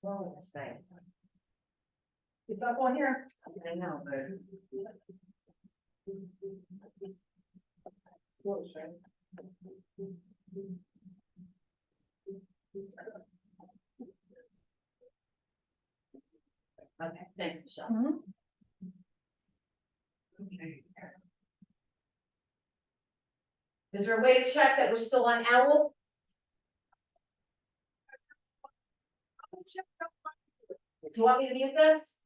Well, this thing. It's up on here. I know, but. Okay, thanks, Michelle. Okay. Is there a way to check that we're still on Owl? Do you want me to mute this?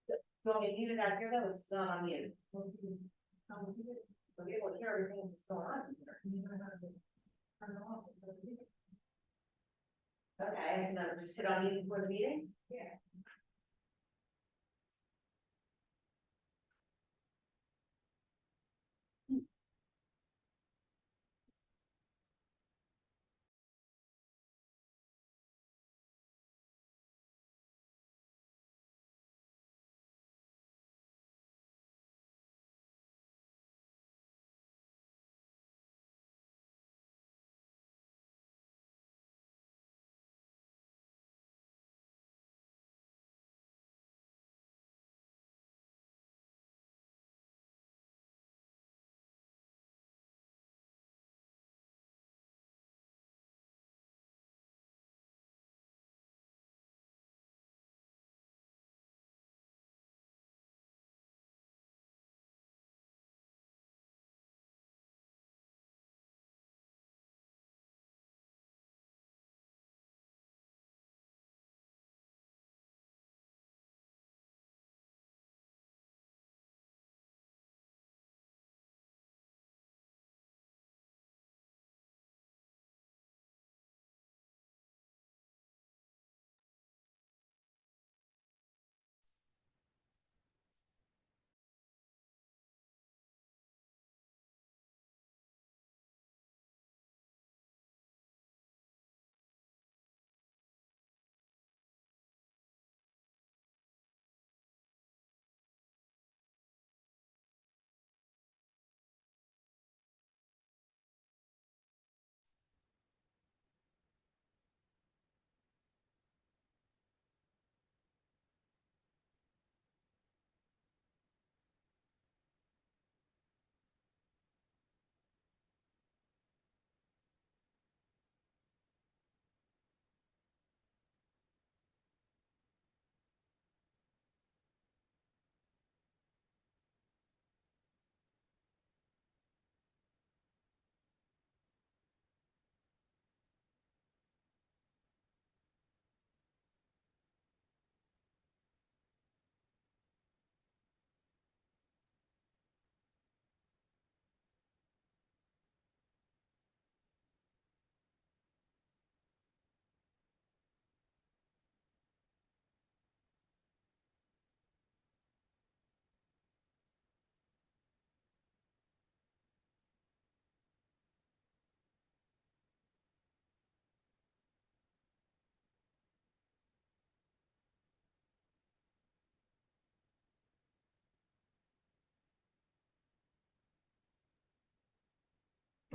Do you want me to mute it out here though? It's not on mute. Okay, well, hear everything that's going on here. Okay, I can just hit on mute before the meeting? Yeah.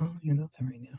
Oh, you're nothing right now.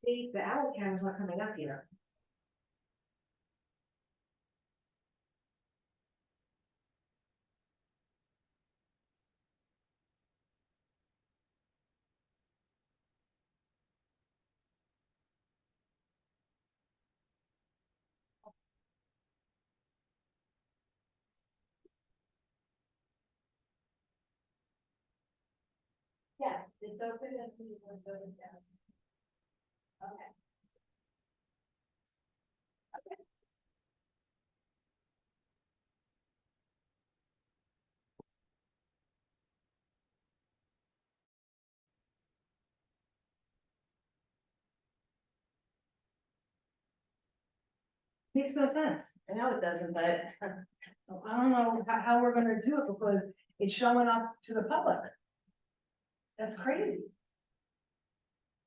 See, the Owl camera's not coming up here. Yeah, it's open and it's open down. Okay. Makes no sense. I know it doesn't, but I don't know how we're gonna do it because it's showing up to the public. That's crazy.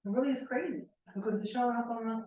It really is crazy because it's showing up on the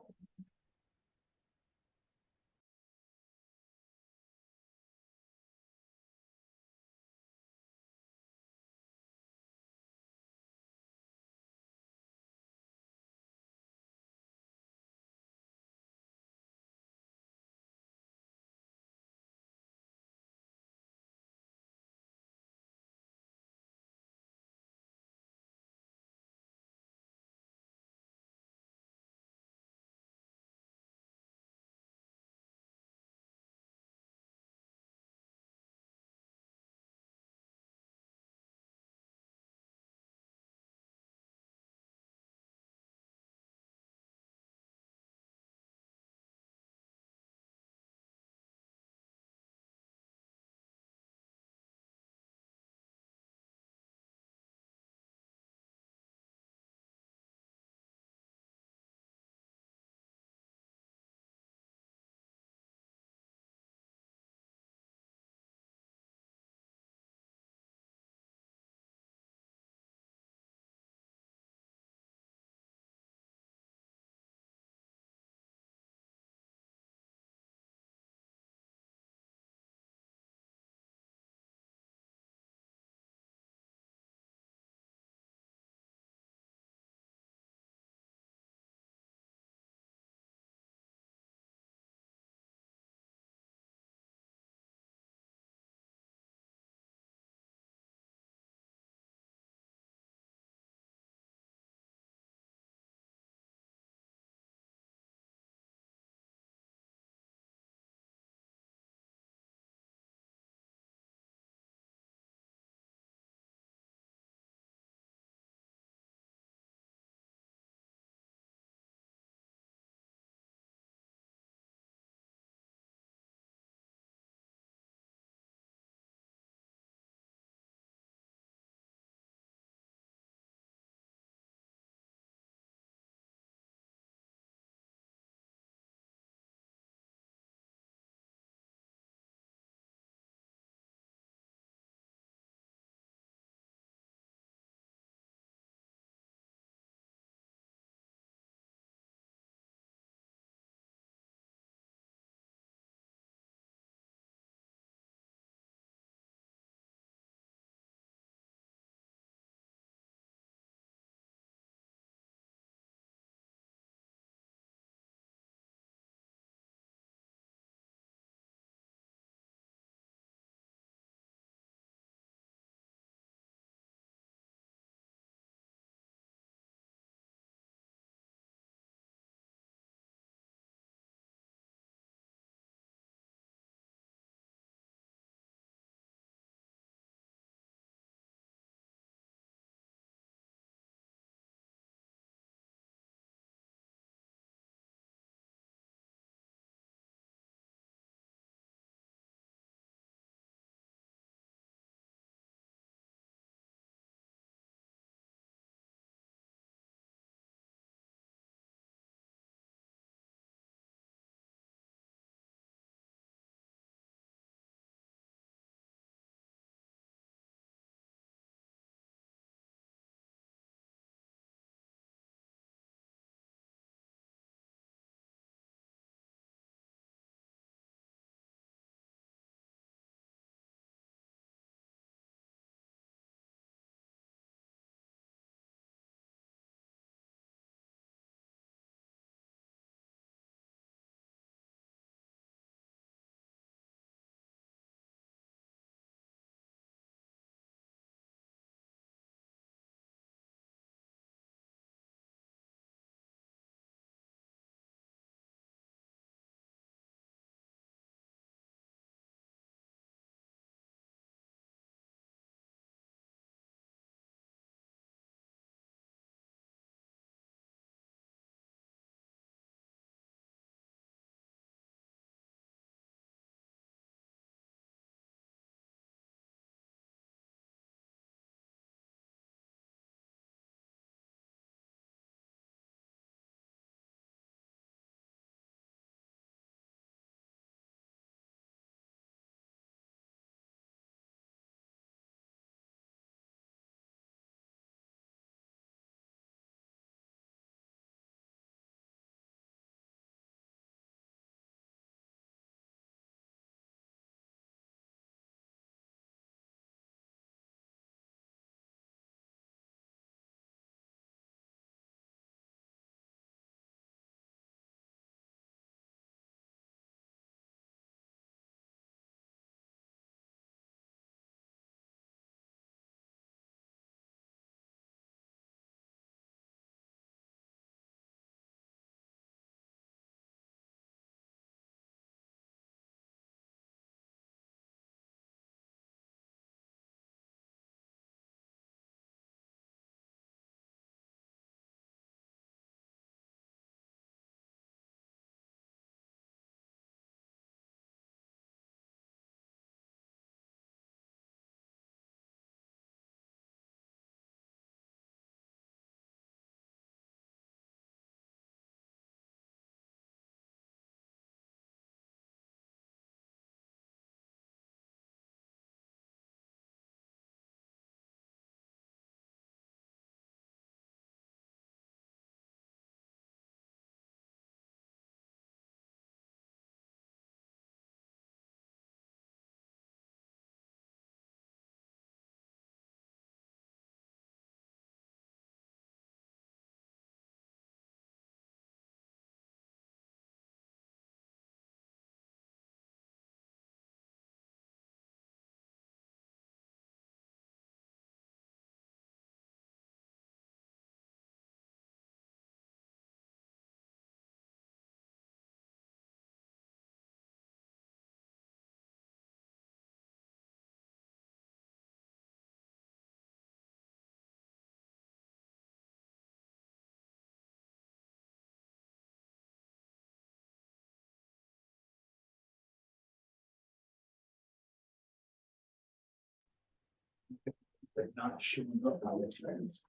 but not showing up on the trends.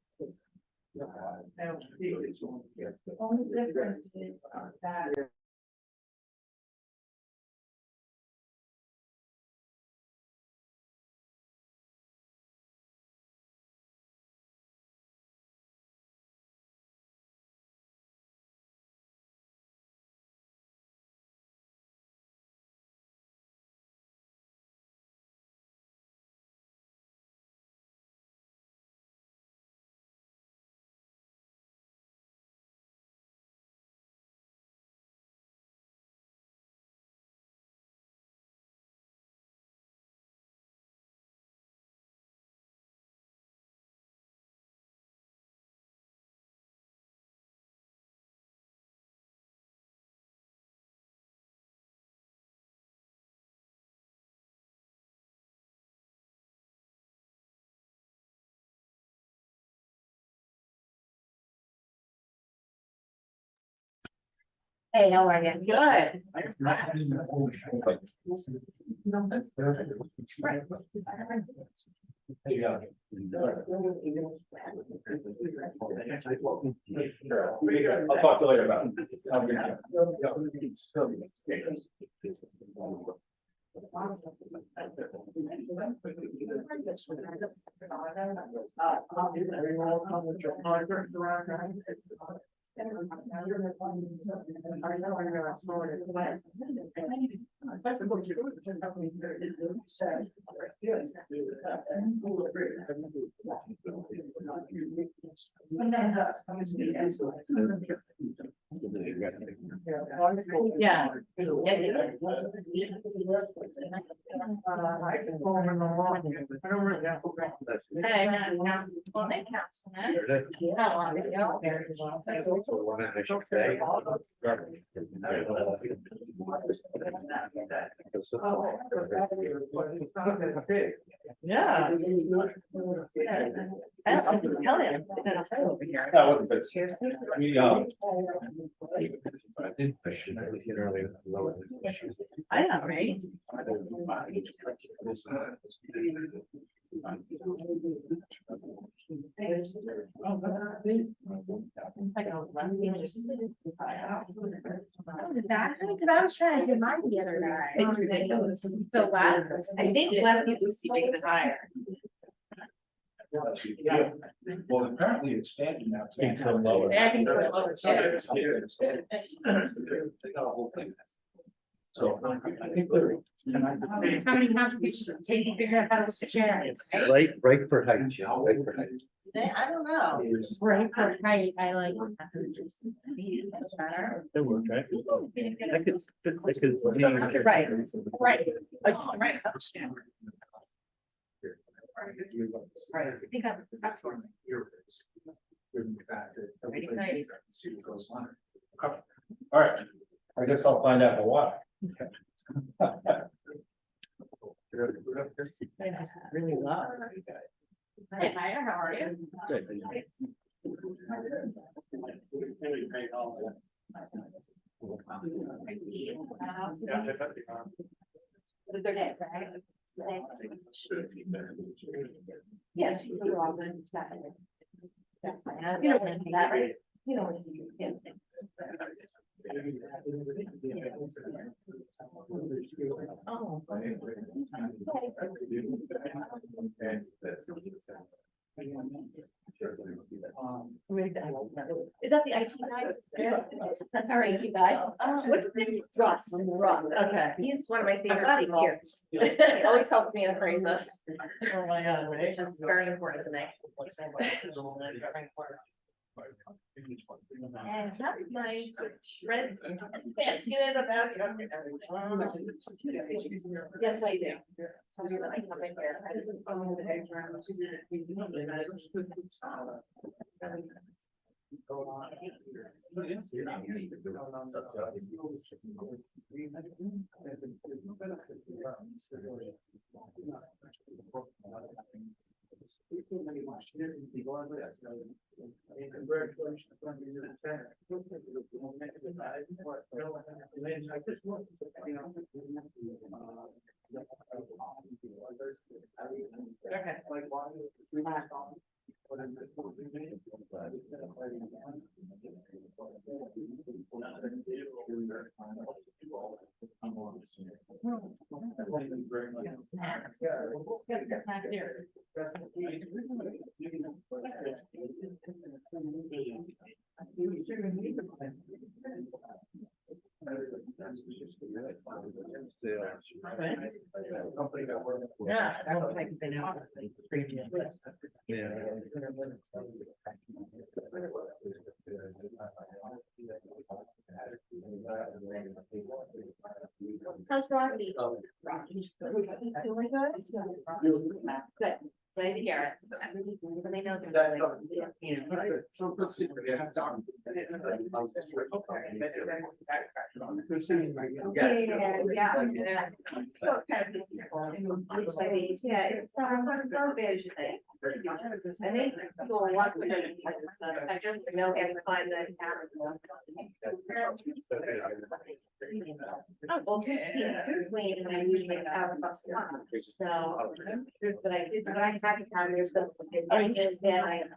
I don't see it. The only difference is that. Hey, how are you? Good. I'll talk to you later about Yeah. Hey, well, they count, huh? How are Yeah. I'm telling you, I'm over here. That wasn't good. I mean, I know, right? Because I was trying to do mine the other night. It's ridiculous. So left, I think left people see makes it higher. Yeah. Well, apparently it's standing now. It's going lower. Yeah, I can go lower too. They got a whole thing. So I think they're. How many contributions take to figure out how to share it, right? Right for height, yeah, right for height. I don't know. right, right, I like. That's better. That worked, right? I could. Right, right. Right. Right, I think I'm. See what goes on. Okay. All right, I guess I'll find out for what. Really low. Hey, Meyer, how are you? Good. They're dead, right? Yeah. You know what to do that, right? You know what to do. Yeah. Oh. Is that the IT guy? That's our IT guy. What's his name? Ross. Ross, okay. He's one of my favorite glad he's people. here. He always helps me in a crisis, Oh, my God, right? which is very important to me. And that is my shred. Can't see that about you. Yes, I do. Something that I come in here. Congratulations on your Yeah, I don't think they know. How's Rocky? Rocky's doing good? Good. Glad to hear it. When they know there's like, you know. Yeah, it's garbage. I think people want to. I just know every time that happens. Oh, clean, and I usually have a bus. So, but I did, but I had to have your stuff. Then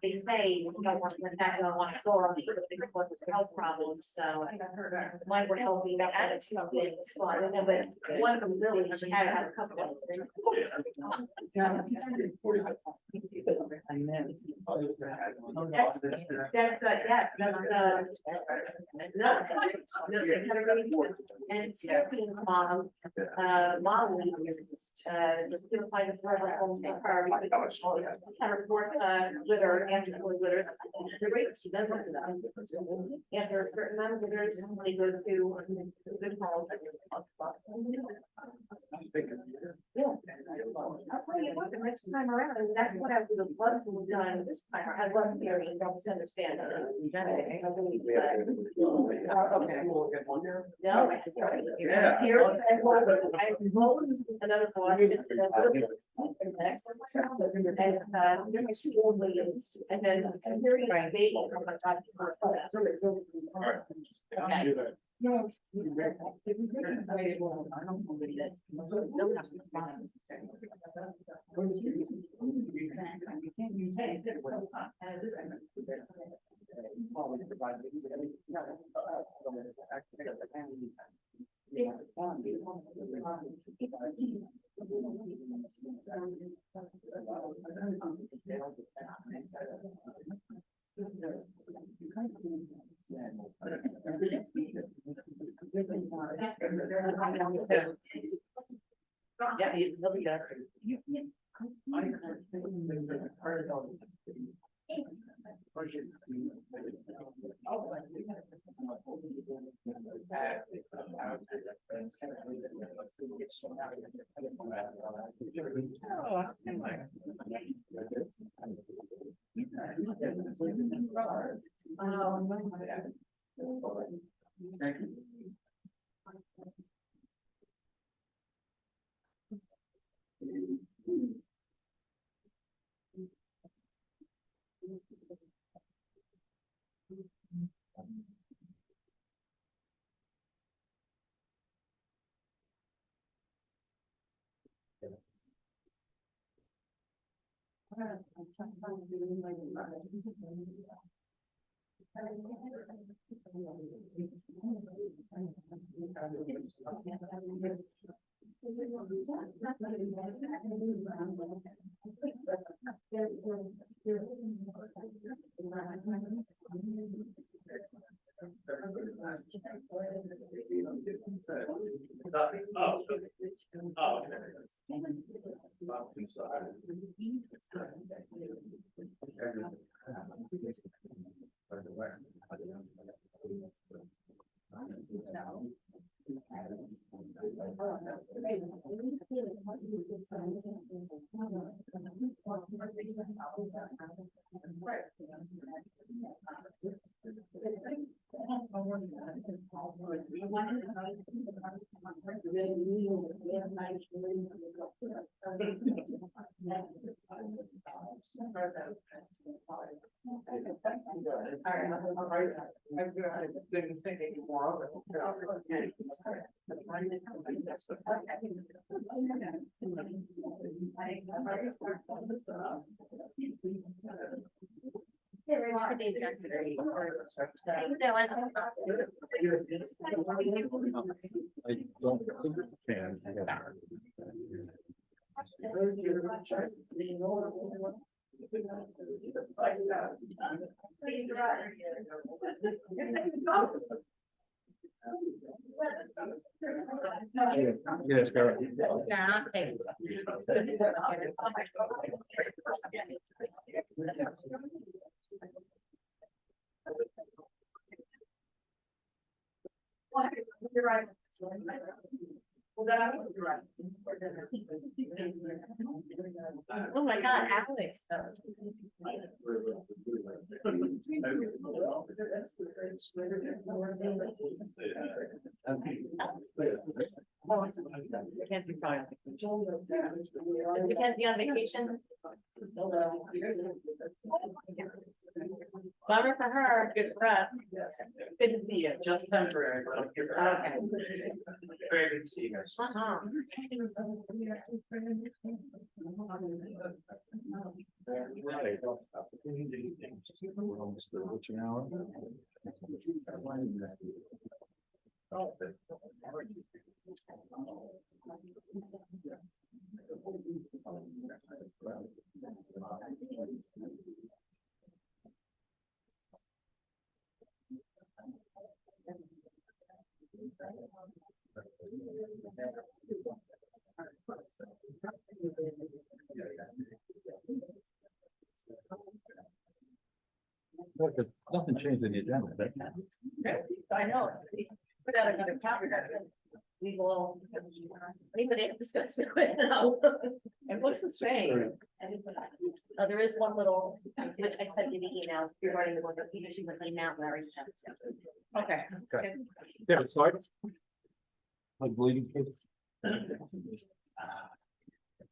they say, you don't want to, I don't want to go on the health problems, so. Mine were healthy, that had a two things, but one of them really had a couple of. That's, yeah, no, they had a really good, and it's European mom, Molly, just couldn't find a forever home in her, because she had a report, litter, litter. The rate she doesn't, and there are certain amount of litters, they go to good homes. Yeah. I'll tell you what, the next time around, and that's what I would have loved to have done this time, I love hearing, don't misunderstand. No, it's right. Yeah. Here, I rolled another boss. And my school leads, and then I'm hearing my baby from my God. No. Yeah, it's really good. Thank you. didn't think any more of it. Hey, we want to be directory or- I don't think it can. Yes, Carol. Yeah, okay. You're right. Oh my God, Alex. Mackenzie fine. Mackenzie on vacation. Bummer for her, good for us. Good to see you. Just temporary, but I'll give her. Okay. Very good to see you guys. Uh-huh. We're almost there. What's an hour? Look, nothing changed in the agenda, but I know. Put out another calendar. We will. Anybody discuss it right now? It looks the same. Oh, there is one little, which I sent you the email regarding the one that you should email Larry. Okay. yeah, sorry. Like bleeding.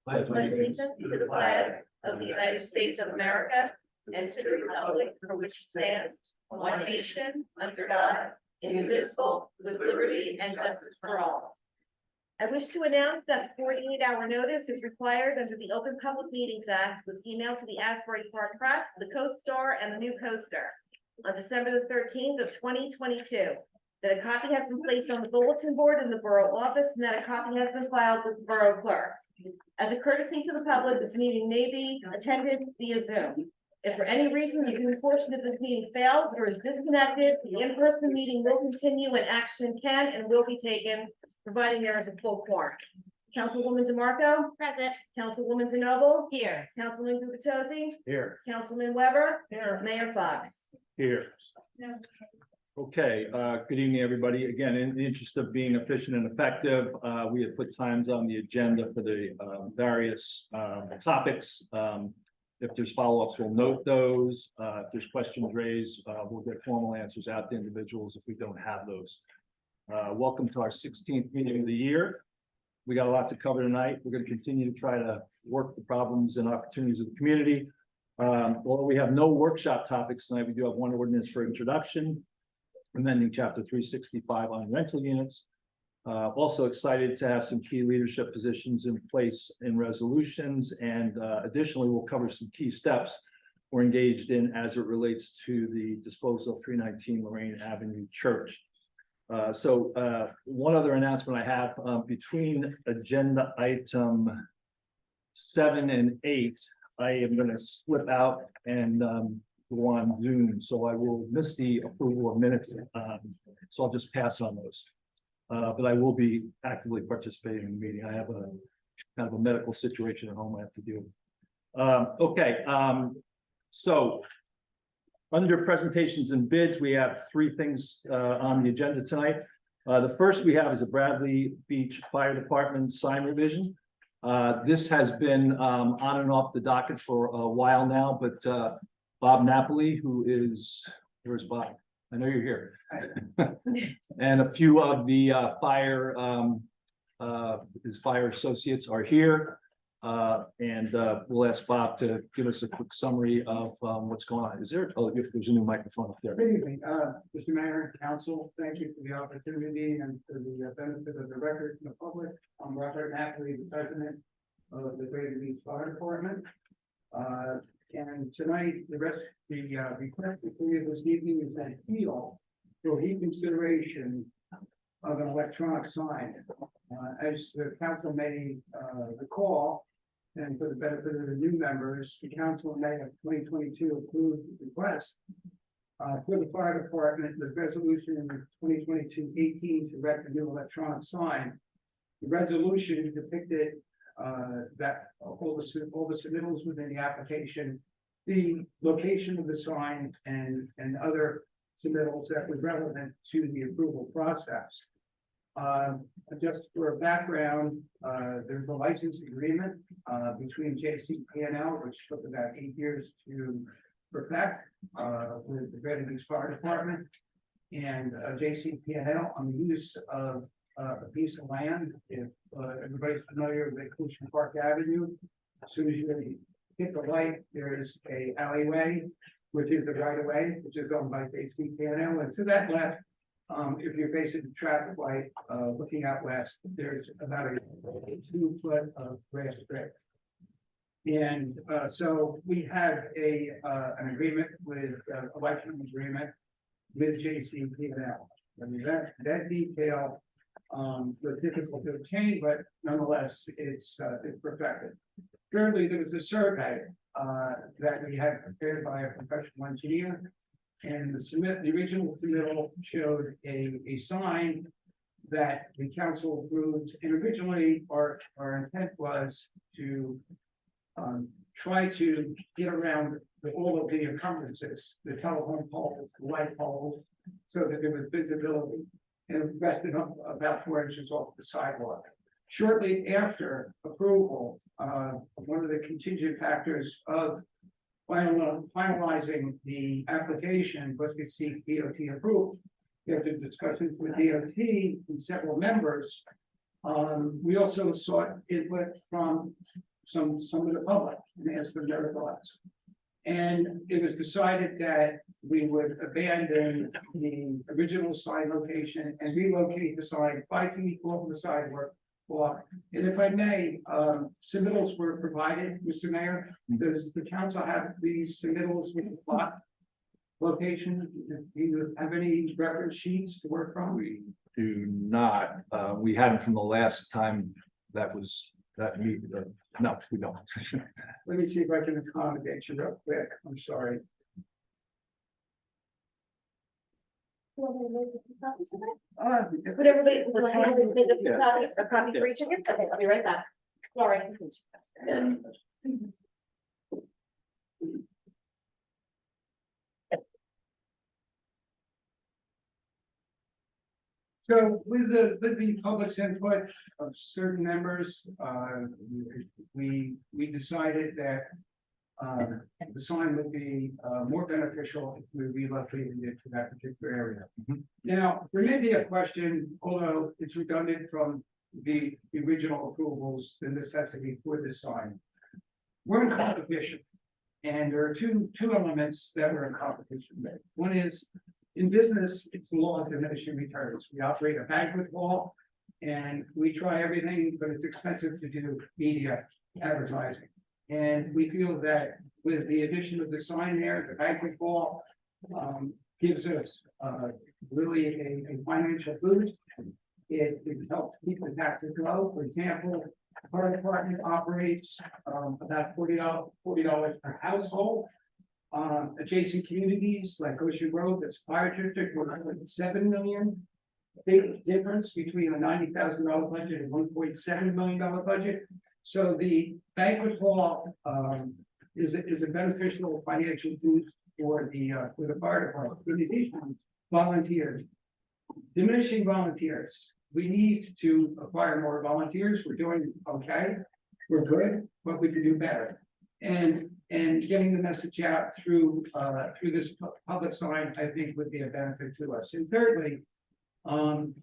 Pledge allegiance to the flag of the United States of America and to the republic for which it stands, one nation, under God, indivisible, with liberty and justice for all. I wish to announce that 48-hour notice is required under the Open Public Meetings Act, was emailed to the Asbury Park Press, the Co-Star, and the New Coaster on December the 13th of 2022. That a copy has been placed on the bulletin board in the borough office and that a copy has been filed with the borough clerk. As a courtesy to the public, this meeting may be attended via Zoom. If for any reason the Zoom portion of this meeting fails or is disconnected, the in-person meeting will continue and action can and will be taken, providing there is a full quorum. Councilwoman DeMarco. Present. Councilwoman Zanoble. Here. Councilman Gubitosi. Here. Councilman Weber. Here. Mayor Fox. Here. Okay, good evening, everybody. Again, in the interest of being efficient and effective, we have put times on the agenda for the various topics. If there's follow-ups, we'll note those. If there's questions raised, we'll get formal answers out to individuals if we don't have those. Welcome to our 16th meeting of the year. We got a lot to cover tonight. We're going to continue to try to work the problems and opportunities of the community. Although we have no workshop topics tonight, we do have one ordinance for introduction, amending chapter 365 on rental units. Also excited to have some key leadership positions in place in resolutions, and additionally, we'll cover some key steps we're engaged in as it relates to the disposal of 319 Lorraine Avenue Church. One other announcement I have, between agenda item 7 and 8, I am going to slip out and go on Zoom, so I will miss the approval of minutes. So I'll just pass on those. But I will be actively participating in the meeting. I have a kind of a medical situation at home I have to deal with. Okay, so under presentations and bids, we have 3 things on the agenda tonight. The first we have is a Bradley Beach Fire Department sign revision. This has been on and off the docket for a while now, but Bob Napoli, who is, where's Bob? I know you're here. And a few of the his fire associates are here. We'll ask Bob to give us a quick summary of what's going on. Is there, oh, there's a new microphone up there. Good evening, Mr. Mayor, council, thank you for the opportunity and for the benefit of the record and the public. I'm Robert Napoli, the president of the Greater Leeds Fire Department. And tonight, the request before you this evening is an appeal for reconsideration of an electronic sign. As the council may recall, and for the benefit of the new members, the council in May of 2022 approved the request for the fire department, the resolution in 2022-18 to erect a new electronic sign. The resolution depicted that all the submittals within the application, the location of the sign and other submittals that were relevant to the approval process. Just for a background, there's a license agreement between JCP&L, which took about 8 years to perfect with the Greater Leeds Fire Department, and JCP&L on the use of a piece of land. If everybody's familiar with Ocean Park Avenue, as soon as you hit the light, there is a alleyway, which is the right of way, which is owned by JCP&L, and to that left, if you're facing the traffic light, looking out west, there's about a 2 foot of grass strip. And so we have an agreement with a license agreement with JCP&L. I mean, that detail was difficult to obtain, but nonetheless, it's perfected. Currently, there was a survey that we had prepared by a professional engineer. And the original submittal showed a sign that the council approved, and originally our intent was to try to get around all of the encumbrances, the telephone poles, the light poles, so that there was visibility, and it rested up about 4 inches off the sidewalk. Shortly after approval, one of the contingent factors of finalizing the application was to seek DOT approval. After discussions with DOT and several members, we also sought input from some of the public and asked them their thoughts. And it was decided that we would abandon the original sign location and relocate the sign 5 feet off the sidewalk. And if I may, submittals were provided, Mr. Mayor. Does the council have these submittals with the plot location? Do you have any reference sheets to work from? We do not. We had them from the last time that we, no, we don't. Let me see if I can accommodate you real quick. I'm sorry. Would everybody, a copy for each of you? Okay, I'll be right back. Sorry. So with the public's input of certain members, we decided that the sign would be more beneficial if we relocated it to that particular area. Now, there may be a question, although it's redundant from the original approvals, the necessity for this sign. We're in competition, and there are two elements that we're in competition with. One is, in business, it's the law of diminishing returns. We operate a banquet hall, and we try everything, but it's expensive to do media advertising. And we feel that with the addition of the sign there, the banquet hall gives us really a financial boost. It helps keep the taxes low. For example, the fire department operates about $40 per household. Adjacent communities like Ocean Grove, that's fire district, we're at 7 million. Big difference between a $90,000 budget and $1.7 million budget. So the banquet hall is a beneficial financial boost for the fire department. In addition, volunteers, diminishing volunteers. We need to acquire more volunteers. We're doing okay. We're good, but we could do better. And getting the message out through this public sign, I think, would be a benefit to us. And thirdly,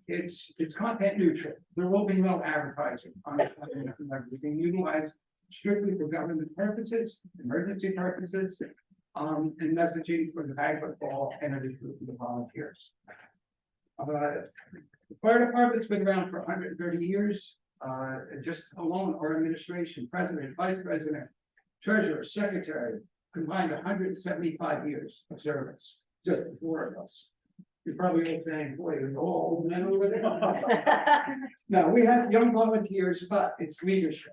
it's content neutral. There will be no advertising on it. We can utilize strictly for government purposes, emergency purposes, and messaging for the bag football and every group of the volunteers. The fire department's been around for 130 years, just alone, our administration, president, vice president, treasurer, secretary, combined 175 years of service, just the four of us. You're probably all saying, boy, you're all old men over there. No, we have young volunteers, but it's leadership.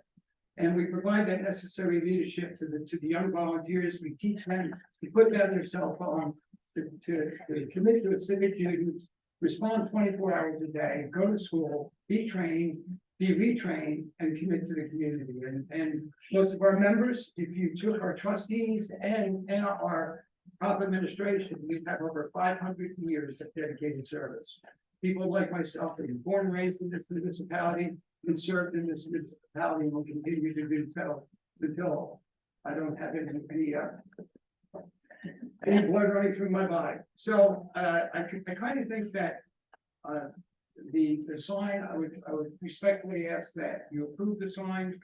And we provide that necessary leadership to the young volunteers. We teach them to put down their cell phone, to commit to a civic duty, respond 24 hours a day, go to school, be trained, be retrained, and commit to the community. And most of our members, if you took our trustees and our top administration, we have over 500 years of dedicated service. People like myself have been born and raised in this municipality and served in this municipality and will continue to do so until I don't have any blood running through my body. So I kind of think that the sign, I would respectfully ask that you approve the sign,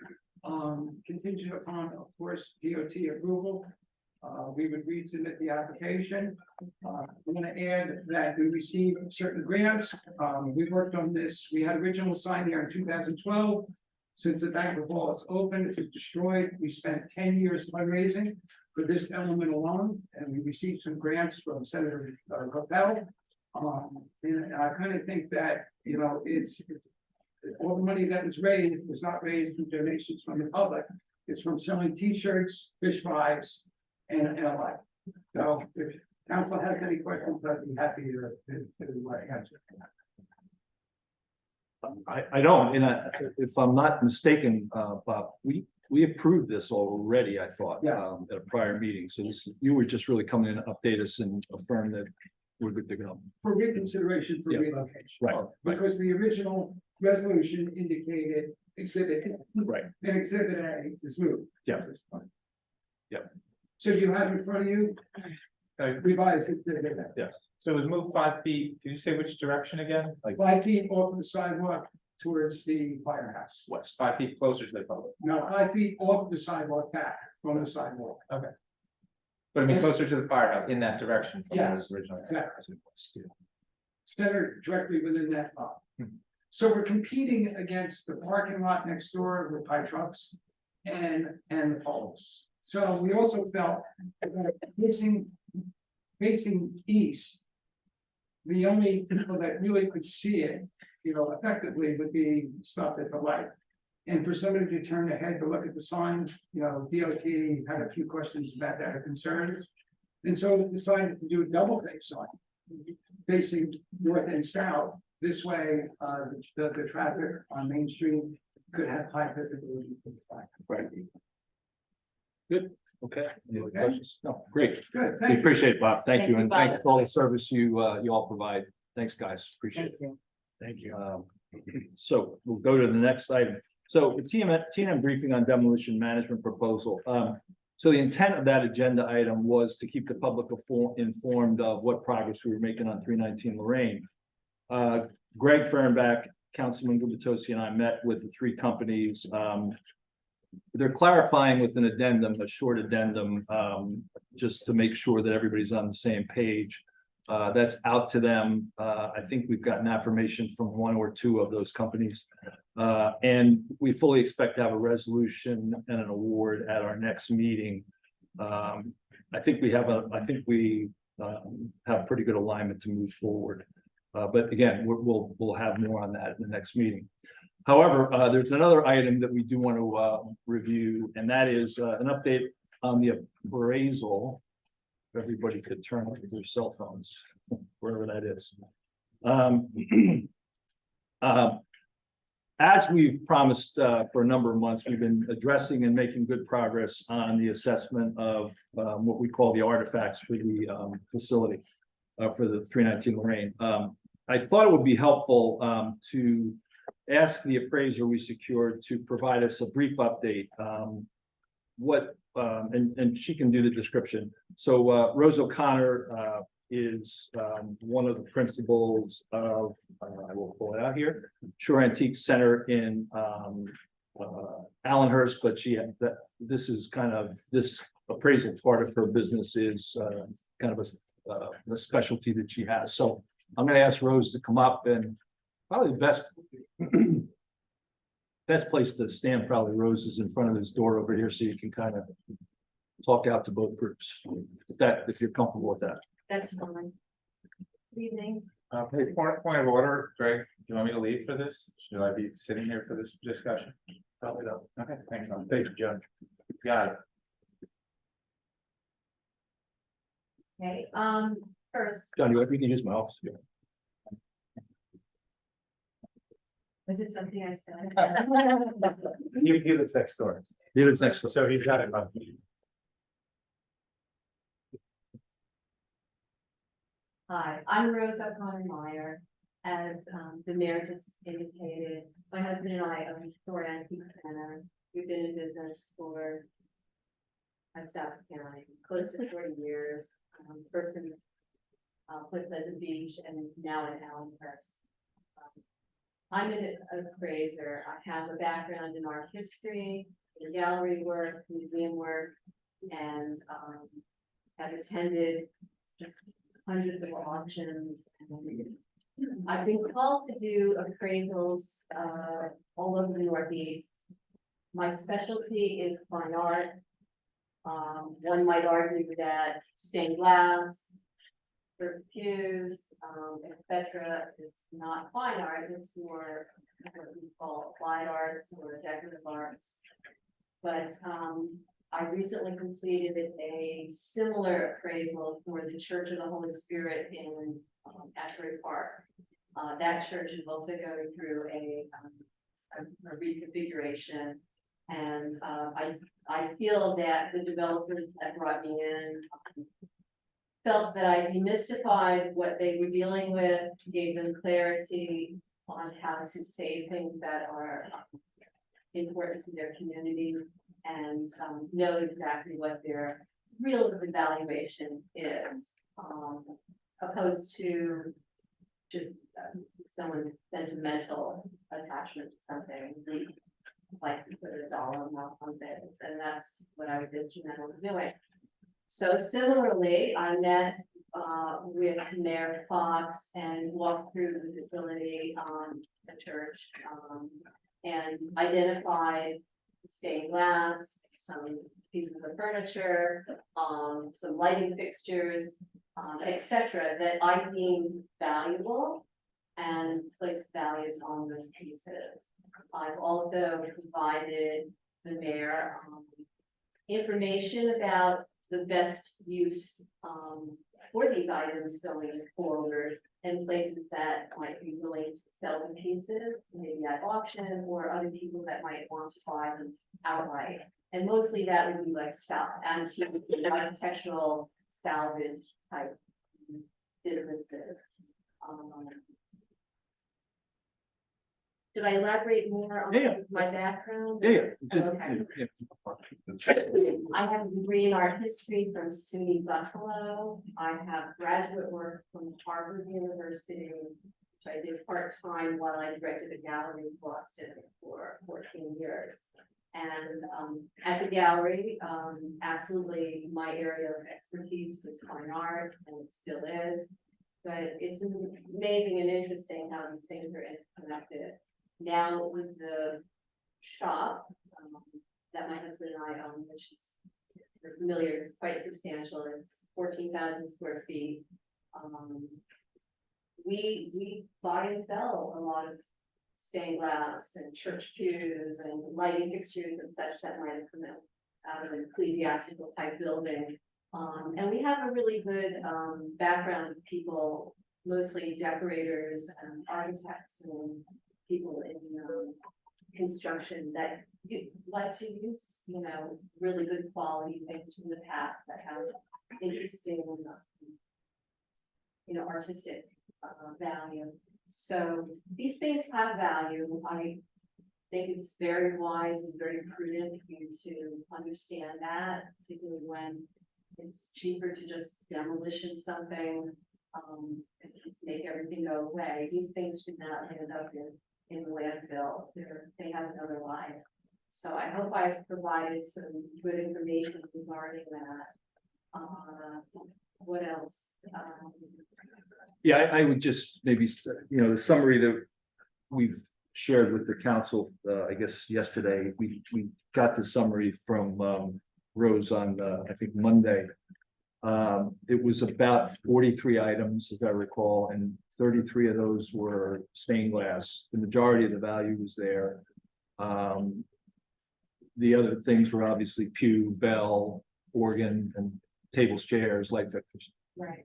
contingent upon, of course, DOT approval. We would resubmit the application. I'm going to add that we received certain grants. We worked on this. We had original sign there in 2012. Since the bank hall is open, it was destroyed. We spent 10 years fundraising for this element alone, and we received some grants from Senator Coppell. And I kind of think that, you know, it's all the money that was raised was not raised through donations from the public. It's from selling T-shirts, fish fries, and a lot. So if council has any questions, I'd be happy to answer. I don't, and if I'm not mistaken, Bob, we approved this already, I thought, Yeah. at a prior meeting. So this, you were just really coming in to update us and affirm that we're good to go. For reconsideration for Yeah. relocation. Right, right, Because the original resolution indicated exhibit, right. and exhibit A is moved. Yeah. Yeah. So you have in front of you revised exhibit A. Yes. So it was moved 5 feet. Did you say which direction again? Like 5 feet off the sidewalk towards the firehouse. west, 5 feet closer to the public. No, 5 feet off the sidewalk back from the sidewalk. But I mean, closer to the firehouse in that direction from Yes, the original. exactly. Centered directly within that lot. Hmm. So we're competing against the parking lot next door with high trucks and the poles. So we also felt that facing east, the only people that really could see it, you know, effectively would be stopped at the light. And for somebody to turn their head to look at the signs, you know, DOT had a few questions about that or concerns. And so we decided to do a double face sign facing north and south. This way, the traffic on Main Street could have high visibility. Right. Good, okay. Any other Okay. questions? No, great. Good, We thank you. appreciate it, Bob. Thank Thank you, you, and Bob. thank you for all the service you all provide. Thanks, guys. Appreciate it. Thank you. So we'll go to the next item. So the TNM briefing on demolition management proposal. So the intent of that agenda item was to keep the public informed of what progress we were making on 319 Lorraine. Greg Fernback, Councilman Gubitosi, and I met with the three companies. They're clarifying with an addendum, a short addendum, just to make sure that everybody's on the same page. That's out to them. I think we've gotten affirmation from one or two of those companies. And we fully expect to have a resolution and an award at our next meeting. I think we have pretty good alignment to move forward. But again, we'll have more on that in the next meeting. However, there's another item that we do want to review, and that is an update on the appraisal. If everybody could turn on their cell phones, wherever that is. As we've promised for a number of months, we've been addressing and making good progress on the assessment of what we call the artifacts for the facility for the 319 Lorraine. I thought it would be helpful to ask the appraiser we secured to provide us a brief update. And she can do the description. So Rose O'Connor is one of the principals of, I will pull it out here, Shore Antique Center in Allenhurst, but this is kind of, this appraisal part of her business is, kind of a specialty that she has. So I'm gonna ask Rose to come up, and probably the best place to stand, probably, Rose, is in front of this door over here, so you can kind of talk out to both groups, if you're comfortable with that. That's fine. Good evening. Hey, point of order, Greg, do you want me to leave for this? Should I be sitting here for this discussion? Probably not. Okay, thanks. Thank you, John. Got it. Okay, first, John, you can use my office here. was it something I said? He lives next door, He lives next to. so he's got it. Hi, I'm Rose O'Connor Meyer. As the mayor just indicated, my husband and I own Store Antique Center. We've been in business for, I've stopped counting, close to 40 years. First in Point Pleasant Beach and now in Allenhurst. I'm an appraiser. I have a background in art history, in gallery work, museum work, and have attended just hundreds of auctions. I've been called to do appraisals all over the Northeast. My specialty is fine art. One might argue that stained glass, pews, etc. It's not fine art, it's more what we call applied arts or decorative arts. But I recently completed a similar appraisal for the Church of the Holy Spirit in Ashbury Park. That church is also going through a reconfiguration. And I feel that the developers that brought me in felt that I demystified what they were dealing with, gave them clarity on how to save things that are important to their community, and know exactly what their real evaluation is, opposed to just someone's sentimental attachment to something. We like to put a dollar amount on things, and that's what I was instrumental in doing. So similarly, I met with Mayor Fox and walked through the facility, the church, and identified stained glass, some pieces of furniture, some lighting fixtures, etc., that I deemed valuable and placed values on those pieces. I've also provided the mayor information about the best use for these items going forward, and places that might be willing to sell the pieces, maybe at auction, or other people that might want to buy them outright. And mostly that would be like antique architectural salvage type businesses. Should I elaborate more on Yeah. my background? Yeah. I have a degree in art history from SUNY Buffalo. I have graduate work from Harvard University, which I did part-time while I directed a gallery in Boston for 14 years. And at the gallery, absolutely my area of expertise was fine art, and it still is. But it's amazing and interesting how these things are interconnected. Now with the shop that my husband and I own, which is, if you're familiar, it's quite substantial. It's 14,000 square feet. We buy and sell a lot of stained glass and church pews and lighting fixtures and such that might have come out of an ecclesiastical type building. And we have a really good background of people, mostly decorators and architects and people in construction that like to use, really good quality things from the past that have interesting, artistic value. So these things have value. I think it's very wise and very prudent for you to understand that, particularly when it's cheaper to just demolition something and just make everything go away. These things should not end up in the landfill. They have another life. So I hope I've provided some good information regarding that. What else? Yeah, I would just maybe, the summary that we've shared with the council, I guess yesterday, we got the summary from Rose on, I think, Monday. It was about 43 items, if I recall, and 33 of those were stained glass. The majority of the value was there. The other things were obviously pew, bell, organ, and tables, chairs, light fixtures. Right.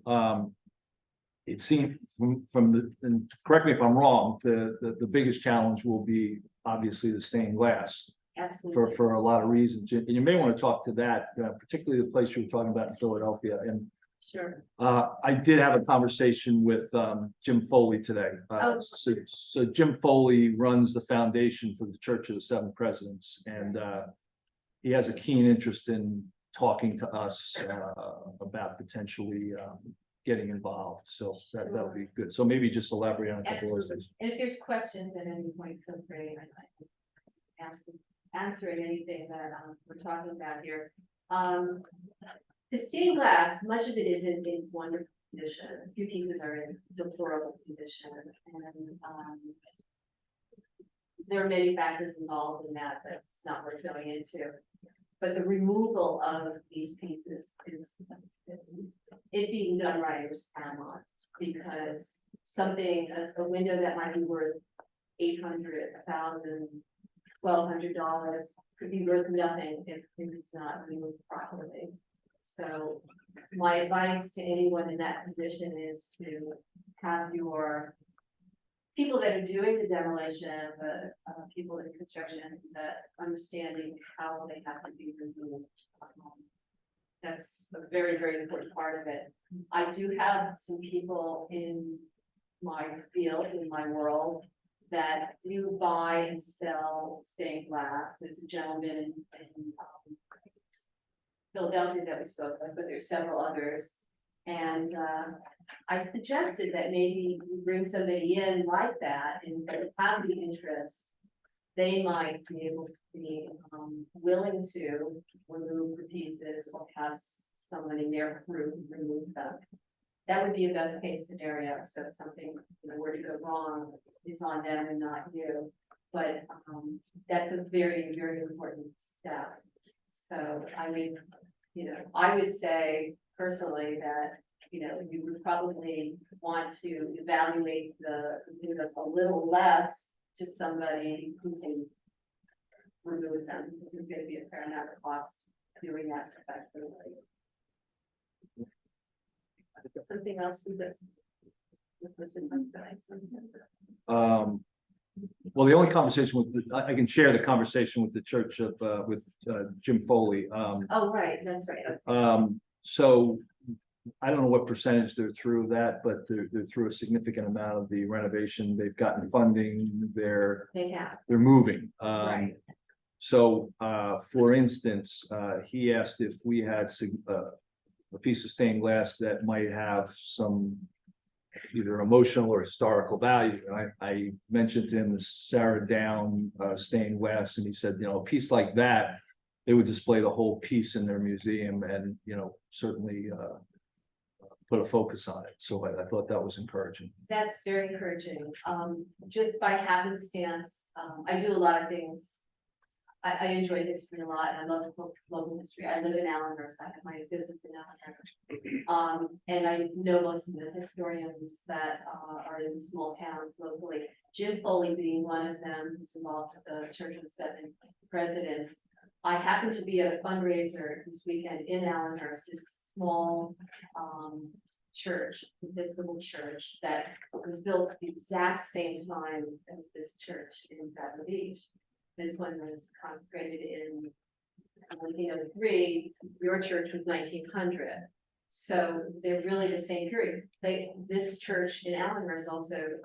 It seemed from the, and correct me if I'm wrong, the biggest challenge will be obviously the stained glass Absolutely. for a lot of reasons. And you may want to talk to that, particularly the place you were talking about in Philadelphia. And Sure. I did have a conversation with Jim Foley today. Oh. So Jim Foley runs the foundation for the Church of the Seven Presidents, and he has a keen interest in talking to us about potentially getting involved. So that'll be good. So maybe just elaborate on a couple of those things. And if there's questions at any point, feel free to answering anything that we're talking about here. The stained glass, much of it is in wonderful condition. A few pieces are in deplorable condition, and there are many factors involved in that that's not worth going into. But the removal of these pieces is, it being done right is paramount, because something, a window that might be worth $800, $1,000, $1,200 could be worth nothing if it's not removed properly. So my advice to anyone in that position is to have your people that are doing the demolition, the people in construction, that understanding how they have to be removed. That's a very, very important part of it. I do have some people in my field, in my world, that do buy and sell stained glass. There's a gentleman in Philadelphia that we spoke with, but there's several others. And I suggested that maybe we bring somebody in like that and have the interest. They might be able to be willing to remove the pieces or have someone in their crew remove them. That would be a best case scenario. So if something were to go wrong, it's on them and not you. But that's a very, very important step. So I mean, I would say personally that, you would probably want to evaluate the windows a little less to somebody who can remove them. This is going to be a fair amount of cost doing that effectively. Something else with this? Well, the only conversation I can share the conversation with the church of, with Jim Foley. Oh, right, that's right. So I don't know what percentage they're through that, but they're through a significant amount of the renovation. They've gotten funding, they're moving. Right. So, for instance, he asked if we had a piece of stained glass that might have some either emotional or historical value. And I mentioned to him the Sarah Down stained glass, and he said, a piece like that, they would display the whole piece in their museum and, certainly put a focus on it. So I thought that was encouraging. That's very encouraging. Just by happenstance, I do a lot of things. I enjoy history a lot, and I love local history. I live in Allenhurst. I have my business in Allenhurst. And I know most of the historians that are in small towns locally. Jim Foley being one of them, who's involved with the Church of the Seven Presidents. I happened to be at a fundraiser this weekend in Allenhurst, this small church, Episcopal church that was built at the exact same time as this church in Bradley Beach. This one was consecrated in 1903. Your church was 1900. So they're really the same period. This church in Allenhurst also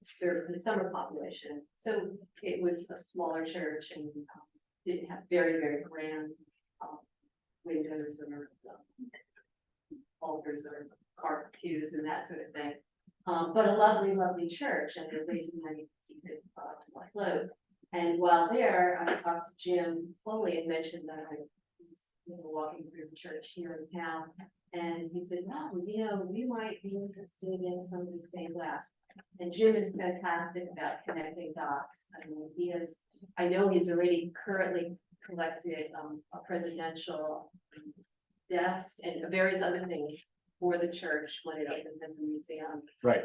served the summer population. So it was a smaller church and didn't have very, very grand windows or altars or carved pews and that sort of thing. But a lovely, lovely church, and they're raising money to keep it afloat. And while there, I talked to Jim Foley and mentioned that I was, walking through the church here in town. And he said, no, we might be interested in some of the stained glass. And Jim is fantastic about connecting dots. I mean, I know he's already currently collected a presidential desk and various other things for the church when it opens as a museum. Right.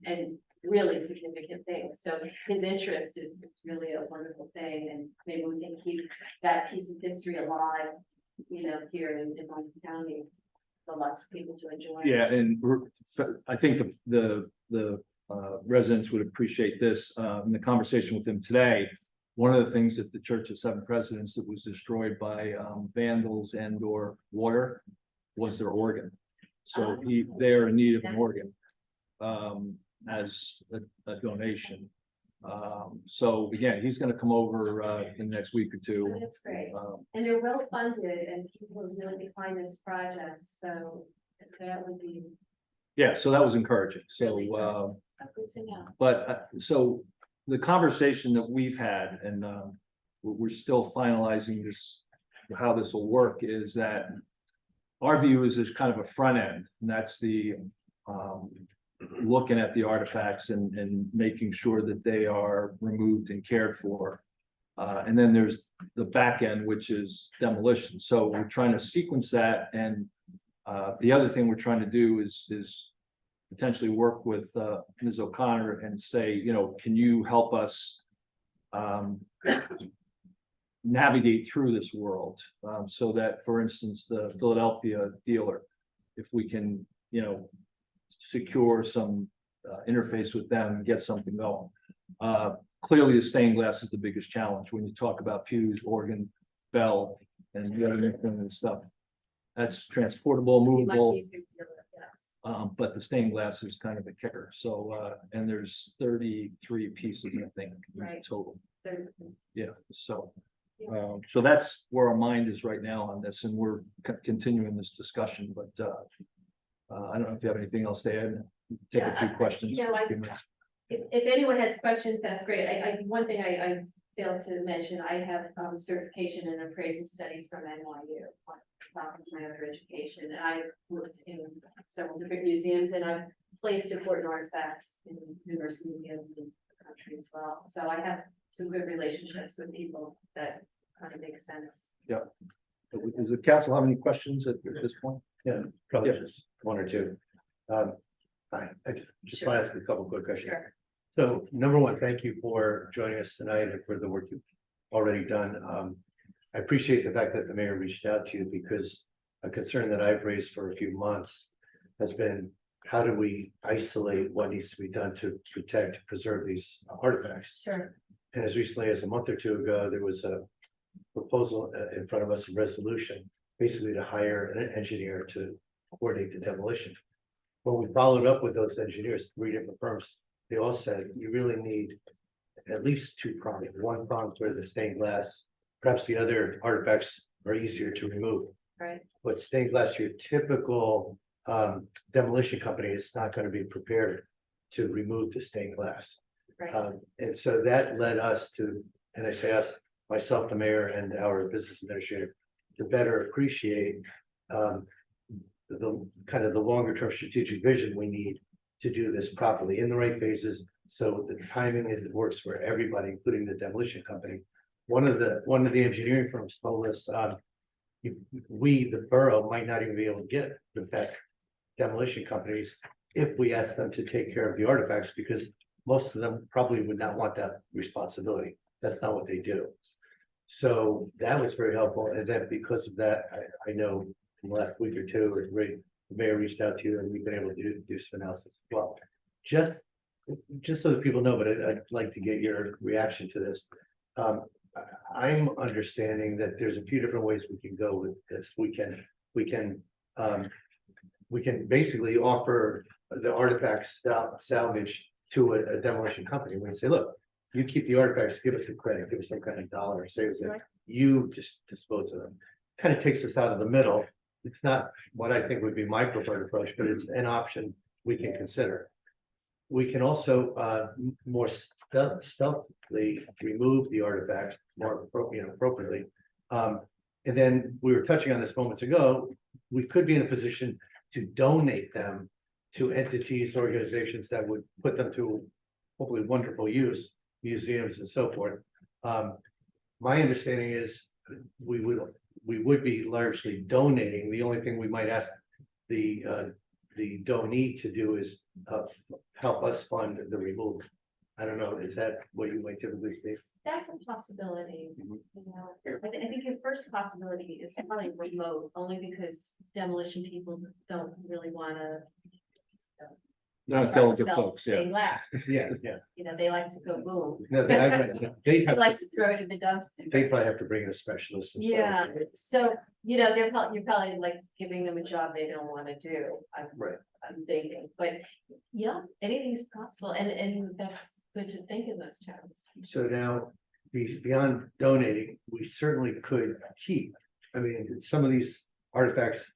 And really significant things. So his interest is really a wonderful thing, and maybe we can keep that piece of history alive, here in Montgomery County. For lots of people to enjoy. Yeah, and I think the residents would appreciate this, in the conversation with him today. One of the things that the Church of Seven Presidents that was destroyed by vandals and or water was their organ. So they are in need of an organ as a donation. So again, he's gonna come over in the next week or two. That's great. And they're well funded and people who's really behind this project, so that would be Yeah, so that was encouraging. So good to know. but so the conversation that we've had, and we're still finalizing this, how this will work, is that our view is there's kind of a front end, and that's the looking at the artifacts and making sure that they are removed and cared for. And then there's the back end, which is demolition. So we're trying to sequence that, and the other thing we're trying to do is potentially work with Ms. O'Connor and say, can you help us navigate through this world, so that, for instance, the Philadelphia dealer, if we can, secure some interface with them and get something going. Clearly, the stained glass is the biggest challenge when you talk about pews, organ, bell, and the other and stuff. That's transportable, movable. Yes. But the stained glass is kind of the kicker. So, and there's 33 pieces, I think, in Right. total. They're- Yeah, so, so that's where our mind is right now on this, and we're continuing this discussion, but, I don't know if you have anything else to add. Take a few questions. If anyone has questions, that's great. One thing I failed to mention, I have certification in appraisal studies from NYU. It's my other education, and I worked in several different museums, and I've placed important artifacts in numerous museums in the country as well. So I have some good relationships with people that kind of make sense. Does the council have any questions at this point? Yeah, probably Yeah. just one or two. I just Sure. want to ask a couple quick questions. Sure. So number one, thank you for joining us tonight and for the work you've already done. I appreciate the fact that the mayor reached out to you, because a concern that I've raised for a few months has been, how do we isolate what needs to be done to protect, preserve these artifacts? Sure. And as recently as a month or two ago, there was a proposal in front of us, a resolution, basically to hire an engineer to coordinate the demolition. When we followed up with those engineers, 3 different firms, they all said you really need at least 2 prongs. One prong for the stained glass, perhaps the other artifacts are easier to remove. Right. But stained glass, your typical demolition company is not going to be prepared to remove the stained glass. Right. And so that led us to, and I say us, myself, the mayor, and our business administrator, to better appreciate the kind of the longer term strategic vision we need to do this properly in the right phases. So the timing is, it works for everybody, including the demolition company. One of the engineering firms told us, we, the borough, might not even be able to get the best demolition companies if we ask them to take care of the artifacts, because most of them probably would not want that responsibility. That's not what they do. So that was very helpful. And then because of that, I know in the last week or two, the mayor reached out to you, and we've been able to do some analysis as well. Just so that people know, but I'd like to get your reaction to this. I'm understanding that there's a few different ways we can go with this. We can basically offer the artifacts salvage to a demolition company. We can say, look, you keep the artifacts, give us a credit, give us some kind of dollar, saves it. You just dispose of them. Kind of takes us out of the middle. It's not what I think would be my preferred approach, but it's an option we can consider. we can also more stealthily remove the artifact more appropriately. And then we were touching on this moments ago, we could be in a position to donate them to entities, organizations that would put them to hopefully wonderful use, museums and so forth. My understanding is we would be largely donating. The only thing we might ask the donee to do is help us fund the removal. I don't know, is that what you might typically see? That's a possibility, Mhm. you know, I think your first possibility is probably remote, only because demolition people don't really wanna. Not try to delicate sell folks, yeah. stained glass. Yeah, yeah. You know, they like to go boom, No, they they have, like to throw it in the dumpster. they probably have to bring in a specialist. and stuff. Yeah, so, you know, you're probably like giving them a job they don't wanna do, Right. I'm thinking, but yeah, anything's possible, and that's good to think in those terms. So now, beyond donating, we certainly could keep, I mean, some of these artifacts.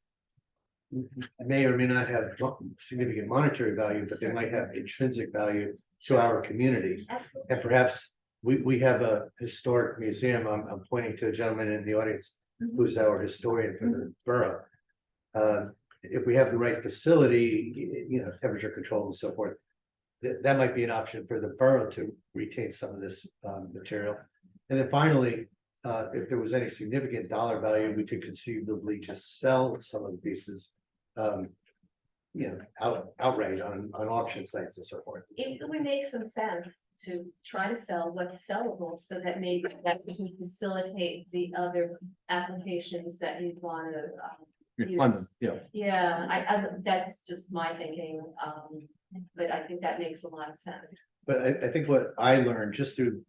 May or may not have significant monetary value, but they might have intrinsic value to our community. Absolutely. And perhaps we have a historic museum. I'm pointing to a gentleman in the audience who's our historian for the borough. If we have the right facility, temperature control and so forth, that might be an option for the borough to retain some of this material. And then finally, if there was any significant dollar value, we could conceivably just sell some of the pieces. Outright on auction sites and so forth. It would make some sense to try to sell what's sellable, so that maybe that we can facilitate the other applications that you'd wanna. You fund them, yeah. Yeah, I, that's just my thinking, but I think that makes a lot of sense. But I think what I learned just through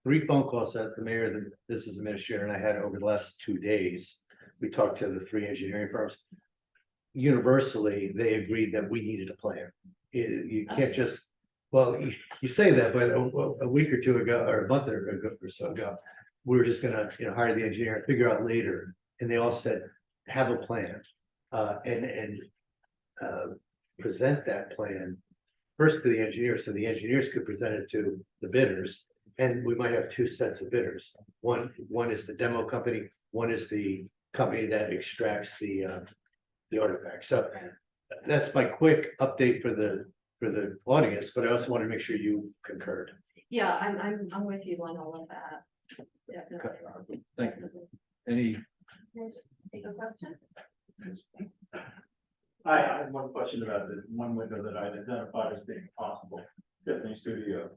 3 phone calls that the mayor, the business administrator, and I had over the last 2 days. We talked to the 3 engineering firms. Universally, they agreed that we needed a plan. You can't just, well, you say that, but a week or 2 ago, or a month or so ago, we were just gonna, hire the engineer and figure out later. And they all said, have a plan, and present that plan first to the engineers, so the engineers could present it to the bidders. And we might have 2 sets of bidders. One is the demo company, one is the company that extracts the artifact. So that's my quick update for the audience, but I also want to make sure you concurred. Yeah, I'm with you on all of that. Definitely. Thank you. Any, Take a question? I have one question about the one window that I identified as being possible, Tiffany Studio.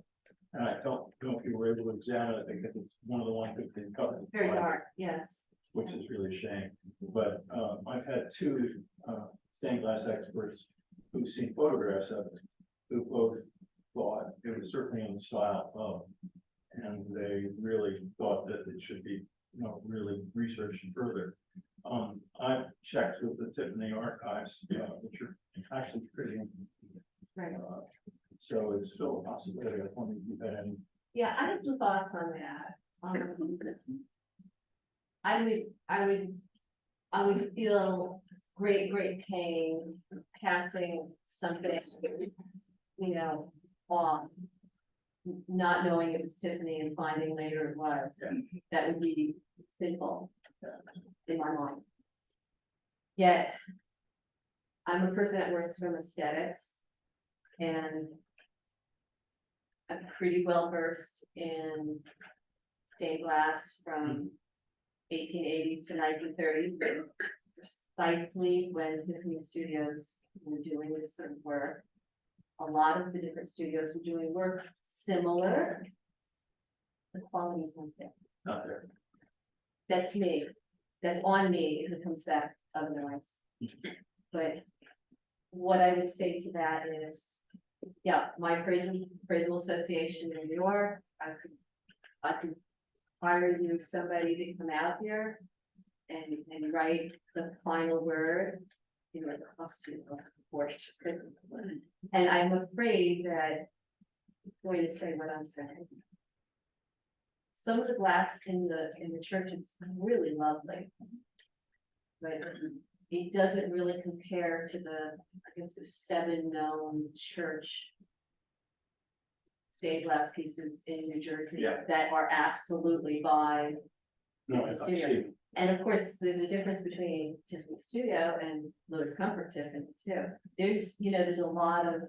And I don't know if you were able to examine it, I think it's one of the ones that's been covered. Very dark, yes. Which is really a shame, but I've had 2 stained glass experts who've seen photographs of it, who both thought it was certainly in the style of, and they really thought that it should be, really researched further. I've checked with the Tiffany archives, which are actually pretty. Right. So it's still a possibility. I wonder if you've had any. Yeah, I have some thoughts on that. I would feel great pain passing something, on. Not knowing it was Tiffany and finding later it was, that would be sinful in my mind. Yet, I'm a person that works from aesthetics, and I'm pretty well versed in stained glass from 1880s to 1930s, but precisely when Tiffany Studios were doing this sort of work. A lot of the different studios were doing work similar. The quality's not there. Not there. That's me. That's on me if it comes back otherwise. But what I would say to that is, yeah, my appraisal association in New York, I could hire you somebody to come out here and write the final word. It costs you a fortune. And I'm afraid that, going to say what I'm saying. Some of the glass in the church is really lovely. But it doesn't really compare to I guess there's 7 known church stained glass pieces in New Jersey Yeah. that are absolutely by No, Tiffany I Studio. see. And of course, there's a difference between Tiffany Studio and Lewis Comfort Tiffany too. There's, there's a lot of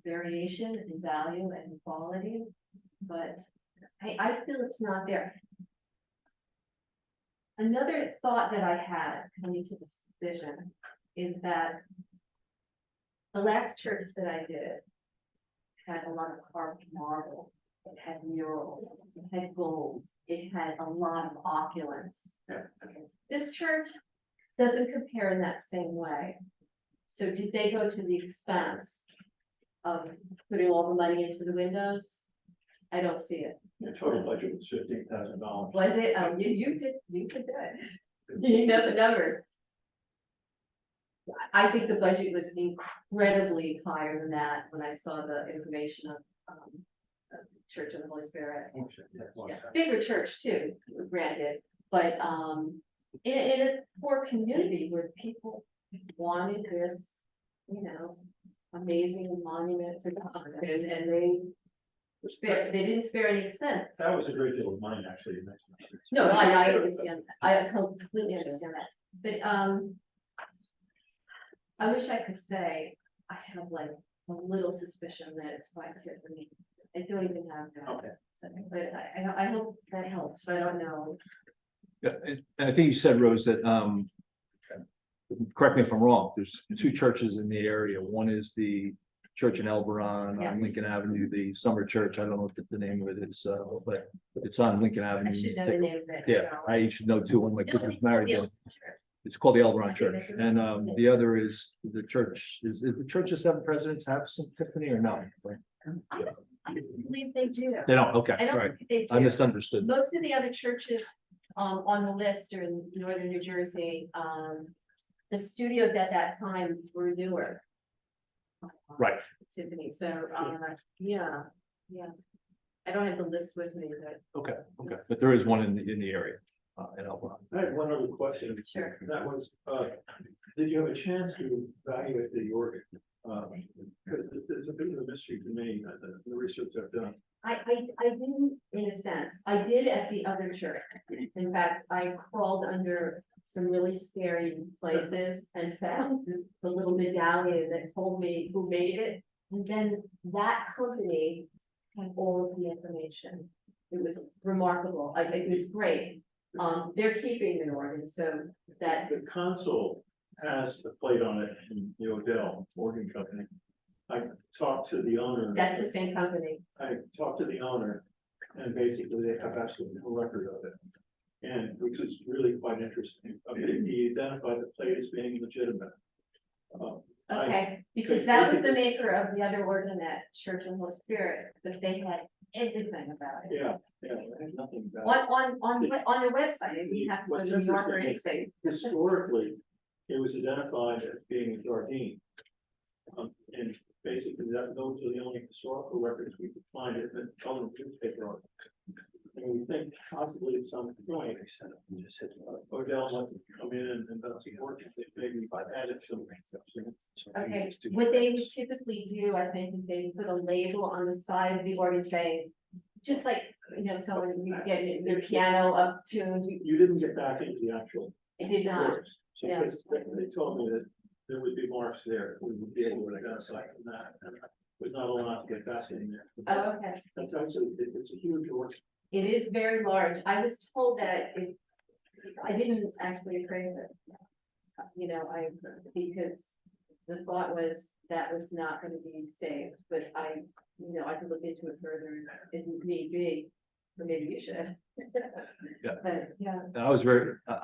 variation in value and quality, but I feel it's not there. Another thought that I had coming to this decision is that the last church that I did had a lot of carved marble, it had murals, it had gold, it had a lot of opulence. Yeah. This church doesn't compare in that same way. So did they go to the expense of putting all the money into the windows? I don't see it. The total budget was $15,000. Was it? Oh, you did good. You know the numbers. I think the budget was incredibly higher than that when I saw the information of Church of the Holy Spirit. Yeah, bigger church too, granted, but in a poor community where people wanted this, amazing monument to God, and they didn't spare any expense. That was a great deal of money, actually. No, I understand, I completely understand that, but I wish I could say I have like a little suspicion that it's by Tiffany. I don't even have that. Okay. So, but I hope that helps. I don't know. Yeah, and I think you said, Rose, that, correct me if I'm wrong, there's two churches in the area. One is the church in Elberon Yes. on Lincoln Avenue, the Summer Church. I don't know what the name of it is, but it's on Lincoln Avenue. I should know the name of it. Yeah, I should know too, when my kid No, was it's married. the there. old church. It's called the Elberon I think Church, that's it. and the other is the church, is the Church of Seven Presidents have some Tiffany or no? I believe they do. They don't, okay, I don't right, think they I do. misunderstood. Most of the other churches on the list are in northern New Jersey. The studios at that time were newer. Right. Tiffany, so yeah. I don't have the list with me, but Okay, but there is one in the area, in Elberon. I have one other question. Sure. That was, did you have a chance to evaluate the organ? Because it's a bit of a mystery to me, the research I've done. I didn't, in a sense, I did at the other church. In fact, I crawled under some really scary places and found the little medallion that told me who made it. And then that company had all of the information. It was remarkable. It was great. They're keeping the organ, so that, The console has a plate on it in the Odell Organ Company. I talked to the owner. that's the same company. I talked to the owner, and basically they have absolutely no record of it. And which is really quite interesting. He identified the plate as being legitimate. Okay, because that was the maker of the other organ at Church of the Holy Spirit, but they had everything about it. Yeah, I had nothing about it. On their website, if you have to go What's to New York or interesting anything. Historically, it was identified as being a Jardine. And basically, those are the only historical records we could find in the own newspaper articles. And we think possibly at some point, Odell must have come in and done some work, maybe added some. Okay, what they would typically do, I think, is they would put a label on the side of the organ saying, just like, someone you get their piano up tuned, You didn't get back into the actual it did not. words. So Yeah. they told me that there would be marks there, we would be able to identify from that. And I was not allowed to get back in there. Oh, okay. That's actually, it's a huge work. It is very large. I was told that I didn't actually appraise it. Because the thought was that was not gonna be saved, but I could look into it further if need be, or maybe you should. Yeah. But, yeah, And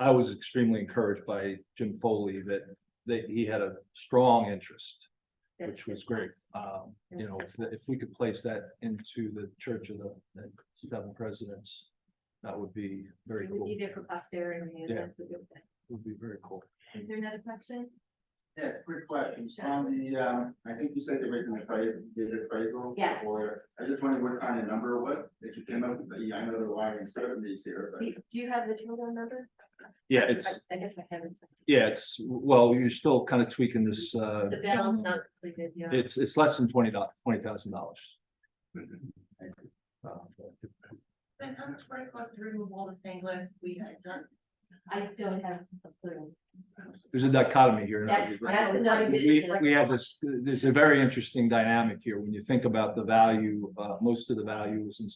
I was extremely encouraged by Jim Foley that he had a strong interest, that's which was good. great. If we could place that into the Church of the Seven Presidents, that would be very It would cool. be there for posterity, and Yeah. that's a good thing. Would be very cool. Is there another question? Yeah, quick question. Sure. On the, I think you said the original appraisal. Yes. Or I just wondered what kind of number it was that you came up with. I know there are uncertainties here, but. Do you have the total number? Yeah, it's, I guess I haven't. well, you're still kind of tweaking this, The balance not completed, yeah. it's less than $20,000. And how much would it cost to remove all the stained glass we had done? I don't have a clue. There's a dichotomy here. That's another We business. have this, there's a very interesting dynamic here when you think about the value, most of the values in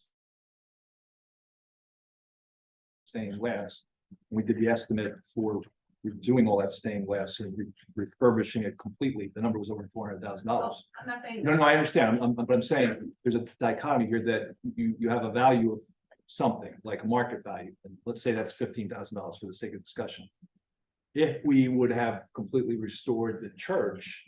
stained glass. We did the estimate for doing all that stained glass and refurbishing it completely. The number was over $400,000. I'm not saying. No, I understand. But I'm saying there's a dichotomy here that you have a value of something like a market value. And let's say that's $15,000 for the sake of discussion. If we would have completely restored the church,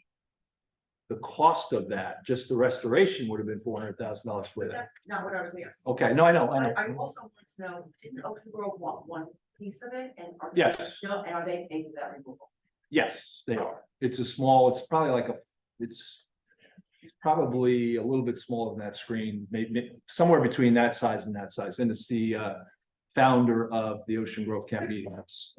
the cost of that, just the restoration would have been $400,000 for that. That's not what I was asking. Okay, no, I know. I also want to know, didn't Ocean Grove want one piece of it and are? Yes. No, and are they paying for that removal? Yes, they are. It's probably like it's probably a little bit smaller than that screen, maybe somewhere between that size and that size. And it's the founder of the Ocean Grove Camp Meeting. That's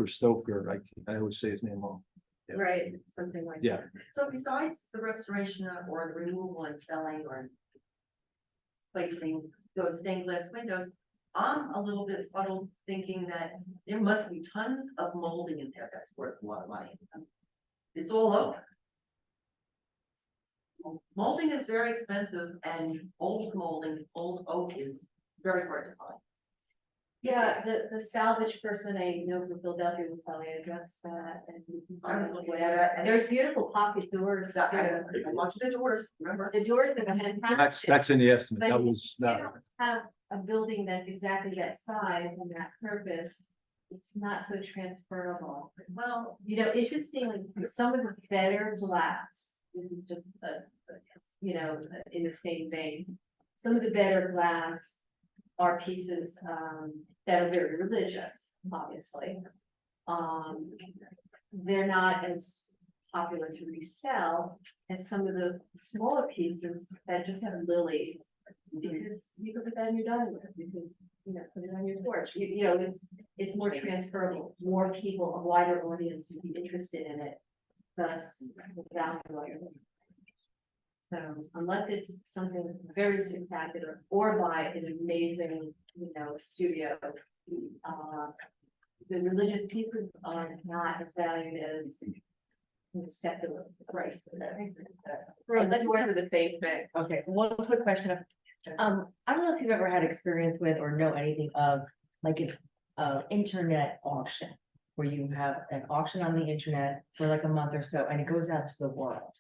Stoker. I always say his name wrong. Yeah. Right, something like. Yeah. So besides the restoration or the removal and selling or placing those stained glass windows, I'm a little bit fuddled thinking that there must be tons of molding in there that's worth a lot of money. It's all over. Molding is very expensive and old molding, old oak is very hard to find. Yeah, the salvage person I know from Philadelphia will probably address that and. I'm looking at that, and There's beautiful pocket doors too. I watched the doors, remember? The doors are fantastic. That's in the estimate. But That if was you that. don't have a building that's exactly that size and that purpose, it's not so transferable. Well, Interestingly, some of the better glass, this is just in the same vein. Some of the better glass are pieces that are very religious, obviously. They're not as popular to resell as some of the smaller pieces that just have lilies. Because you can put that in your dining room, you can, put it on your porch, it's more transferable, more people, a wider audience would be interested in it. Thus, the value of it. So unless it's something very spectacular or by an amazing, studio. The religious pieces are not as valued as secular, right? Let's work with the faith thing. Okay, one quick question. I don't know if you've ever had experience with or know anything of like an internet auction. Where you have an auction on the internet for like a month or so and it goes out to the world.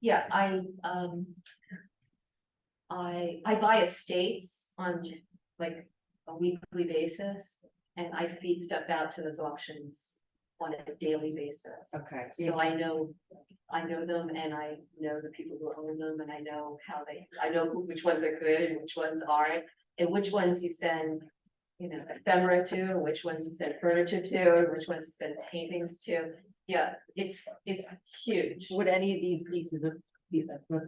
Yeah, I buy estates on like a weekly basis, and I feed stuff out to those auctions on a daily basis. Okay. So I know them, and I know the people who own them, and I know which ones are good and which ones aren't, and which ones you send, ephemera to, and which ones you send furniture to, and which ones you send paintings to. Yeah, it's huge. Would any of these pieces of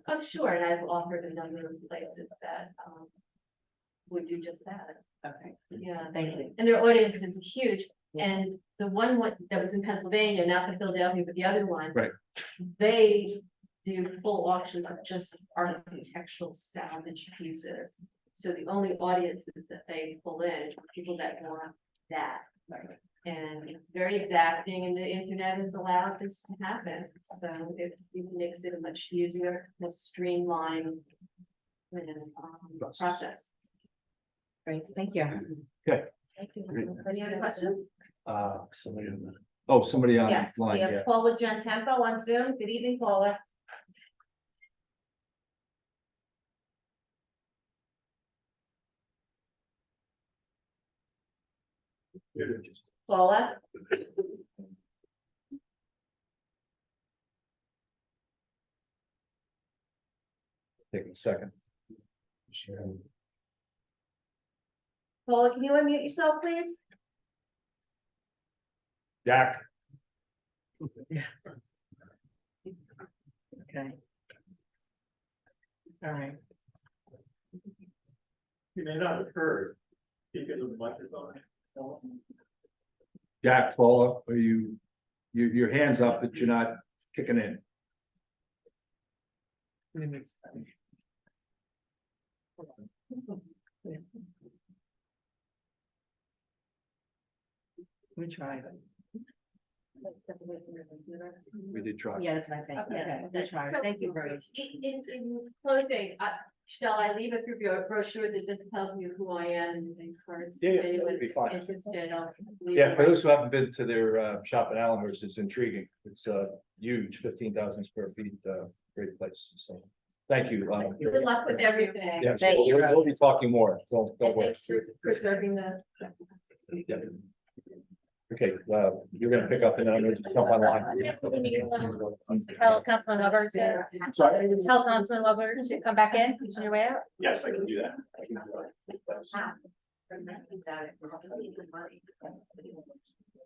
I'm sure, and I've offered a number of places that would do just that. okay, Yeah, thank you. and their audience is huge, and the one that was in Pennsylvania, not the Philadelphia, but the other one. Right. They do full auctions of just architectural salvage pieces. So the only audiences that they pull in are people that want that. And it's very exacting, and the internet has allowed this to happen, so it makes it a much easier, more streamlined. Process. Great, thank you. Okay. Thank you. Great. Any other questions? Somebody on Yes, the line, we yeah. have Paula John Tempo on Zoom. Good evening, Paula. Paula? Take a second. Paula, can you unmute yourself, please? Jack, Okay. All right. You may not have heard, speak into the microphone. Jack, Paula, are your hands up, but you're not kicking in. We tried. We did try. Yeah, that's my thing. Okay. Yeah, we tried. Thank you, Rose. In closing, shall I leave a few brochures that just tells you who I am and cards? Yeah, If yeah, that'd anyone's be fine. interested, I'll leave Yeah, them. for those who haven't been to their shop in Allenhurst, it's intriguing. It's huge, 15,000 square feet, great place. So, thank you. Good luck with everything. Yes, Thank you, we'll be talking more. Don't And worry. thanks for preserving the. Yeah. Okay, you're gonna pick up and I'm gonna jump online. Tell Councilman Weber to, Sorry? tell Councilman Weber to come back in on your way out. Yes, I can do that.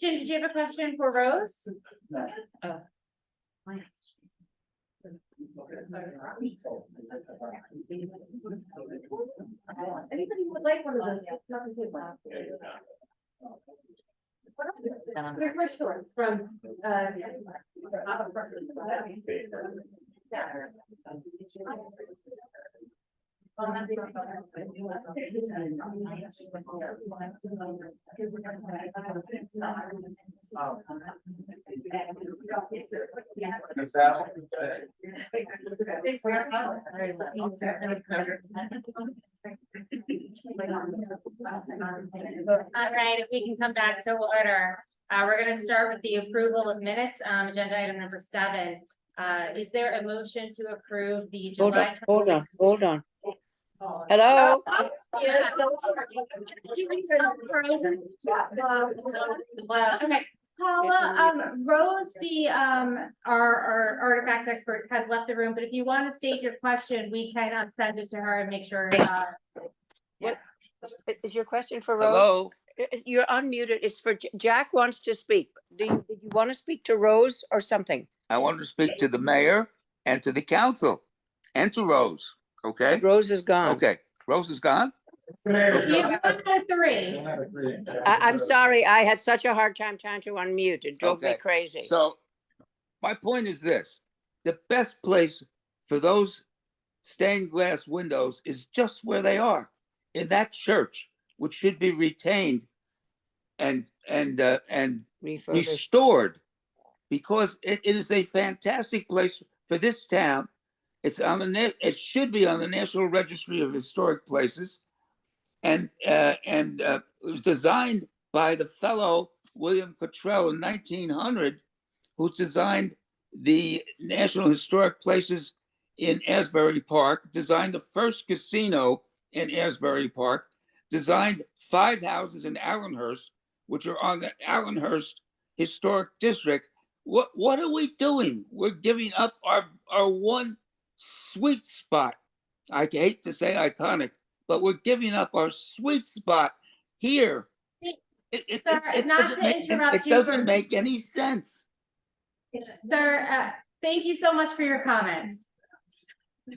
Jim, did you have a question for Rose? Anybody would like one of those? Your first store from, All right, if we can come back to order, we're gonna start with the approval of minutes, agenda item number 7. Is there a motion to approve the July? Hold on. Hello? Yeah. Okay, Paula, Rose, the, our artifacts expert has left the room, but if you want to state your question, we can send it to her and make sure. Is your question for Rose? Hello, You're unmuted. It's for, Jack wants to speak. Did you want to speak to Rose or something? I want to speak to the mayor and to the council and to Rose, okay? Rose is gone. Okay, Rose is gone? You have 3. I'm sorry. I had such a hard time trying to unmute. It drove me Okay. crazy. So my point is this, the best place for those stained glass windows is just where they are, in that church, which should be retained and Refurbished. restored, because it is a fantastic place for this town. It's on the it should be on the National Registry of Historic Places, and it was designed by the fellow William Cottrell in 1900, who designed the National Historic Places in Asbury Park, designed the first casino in Asbury Park, designed 5 houses in Allenhurst, which are on the Allenhurst Historic District. What are we doing? We're giving up our one sweet spot. I hate to say iconic, but we're giving up our sweet spot here. It Sir, not doesn't to make- interrupt it you doesn't for- make any sense. Sir, thank you so much for your comments.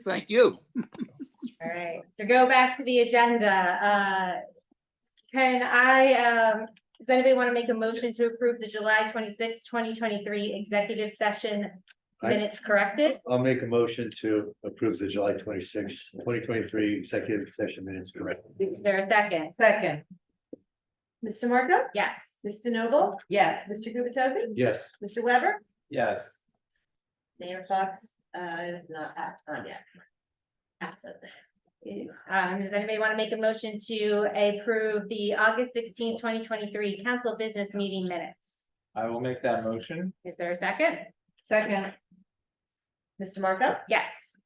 Thank you. All right, so go back to the agenda. Can I, does anybody want to make a motion to approve the July 26, 2023 executive session minutes corrected? I'll make a motion to approve the July 26, 2023 executive session minutes correct. Is there a second? Second, Mr. Marco? Yes. Mr. Noble? yes. Mr. Gubatose? Yes. Mr. Weber? Yes. Mayor Fox, is not on yet. Absent. Does anybody want to make a motion to approve the August 16, 2023 council business meeting minutes? I will make that motion. Is there a second? Second, Mr. Marco? Yes.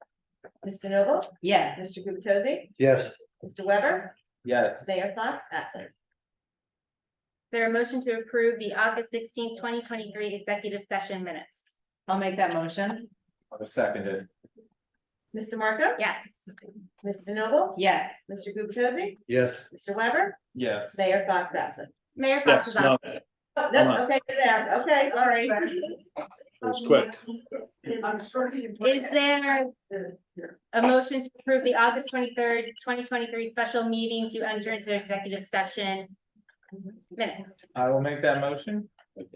Mr. Noble? yes. Mr. Gubatose? Yes. Mr. Weber? Yes. Mayor Fox, absent. Is there a motion to approve the August 16, 2023 executive session minutes? I'll make that motion. I'll second it. Mr. Marco? Yes. Mr. Noble? Yes. Mr. Gubatose? Yes. Mr. Weber? Yes. Mayor Fox, absent. Mayor Fox Yes, is on. Oh, no, okay, you're there. Okay, sorry. It was quick. Is there a motion to approve the August 23rd, 2023 special meeting to enter into executive session minutes? I will make that motion. Is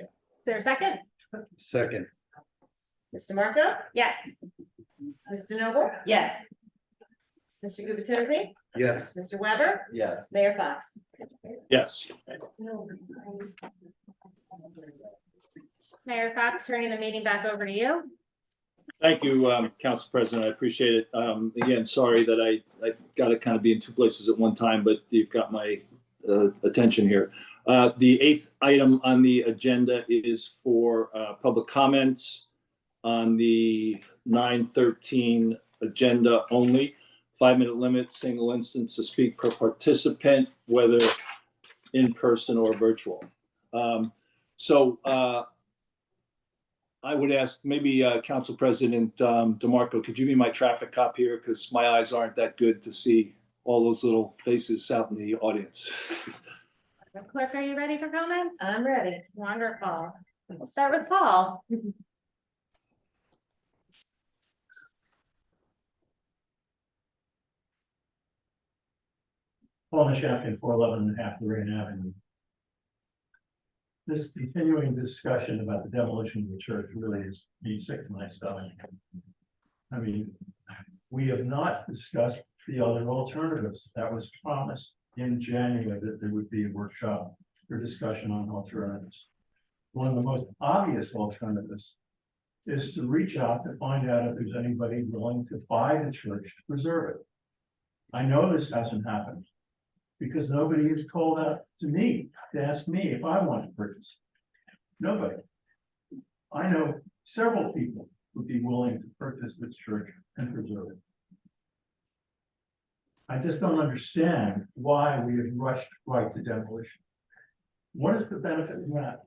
there a second? Second. Mr. Marco? Yes. Mr. Noble? Yes. Mr. Gubatose? Yes. Mr. Weber? Yes. Mayor Fox? Yes. Mayor Fox, turning the meeting back over to you. Thank you, Council President. I appreciate it. Again, sorry that I got to kind of be in two places at one time, but you've got my attention here. The 8th item on the agenda is for public comments on the 9:13 agenda only. 5-minute limit, single instance to speak per participant, whether in person or virtual. So I would ask maybe Council President DeMarco, could you be my traffic cop here? Because my eyes aren't that good to see all those little faces out in the audience. Clerk, are you ready for comments? I'm ready. Wonderful. We'll start with Paul. Paul Nishakin, 411.5 Lorraine Avenue. This continuing discussion about the demolition of the church really is me sick to my stomach. I mean, we have not discussed the other alternatives. That was promised in January that there would be a workshop for discussion on alternatives. One of the most obvious alternatives is to reach out to find out if there's anybody willing to buy the church to preserve it. I know this hasn't happened because nobody has called out to me to ask me if I want to purchase it. Nobody. I know several people would be willing to purchase this church and preserve it. I just don't understand why we have rushed right to demolition. What is the benefit of that?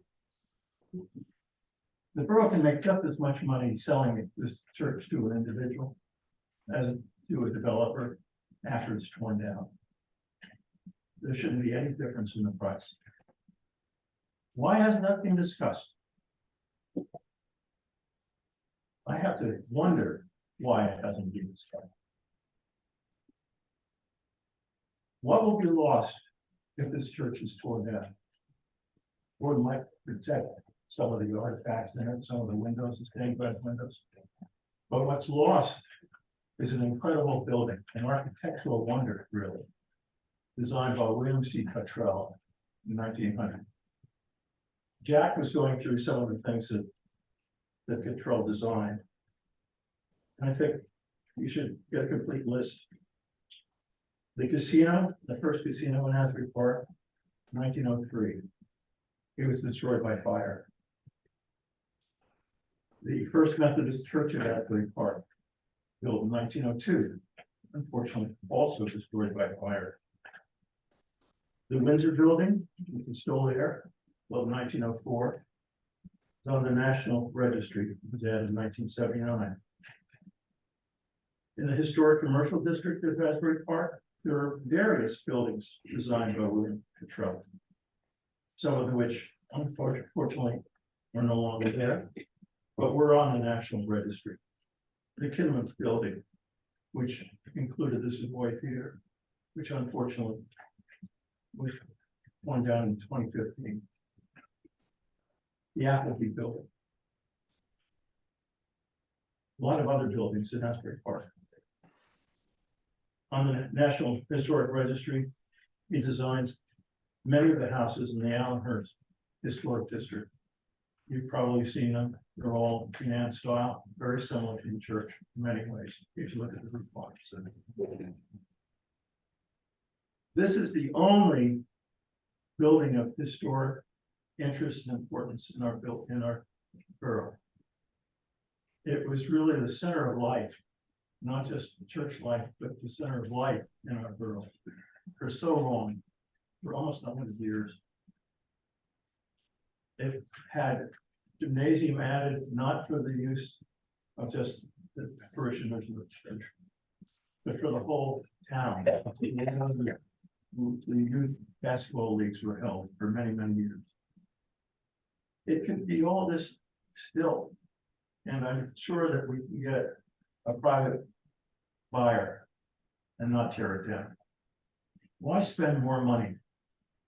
The borough can make just as much money selling this church to an individual as to a developer after it's torn down. There shouldn't be any difference in the price. Why hasn't that been discussed? I have to wonder why it hasn't been discussed. What will be lost if this church is torn down? Or might protect some of the artifacts in it, some of the windows, the stained glass windows. But what's lost is an incredible building, an architectural wonder, really, designed by William C. Cottrell in 1900. Jack was going through some of the things that Cottrell designed. And I think you should get a complete list. The casino, the first casino in Asbury Park, 1903. It was destroyed by fire. The first Methodist Church at Asbury Park, built in 1902, unfortunately also destroyed by fire. The Windsor Building, which is still there, built in 1904, is on the National Registry. It was added in 1979. In the historic commercial district of Asbury Park, there are various buildings designed by William Cottrell. Some of which unfortunately are no longer there, but we're on the National Registry. The Kinman Building, which included the Savoy Theater, which unfortunately was torn down in 2015. The Appleby Building. A lot of other buildings in Asbury Park. On the National Historic Registry, he designs many of the houses in the Allenhurst Historic District. You've probably seen them. They're all Canaan style, very similar to the church in many ways, if you look at the roof lines. This is the only building of historic interest and importance in our borough. It was really the center of life, not just church life, but the center of life in our borough for so long. For almost 100 years. It had gymnasium added, not for the use of just the parishioners of the church, but for the whole town. The youth basketball leagues were held for many, many years. It could be all this still, and I'm sure that we can get a private buyer and not tear it down. Why spend more money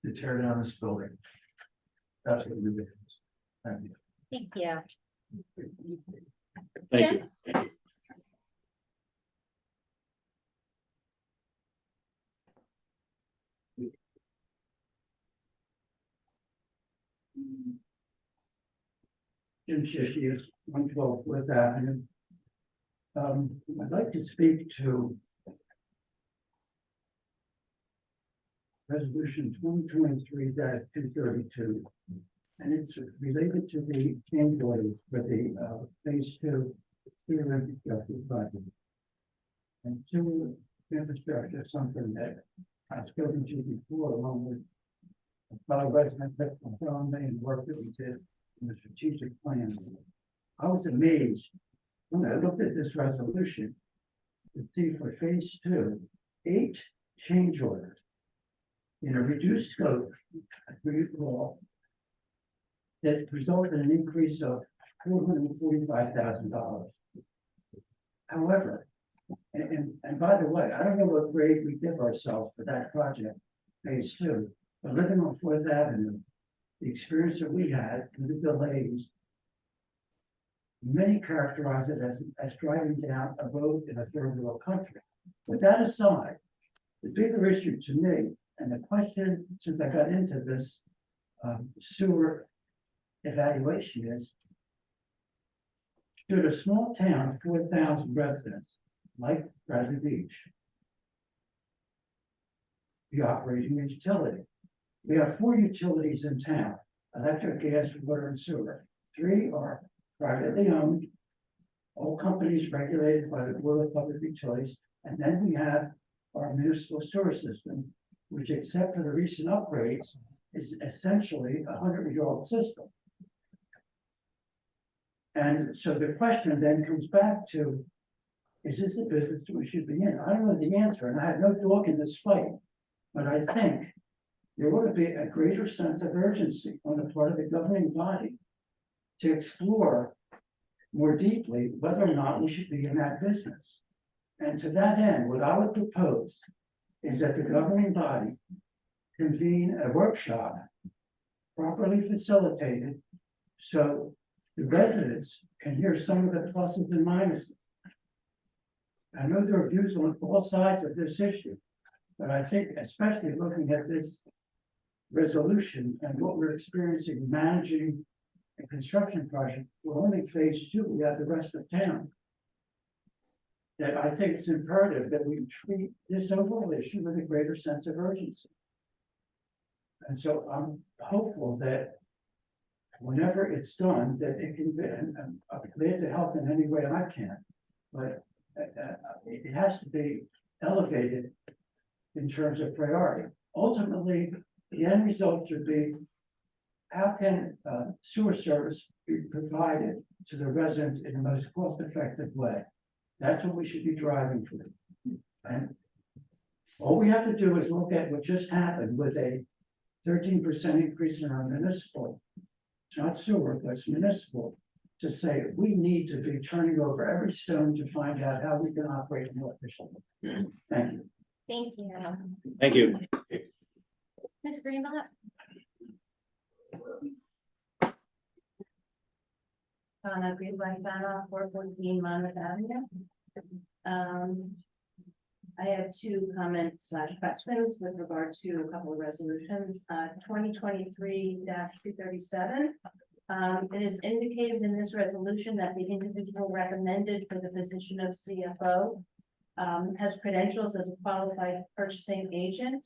to tear down this building? That's what we did. Thank you. Thank you. Thank you. Jim Shishky, 112 Fifth Avenue. I'd like to speak to resolution 2023-232. And it's related to the change orders for the phase 2 sewer infrastructure project. And sewer infrastructure is something that I've spoken to before, along with fellow residents that from me and work that we did in the strategic plan. I was amazed when I looked at this resolution to see for phase 2, 8 change orders in a reduced scope, as we recall, that resulted in an increase of $445,000. However, and by the way, I don't know what grade we give ourselves for that project, phase 2, but living on 4th Avenue, the experience that we had with the delays, many characterize it as driving down a road in a third world country. With that aside, the bigger issue to me, and the question since I got into this sewer evaluation is, should a small town of 4,000 residents like Bradley Beach be operating a utility? We have 4 utilities in town: electric, gas, water, and sewer. 3 are privately owned, all companies regulated by the Board of Public Utilities, and then we have our municipal sewer system, which, except for the recent upgrades, is essentially a 100-year-old system. And so the question then comes back to, is this the business that we should be in? I don't know the answer, and I have no dog in this fight, but I think there ought to be a greater sense of urgency on the part of the governing body to explore more deeply whether or not we should be in that business. And to that end, what I would propose is that the governing body convene a workshop properly facilitated so the residents can hear some of the pluses and minuses. I know there are views on both sides of this issue, but I think especially looking at this resolution and what we're experiencing managing a construction project for only phase 2, we have the rest of town, that I think it's imperative that we treat this overall issue with a greater sense of urgency. And so I'm hopeful that whenever it's done, that it can be, and I'm glad to help in any way I can, but it has to be elevated in terms of priority. Ultimately, the end result should be, how can sewer service be provided to the residents in the most cost-effective way? That's what we should be driving for. And all we have to do is look at what just happened with a 13% increase in our municipal, it's not sewer, but it's municipal, to say we need to be turning over every stone to find out how we can operate more efficiently. Thank you. Thank you. Thank you. Ms. Greenblatt? Greenblatt, 414 Monmouth Avenue. I have 2 comments / questions with regard to a couple of resolutions. 2023-237. It is indicated in this resolution that the individual recommended for the position of CFO has credentials as a qualified purchasing agent.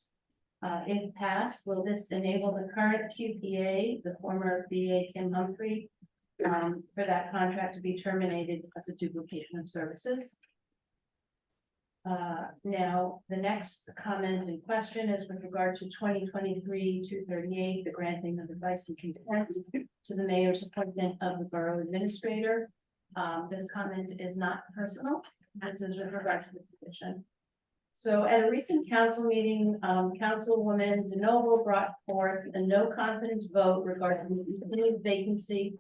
If passed, will this enable the current QPA, the former BA Kim Humphrey, for that contract to be terminated as a duplication of services? Now, the next comment in question is with regard to 2023-238, the granting of advice and consent to the mayor's appointment of the borough administrator. This comment is not personal, this is with regard to the position. So at a recent council meeting, Councilwoman DeNoble brought forth a no confidence vote regarding the continued vacancy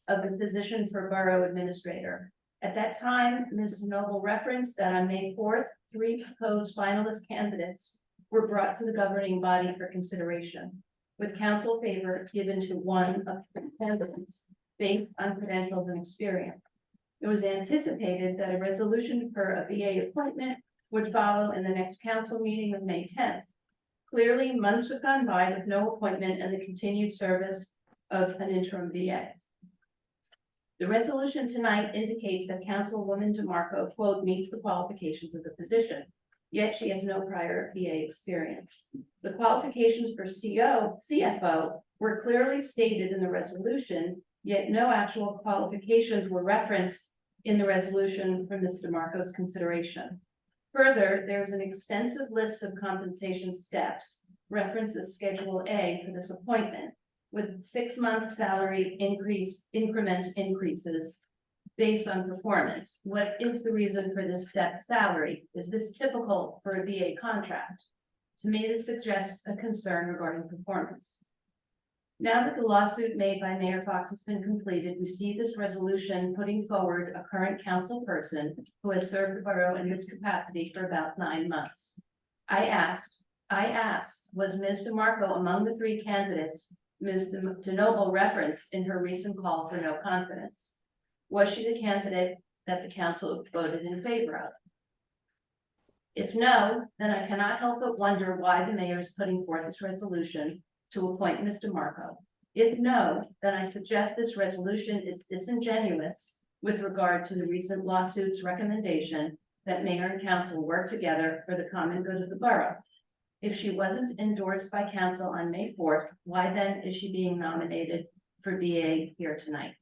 of the position for borough administrator. At that time, Ms. DeNoble referenced that on May 4th, 3 proposed finalist candidates were brought to the governing body for consideration, with council favor given to one of the candidates based on credentials and experience. It was anticipated that a resolution for a BA appointment would follow in the next council meeting of May 10th. Clearly, months have gone by with no appointment and the continued service of an interim VA. The resolution tonight indicates that Councilwoman DeMarco, quote, meets the qualifications of the position, yet she has no prior VA experience. The qualifications for CFO were clearly stated in the resolution, yet no actual qualifications were referenced in the resolution for Ms. DeMarco's consideration. Further, there's an extensive list of compensation steps, references Schedule A for this appointment, with 6-month salary increment increases based on performance. What is the reason for this step salary? Is this typical for a VA contract? To me, this suggests a concern regarding performance. Now that the lawsuit made by Mayor Fox has been completed, we see this resolution putting forward a current council person who has served the borough in this capacity for about 9 months. I asked, was Ms. DeMarco among the 3 candidates Ms. DeNoble referenced in her recent call for no confidence? Was she the candidate that the council voted in favor of? If no, then I cannot help but wonder why the mayor is putting forth this resolution to appoint Ms. DeMarco. If no, then I suggest this resolution is disingenuous with regard to the recent lawsuit's recommendation that mayor and council work together for the common good of the borough. If she wasn't endorsed by council on May 4th, why then is she being nominated for VA here tonight?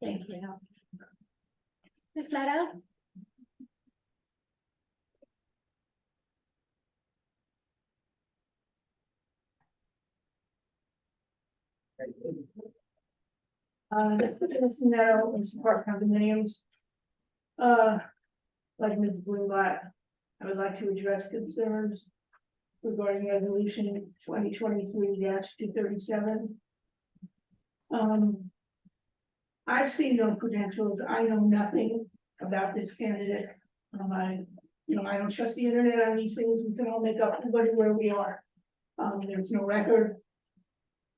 Thank you. Ms. Meadow? This narrow and support condominiums. Like Ms. Blueblatt, I would like to address concerns regarding resolution 2023-237. I've seen no credentials. I know nothing about this candidate. I don't trust the internet on these things. We can all make up where we are. There's no record.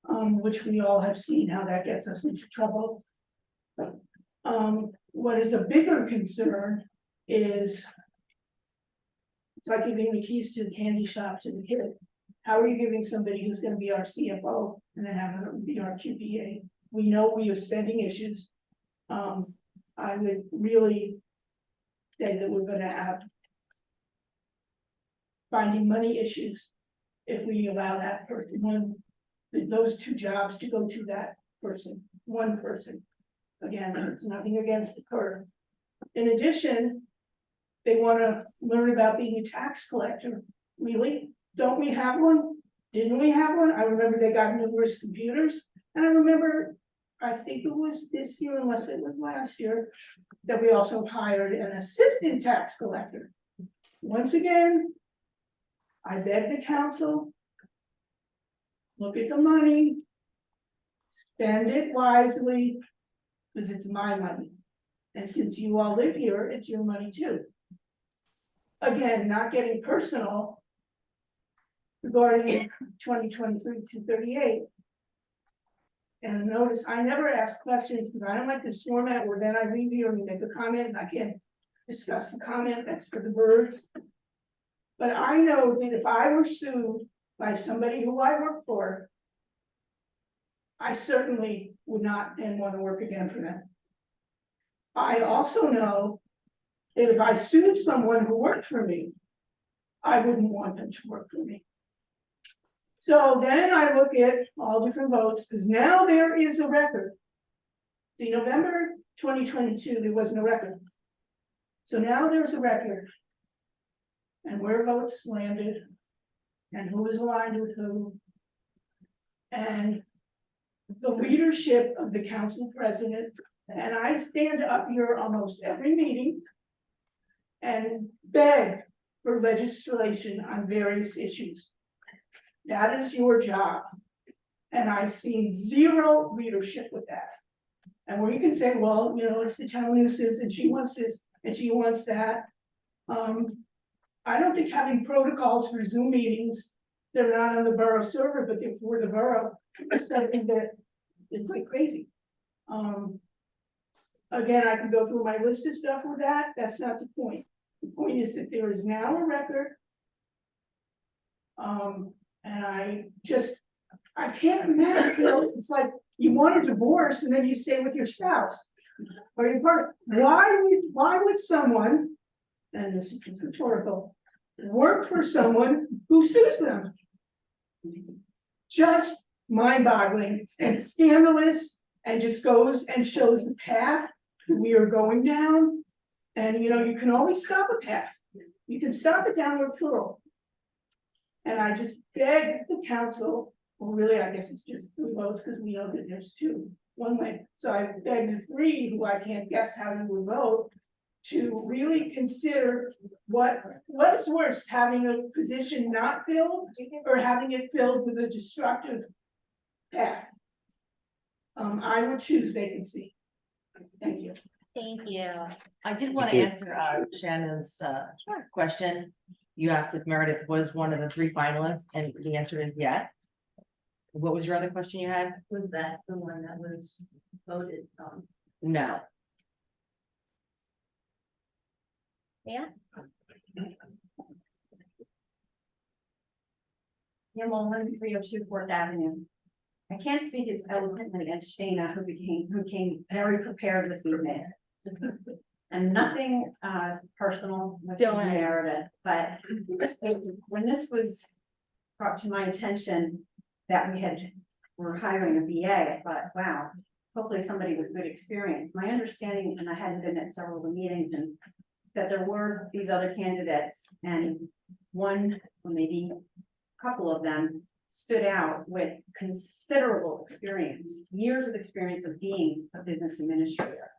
Which we all have seen how that gets us into trouble. What is a bigger concern is it's like giving the keys to the candy shop to the kid. How are you giving somebody who's going to be our CFO and then having them be our QPA? We know we have spending issues. I would really say that we're going to have finding money issues if we allow that person, those 2 jobs to go to that person, one person. Again, it's nothing against the curve. In addition, they want to learn about being a tax collector. Really? Don't we have one? Didn't we have one? I remember they got numerous computers. And I remember, I think it was this year, unless it was last year, that we also hired an assistant tax collector. Once again, I beg the council, look at the money, spend it wisely, because it's my money. And since you all live here, it's your money too. Again, not getting personal regarding 2023-238. And notice, I never ask questions because I don't like this format where then I review and make a comment and I can't discuss the comment, that's for the birds. But I know that if I were sued by somebody who I work for, I certainly would not then want to work again for them. I also know that if I sued someone who worked for me, I wouldn't want them to work for me. So then I look at all different votes, because now there is a record. See, November 2022, there was no record. So now there's a record. And where votes landed, and who is aligned with who. And the leadership of the council president, and I stand up here almost every meeting and beg for legislation on various issues. That is your job. And I've seen zero leadership with that. And where you can say, well, it's the town nuisance and she wants this and she wants that. I don't think having protocols for Zoom meetings, they're not on the borough server, but they're for the borough, is something that is quite crazy. Again, I can go through my list of stuff with that. That's not the point. The point is that there is now a record. And I can't imagine, it's like you want a divorce and then you stay with your spouse. Or your partner, why would someone, and this is rhetorical, work for someone who sues them? Just mind-boggling and scandalous, and just goes and shows the path we are going down. And you can always stop a path. You can stop the downward curl. And I just beg the council, well, really, I guess it's just 3 votes, because we know that there's 2 one way. So I beg the 3, who I can't guess how you would vote, to really consider what is worse, having a position not filled or having it filled with a destructive path. I would choose vacancy. Thank you. Thank you. I did want to answer Shannon's question. You asked if Meredith was one of the 3 finalists, and the answer is yes. What was your other question you had? Was that the one that was voted on? No. Yeah. Yeah, Mullen, 302 Fourth Avenue. I can't speak as eloquently as Shana, who came very prepared this evening. And nothing personal with Meredith, but when this was brought to my attention that we're hiring a VA, I thought, wow, hopefully somebody with good experience. My understanding, and I hadn't been at several of the meetings, and that there were these other candidates, and one, or maybe a couple of them, stood out with considerable experience, years of experience of being a business administrator.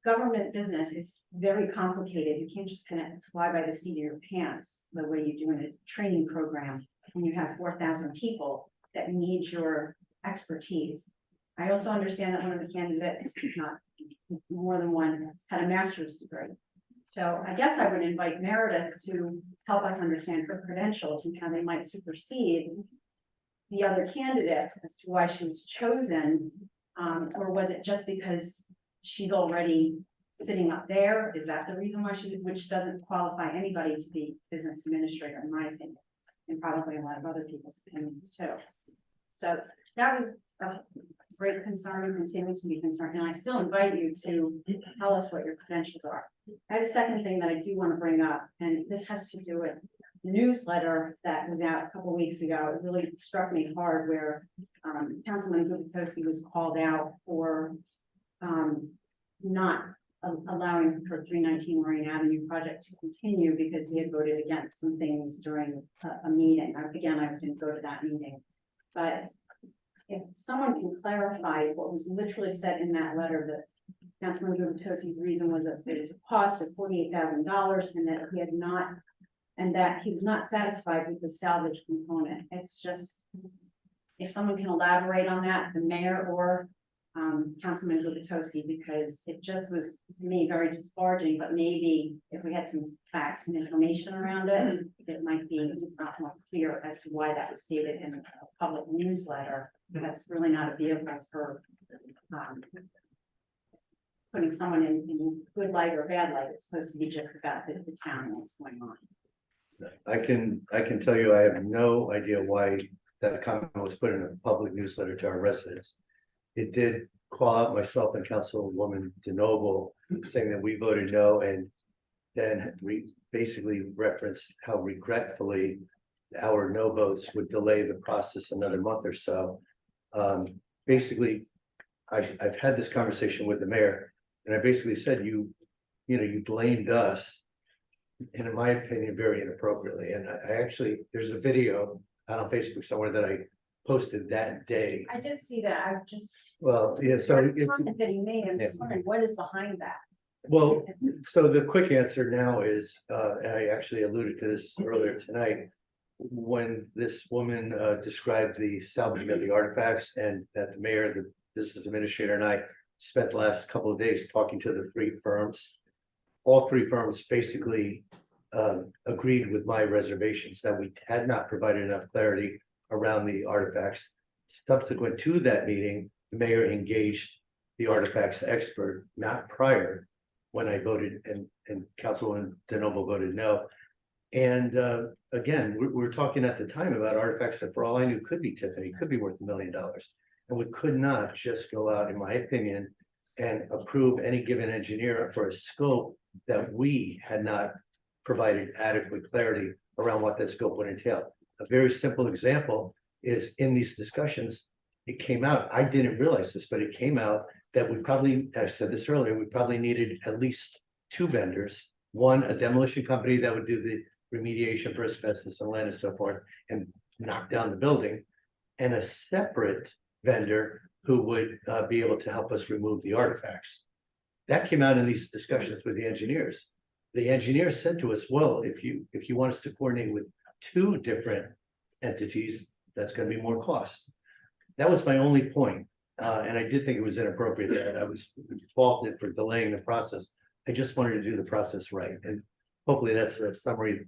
Government business is very complicated. You can't just kind of fly by the seat of your pants the way you do in a training program when you have 4,000 people that need your expertise. I also understand that one of the candidates, not more than one, had a master's degree. So I guess I would invite Meredith to help us understand her credentials and how they might supersede the other candidates as to why she was chosen. Or was it just because she's already sitting up there? Is that the reason why which doesn't qualify anybody to be business administrator, in my opinion, and probably a lot of other people's opinions too. So that was a great concern and continues to be concerned. And I still invite you to tell us what your credentials are. I have a second thing that I do want to bring up, and this has to do with the newsletter that was out a couple of weeks ago. It really struck me hard where Councilman Gubitosi was called out for not allowing for 319 Lorraine Avenue project to continue because he had voted against some things during a meeting. Again, I didn't go to that meeting, but if someone can clarify what was literally said in that letter, that Councilman Gubitosi's reason was that there was a cost of $48,000 and that he had not, and that he was not satisfied with the salvage component. It's just, if someone can elaborate on that, the mayor or Councilman Gubitosi, because it just was to me very disparaging, but maybe if we had some facts and information around it, it might be a lot more clear as to why that was stated in a public newsletter. That's really not a vehicle for putting someone in good light or bad light. It's supposed to be just about the town and what's going on. I can tell you, I have no idea why that comment was put in a public newsletter to our residents. It did call out myself and Councilwoman DeNoble saying that we voted no, and then we basically referenced how regretfully our no votes would delay the process another month or so. Basically, I've had this conversation with the mayor, and I basically said, you blamed us, and in my opinion, very inappropriately. And I actually, there's a video out on Facebook somewhere that I posted that day. I did see that. I just. Well, yeah, so The comment that he made, I'm just wondering what is behind that? well, so the quick answer now is, and I actually alluded to this earlier tonight, when this woman described the salvaging of the artifacts, and that the mayor, the business administrator, and I spent the last couple of days talking to the 3 firms. All 3 firms basically agreed with my reservations that we had not provided enough clarity around the artifacts. Subsequent to that meeting, the mayor engaged the artifacts expert, not prior, when I voted and Councilwoman DeNoble voted no. And again, we were talking at the time about artifacts that for all I knew could be Tiffany, could be worth $1 million. And we could not just go out, in my opinion, and approve any given engineer for a scope that we had not provided adequate clarity around what that scope would entail. A very simple example is in these discussions, it came out, I didn't realize this, but it came out that we probably, I said this earlier, we probably needed at least 2 vendors. One, a demolition company that would do the remediation for asbestos and lead and so forth, and knock down the building. And a separate vendor who would be able to help us remove the artifacts. That came out in these discussions with the engineers. The engineers said to us, well, if you want us to coordinate with 2 different entities, that's gonna be more cost. That was my only point. And I did think it was inappropriate that I was faulted for delaying the process. I just wanted to do the process right. And hopefully that's a summary,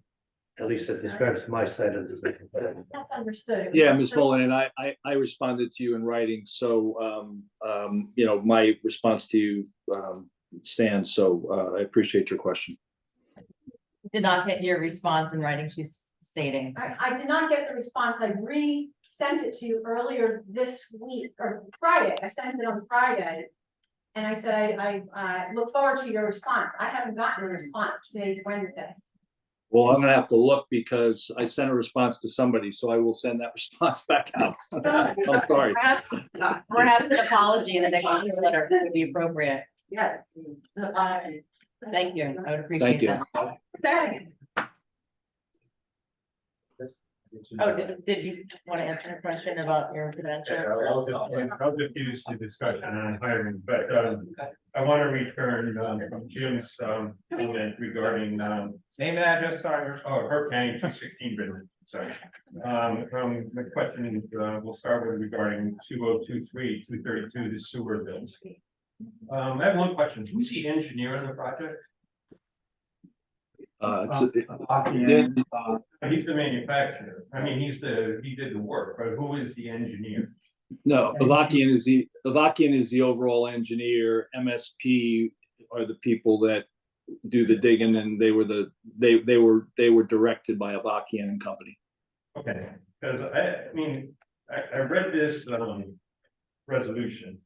at least that describes my side of the. That's understood. Yeah, Ms. Boland, and I responded to you in writing, so, you know, my response to you, stands, so, I appreciate your question. Did not get your response in writing, she's stating. I did not get the response. I re-sent it to you earlier this week or Friday. I sent it on Friday. And I said, I look forward to your response. I haven't gotten a response. Today's Wednesday. Well, I'm gonna have to look because I sent a response to somebody, so I will send that response back out. I'm sorry. Perhaps an apology in the next newsletter would be appropriate. Yes. Thank you, I would Thank appreciate you. that. Oh, did you want to answer a question about your credentials? I'll diffuse the discussion on hiring, but I want to return from Jim's comment regarding Name and address, sorry. Herb County 216 Ridley, sorry. The question we'll start with regarding 2023, 232, the sewer bills. I have one question. Who's the engineer on the project? He's the manufacturer. I mean, he did the work, but who is the engineer? No, Avakian is the overall engineer. MSP are the people that do the digging, and they were directed by Avakian and Company. Okay, because I read this resolution.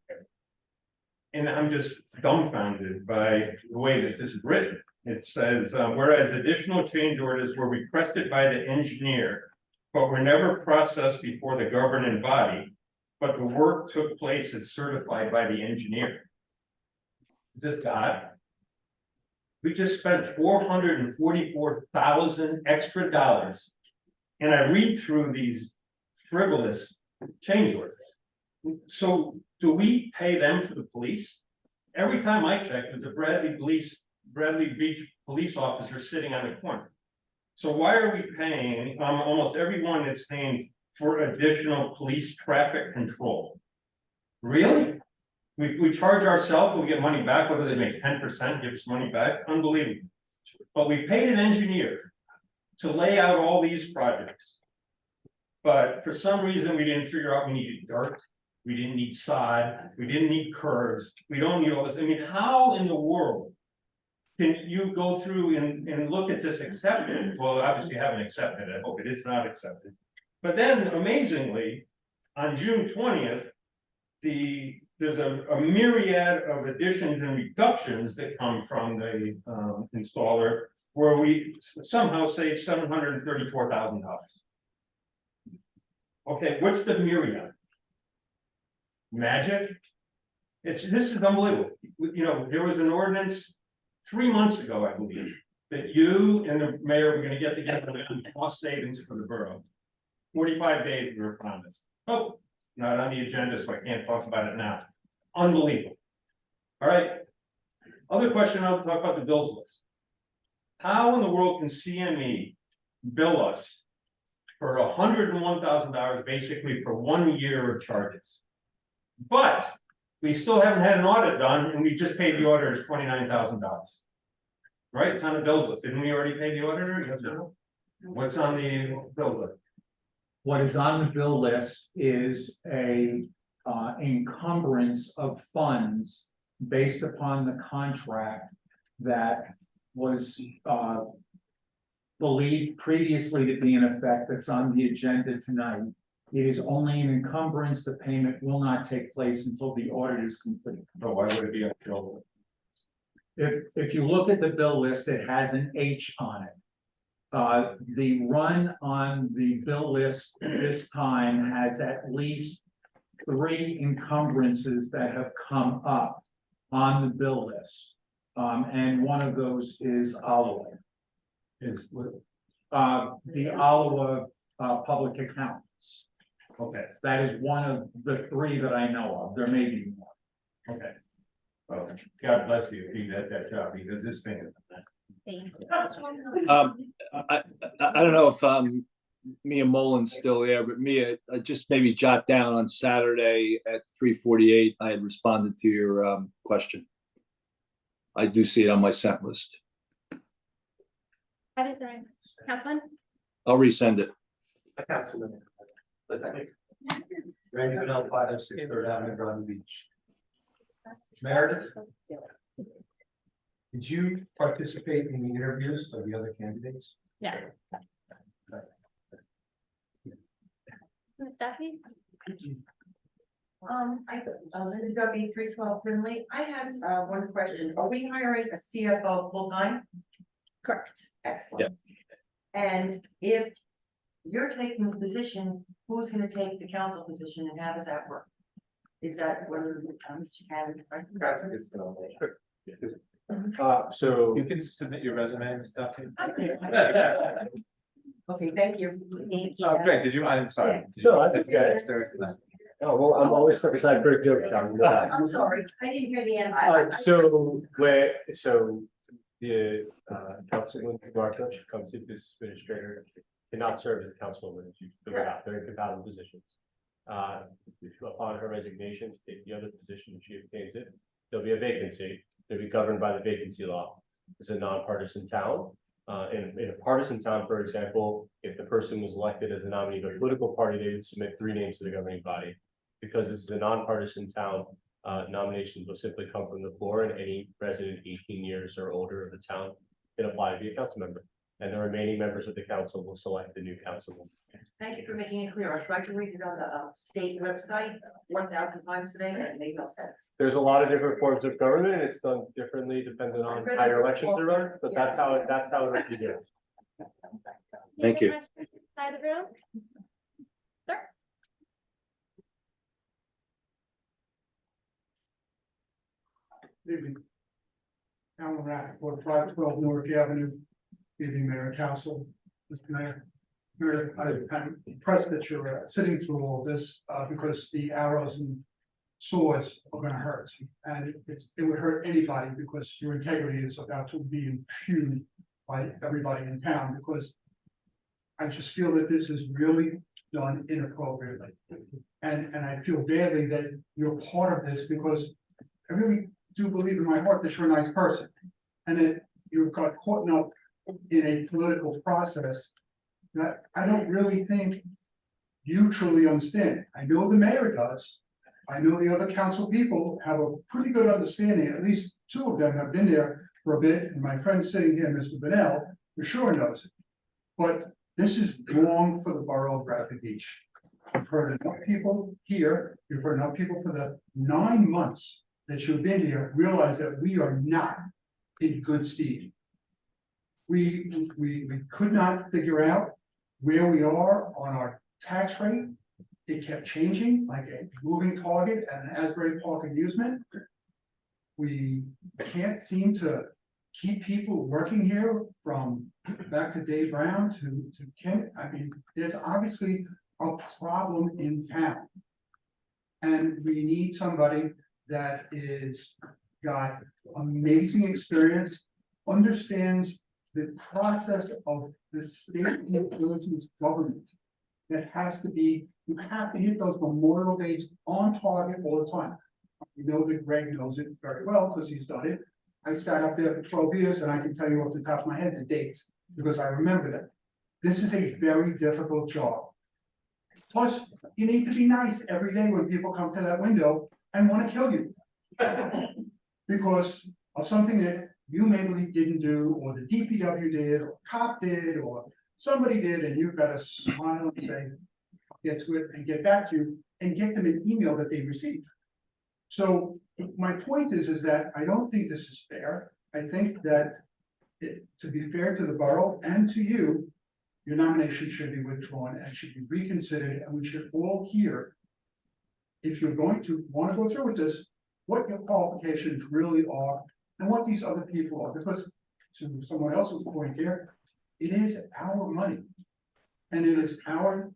And I'm just dumbfounded by the way that this is written. It says, whereas additional change orders were requested by the engineer, but were never processed before the governing body, but the work took place as certified by the engineer. Is this God? We just spent $444,000 extra dollars. And I read through these frivolous change orders. So do we pay them for the police? Every time I check, there's a Bradley Beach police officer sitting on the corner. So why are we paying almost everyone that's paying for additional police traffic control? Really? We charge ourselves and we get money back, whether they make 10%, give us money back, unbelievable. But we paid an engineer to lay out all these projects. But for some reason, we didn't figure out we needed dirt. We didn't need sod, we didn't need curves, we don't need all this. I mean, how in the world can you go through and look at this accepted? Well, obviously you haven't accepted it, I hope it is not accepted. But then amazingly, on June 20th, there's a myriad of additions and reductions that come from the installer, where we somehow save $734,000. Okay, what's the myriad? Magic? This is unbelievable. You know, there was an ordinance 3 months ago, I believe, that you and the mayor were gonna get together and cost savings for the borough. 45 days we were promised. Oh, not on the agenda, so I can't talk about it now. Unbelievable. All right. Other question, I'll talk about the bills list. How in the world can CME bill us for $101,000 basically for 1 year of charges? But we still haven't had an audit done, and we just paid the auditors $29,000. Right, it's on the bills list. Didn't we already pay the auditor? Yes or no? What's on the bill list? What is on the bill list is a encumbrance of funds based upon the contract that was believed previously to be in effect that's on the agenda tonight. It is only an encumbrance. The payment will not take place until the audit is complete. But why would it be until? If you look at the bill list, it has an H on it. The run on the bill list this time has at least 3 encumbrances that have come up on the bill list. And one of those is Oliver. Is what? The Oliver, public accountants. Okay, That is one of the 3 that I know of. There may be more. okay. Well, God bless you if you did that job, because this thing is. I don't know if Mia Molin's still there, but Mia, just maybe jot down on Saturday at 3:48, I had responded to your question. I do see it on my sent list. That is right. Councilman? I'll resend it. Councilman. Randy Vanel, 506 Third Avenue, Groton Beach. Meredith, did you participate in the interviews of the other candidates? Yeah. Ms. Duffy? Linda Duffy, 312 Brindley. I have one question. Are we hiring a CFO full-time? Correct. Excellent. And if you're taking the position, who's gonna take the council position and how does that work? Is that whether Mr. Cannon? That's a good skill. So. You can submit your resume and stuff. Okay, thank you. Oh, great. Did you, I'm sorry. Did No, you- I think that- Oh, well, I'm always stuck aside for a joke. I'm sorry, I didn't hear the answer. So the councilwoman Marco, she comes to this administrator, cannot serve as a councilwoman, she's they're incompatible positions. Upon her resignation, to take the other position, if she obtains it, there'll be a vacancy, they'll be governed by the vacancy law. It's a nonpartisan town. In a partisan town, for example, if the person was elected as a nominee of a political party, they would submit 3 names to the governing body. Because this is a nonpartisan town, nominations will simply come from the floor, and any resident 18 years or older of the town can apply to be a council member. And the remaining members of the council will select the new councilman. Thank you for making it clear. I tried to read it on the state website 1,000 times today, and it made no sense. There's a lot of different forms of government, and it's done differently depending on how your elections are run, but that's how it would be done. Thank you. Side of the room? Sir? Evening. Alan Rappaport, 512 Newark Avenue. Evening, Mayor and Council, Mr. Mayor. Mayor, I'm impressed that you're sitting through all this, because the arrows and swords are gonna hurt. And it would hurt anybody, because your integrity is about to be impugned by everybody in town, because I just feel that this is really done inappropriately. And I feel badly that you're part of this, because I really do believe in my heart that you're a nice person. And that you've got caught up in a political process that I don't really think you truly understand. I know the mayor does. I know the other council people have a pretty good understanding, at least 2 of them have been there for a bit, and my friend sitting here, Mr. Bennell, for sure knows it. But this is wrong for the borough of Bradford Beach. You've heard enough people here, you've heard enough people for the 9 months that you've been here, realize that we are not in good stead. We could not figure out where we are on our tax rate. It kept changing like a moving target at an Asbury Park amusement. We can't seem to keep people working here from back to Dave Brown to Kent. I mean, there's obviously a problem in town. And we need somebody that is got amazing experience, understands the process of the state influences government. That has to be, you have to hit those memorial dates on target all the time. You know that Greg knows it very well because he's done it. I sat up there for 12 years and I can tell you off the top of my head the dates because I remember them. This is a very difficult job. Plus, you need to be nice every day when people come to that window and want to kill you. Because of something that you maybe didn't do, or the DPW did, or cop did, or somebody did, and you've got to smile and say, get to it and get back to you, and get them an email that they received. So my point is that I don't think this is fair. I think that to be fair to the borough and to you, your nomination should be withdrawn and should be reconsidered, and we should all hear, if you're going to want to go through with this, what your qualifications really are and what these other people are, because to someone else's point here, it is our money. And it is our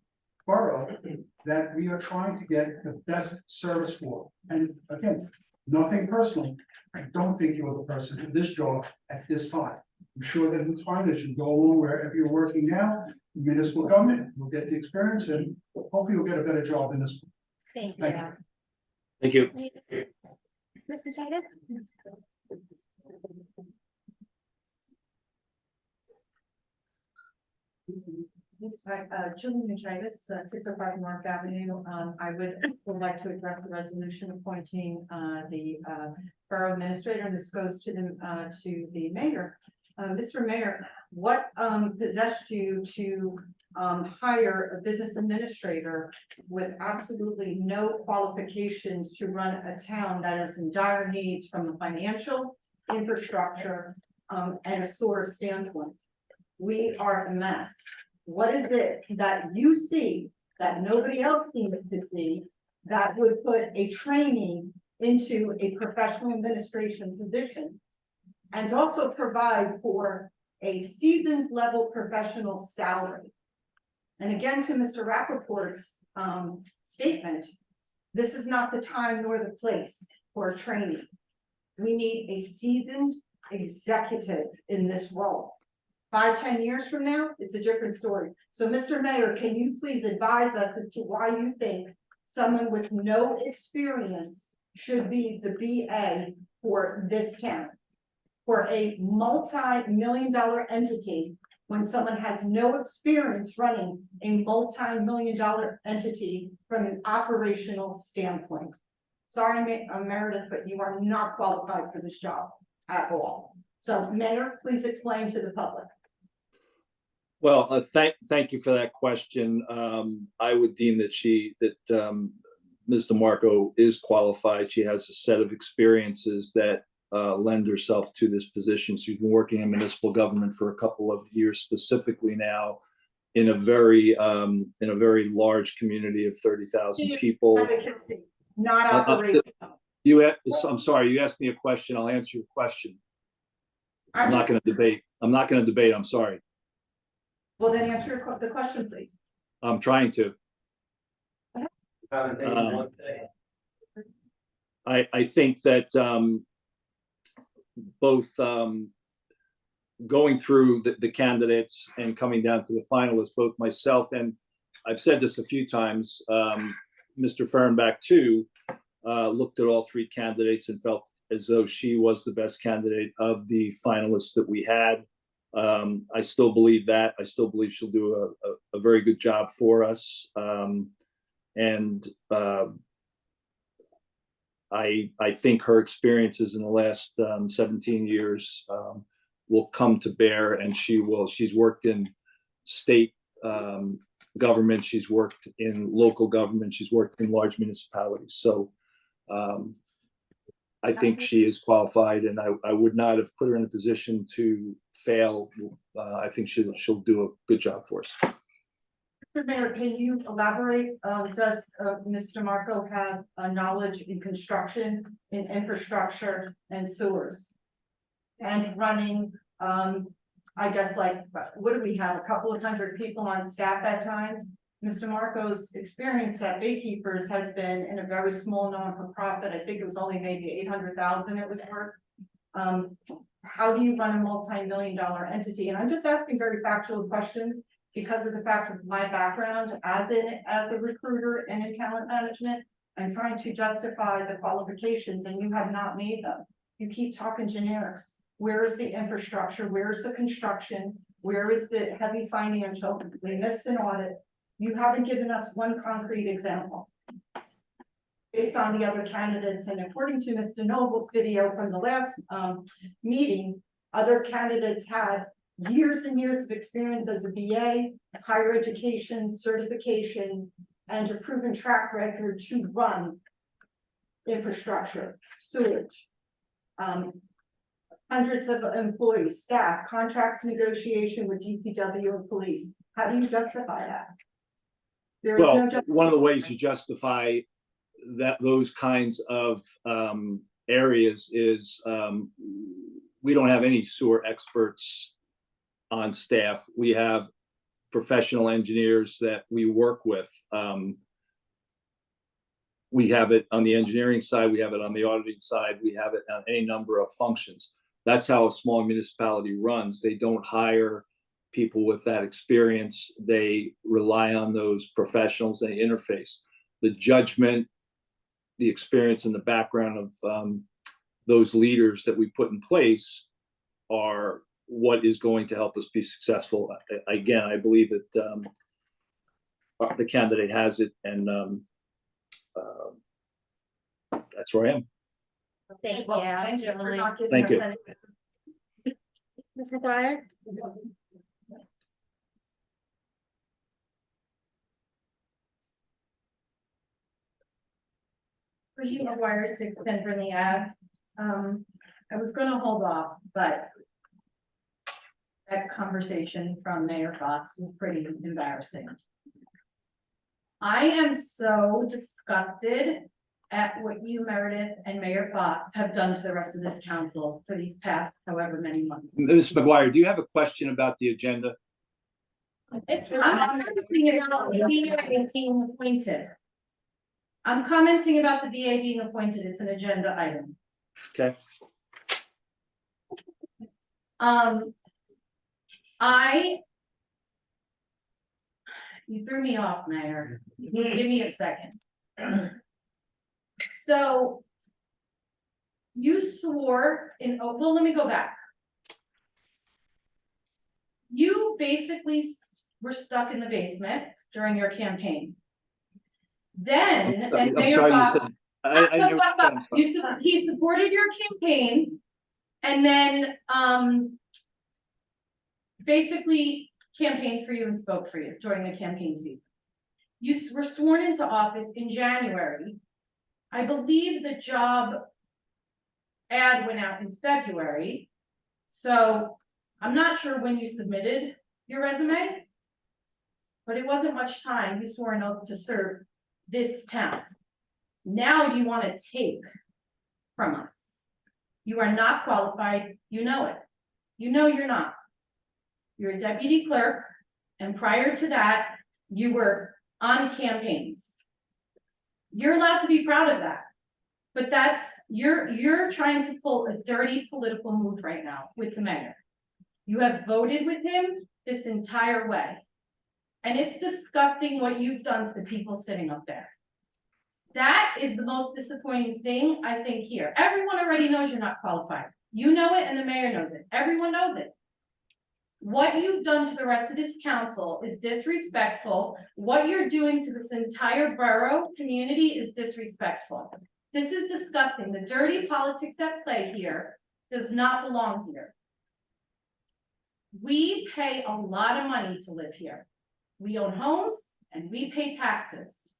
borough that we are trying to get the best service for. And again, nothing personal. I don't think you're the person for this job at this time. I'm sure that in time as you go along wherever you're working now, municipal government, you'll get the experience and hopefully you'll get a better job in this. Thank Thank you. Thank you. Mr. Titus? Yes, hi, Julie Machidas, 605 North Avenue. I would like to address the resolution appointing the borough administrator, and this goes to the mayor. Mr. Mayor, what possessed you to hire a business administrator with absolutely no qualifications to run a town that is in dire needs from a financial, infrastructure, and a sewer standpoint? We are a mess. What is it that you see that nobody else seems to see that would put a training into a professional administration position and also provide for a seasoned level professional salary? And again, to Mr. Rappaport's statement, this is not the time nor the place for a training. We need a seasoned executive in this role. 5-10 years from now, it's a different story. So, Mr. Mayor, can you please advise us as to why you think someone with no experience should be the BA for this town? For a multi-million-dollar entity, when someone has no experience running a multi-million-dollar entity from an operational standpoint. Sorry, Meredith, but you are not qualified for this job at all. So, Mayor, please explain to the public. Well, thank you for that question. I would deem that Ms. DeMarco is qualified. She has a set of experiences that lend herself to this position. She's been working in municipal government for a couple of years, specifically now in a very large community of 30,000 people. Advocacy, not operational. I'm sorry, you asked me a question. I'll answer your question. I'm not going to debate. I'm sorry. Well, then answer the question, please. I'm trying to. I think that both going through the candidates and coming down to the finalists, both myself and I've said this a few times, Mr. Fehrenbach too, looked at all three candidates and felt as though she was the best candidate of the finalists that we had. I still believe that. I still believe she'll do a very good job for us. I think her experiences in the last 17 years will come to bear, and she's worked in state government, she's worked in local government, she's worked in large municipalities. So I think she is qualified, and I would not have put her in a position to fail. I think she'll do a good job for us. Mr. Mayor, can you elaborate? Does Ms. DeMarco have a knowledge in construction, in infrastructure and sewers? And running, I guess, like, what do we have? A couple of hundred people on staff at times? Ms. DeMarco's experience at Baykeepers has been in a very small non-for-profit. I think it was only maybe 800,000 it was worth. How do you run a multi-million-dollar entity? And I'm just asking very factual questions because of the fact of my background as a recruiter and in talent management. I'm trying to justify the qualifications, and you have not made them. You keep talking generics. Where is the infrastructure? Where is the construction? Where is the heavy financial? We missed an audit. You haven't given us one concrete example. based on the other candidates, and according to Mr. Noble's video from the last meeting, other candidates had years and years of experience as a BA, higher education, certification, and a proven track record to run infrastructure, sewage. Hundreds of employees, staff, contracts negotiation with DPW and police. How do you justify that? There is Well, no one of the ways you justify those kinds of areas is we don't have any sewer experts on staff. We have professional engineers that we work with. We have it on the engineering side, we have it on the auditing side, we have it on any number of functions. That's how a small municipality runs. They don't hire people with that experience. They rely on those professionals, they interface. The judgment, the experience and the background of those leaders that we put in place are what is going to help us be successful. Again, I believe that the candidate has it, and that's where I am. Thank Well, you. thank you for not giving Thank us you. any- Ms. McGuire? Brigitte McGuire, 6 Penberley Ave. I was gonna hold off, but that conversation from Mayor Fox was pretty embarrassing. I am so disgusted at what you, Meredith, and Mayor Fox have done to the rest of this council for these past however many months. Ms. McGuire, do you have a question about the agenda? I'm commenting about the BA being appointed. I'm commenting about the BA being appointed. It's an agenda item. Okay. You threw me off, Mayor. Give me a second. So. You swore well, let me go back. You basically were stuck in the basement during your campaign. Then, and I'm Mayor sorry, you Fox. said, I knew. I'm sorry. He supported your campaign. And then, basically campaigned for you and spoke for you during the campaign season. You were sworn into office in January. I believe the job ad went out in February. So I'm not sure when you submitted your resume, but it wasn't much time. You swore an oath to serve this town. Now you want to take from us. You are not qualified. You know it. You know you're not. You're a deputy clerk, and prior to that, you were on campaigns. You're allowed to be proud of that. But you're trying to pull a dirty political move right now with the mayor. You have voted with him this entire way. And it's disgusting what you've done to the people sitting up there. That is the most disappointing thing, I think, here. Everyone already knows you're not qualified. You know it and the mayor knows it. Everyone knows it. What you've done to the rest of this council is disrespectful. What you're doing to this entire borough community is disrespectful. This is disgusting. The dirty politics at play here does not belong here. We pay a lot of money to live here. We own homes and we pay taxes.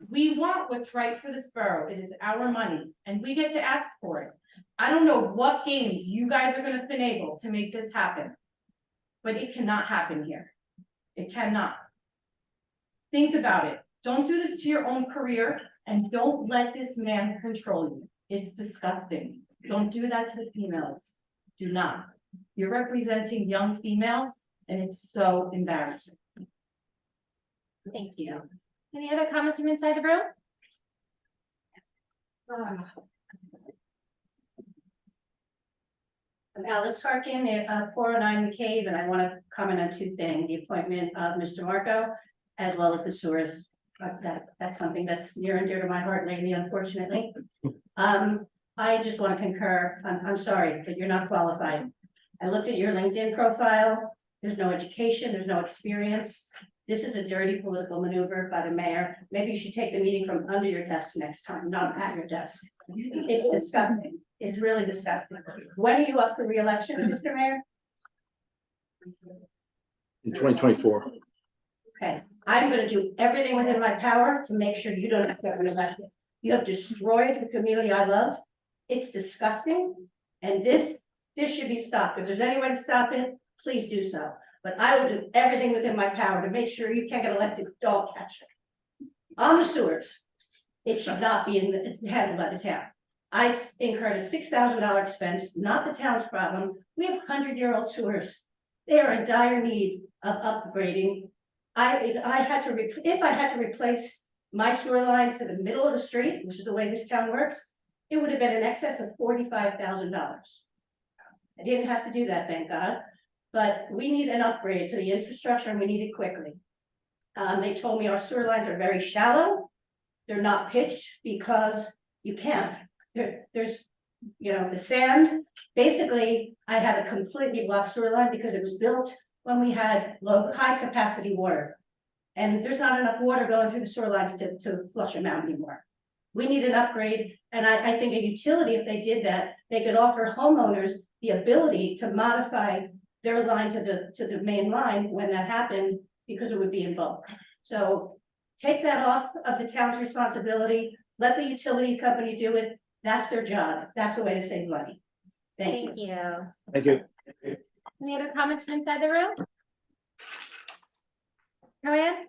We want what's right for this borough. It is our money and we get to ask for it. I don't know what games you guys are going to finagle to make this happen, but it cannot happen here. It cannot. Think about it. Don't do this to your own career and don't let this man control you. It's disgusting. Don't do that to the females. Do not. You're representing young females and it's so embarrassing. Thank you. Any other comments from inside the room? I'm Alice Harkin at 409 McCabe, and I want to comment on 2 things, the appointment of Mr. Marco, as well as the sewers. That's something that's near and dear to my heart lately, unfortunately. I just want to concur, I'm sorry, but you're not qualified. I looked at your LinkedIn profile, there's no education, there's no experience. This is a dirty political maneuver by the mayor. Maybe you should take the meeting from under your desk next time, not at your desk. It's disgusting. It's really disgusting. When are you up for reelection, Mr. Mayor? In 2024. Okay, I'm gonna do everything within my power to make sure you don't have to get reelected. You have destroyed the community I love. It's disgusting. And this should be stopped. If there's any way to stop it, please do so. But I will do everything within my power to make sure you can't get elected dog catcher. On the sewers, it should not be handled by the town. I incurred a $6,000 expense, not the town's problem. We have 100-year-old sewers. They are in dire need of upgrading. If I had to replace my sewer line to the middle of the street, which is the way this town works, it would have been in excess of $45,000. I didn't have to do that, thank God, but we need an upgrade to the infrastructure and we need it quickly. They told me our sewer lines are very shallow. They're not pitched because you can't. There's, the sand. Basically, I had a completely blocked sewer line because it was built when we had high capacity water. And there's not enough water going through the sewer lines to flush them out anymore. We need an upgrade, and I think a utility, if they did that, they could offer homeowners the ability to modify their line to the main line when that happened, because it would be in bulk. So take that off of the town's responsibility, let the utility company do it. That's their job. That's the way to save money. Thank you. Thank you. Any other comments from inside the room? Joanne?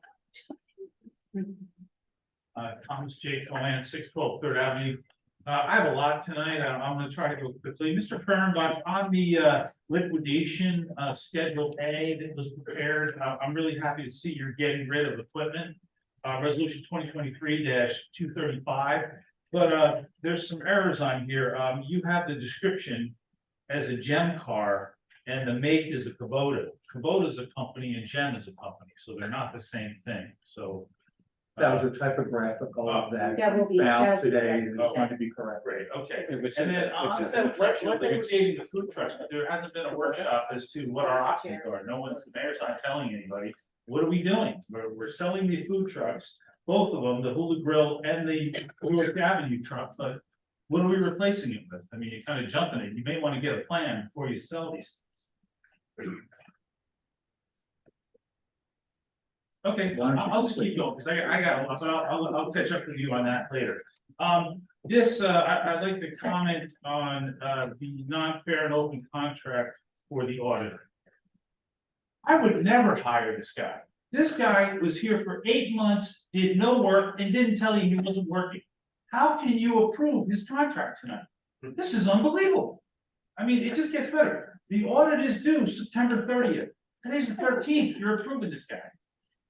Thomas J. Colan, 612 Third Avenue. I have a lot tonight. I'm gonna try to go quickly. Mr. Fernbach, on the liquidation Schedule A that was prepared, I'm really happy to see you're getting rid of equipment. Resolution 2023-235, but there's some errors on here. You have the description as a GEM car and the make is a Kubota. Kubota is a company and GEM is a company, so they're not the same thing. So That was a typographical that That will be. found today, and it's going to be correct. great, okay. Which And is- then on which is- the trucks, you're liquidating the food trucks, but there hasn't been a workshop as to what our options are. No one's, the mayor's not telling anybody. What are we doing? We're selling the food trucks, both of them, the Hula Grill and the Newark Avenue truck, but what are we replacing it with? I mean, you're kind of jumping it. You may want to get a plan before you sell these. Okay, I'll just keep going, because I got, but I'll catch up with you on that later. I'd like to comment on, the non-fair and open contract for the auditor. I would never hire this guy. This guy was here for 8 months, did no work, and didn't tell you he wasn't working. How can you approve his contract tonight? This is unbelievable. I mean, it just gets better. The audit is due September 30th. Today's the 13th, you're approving this guy.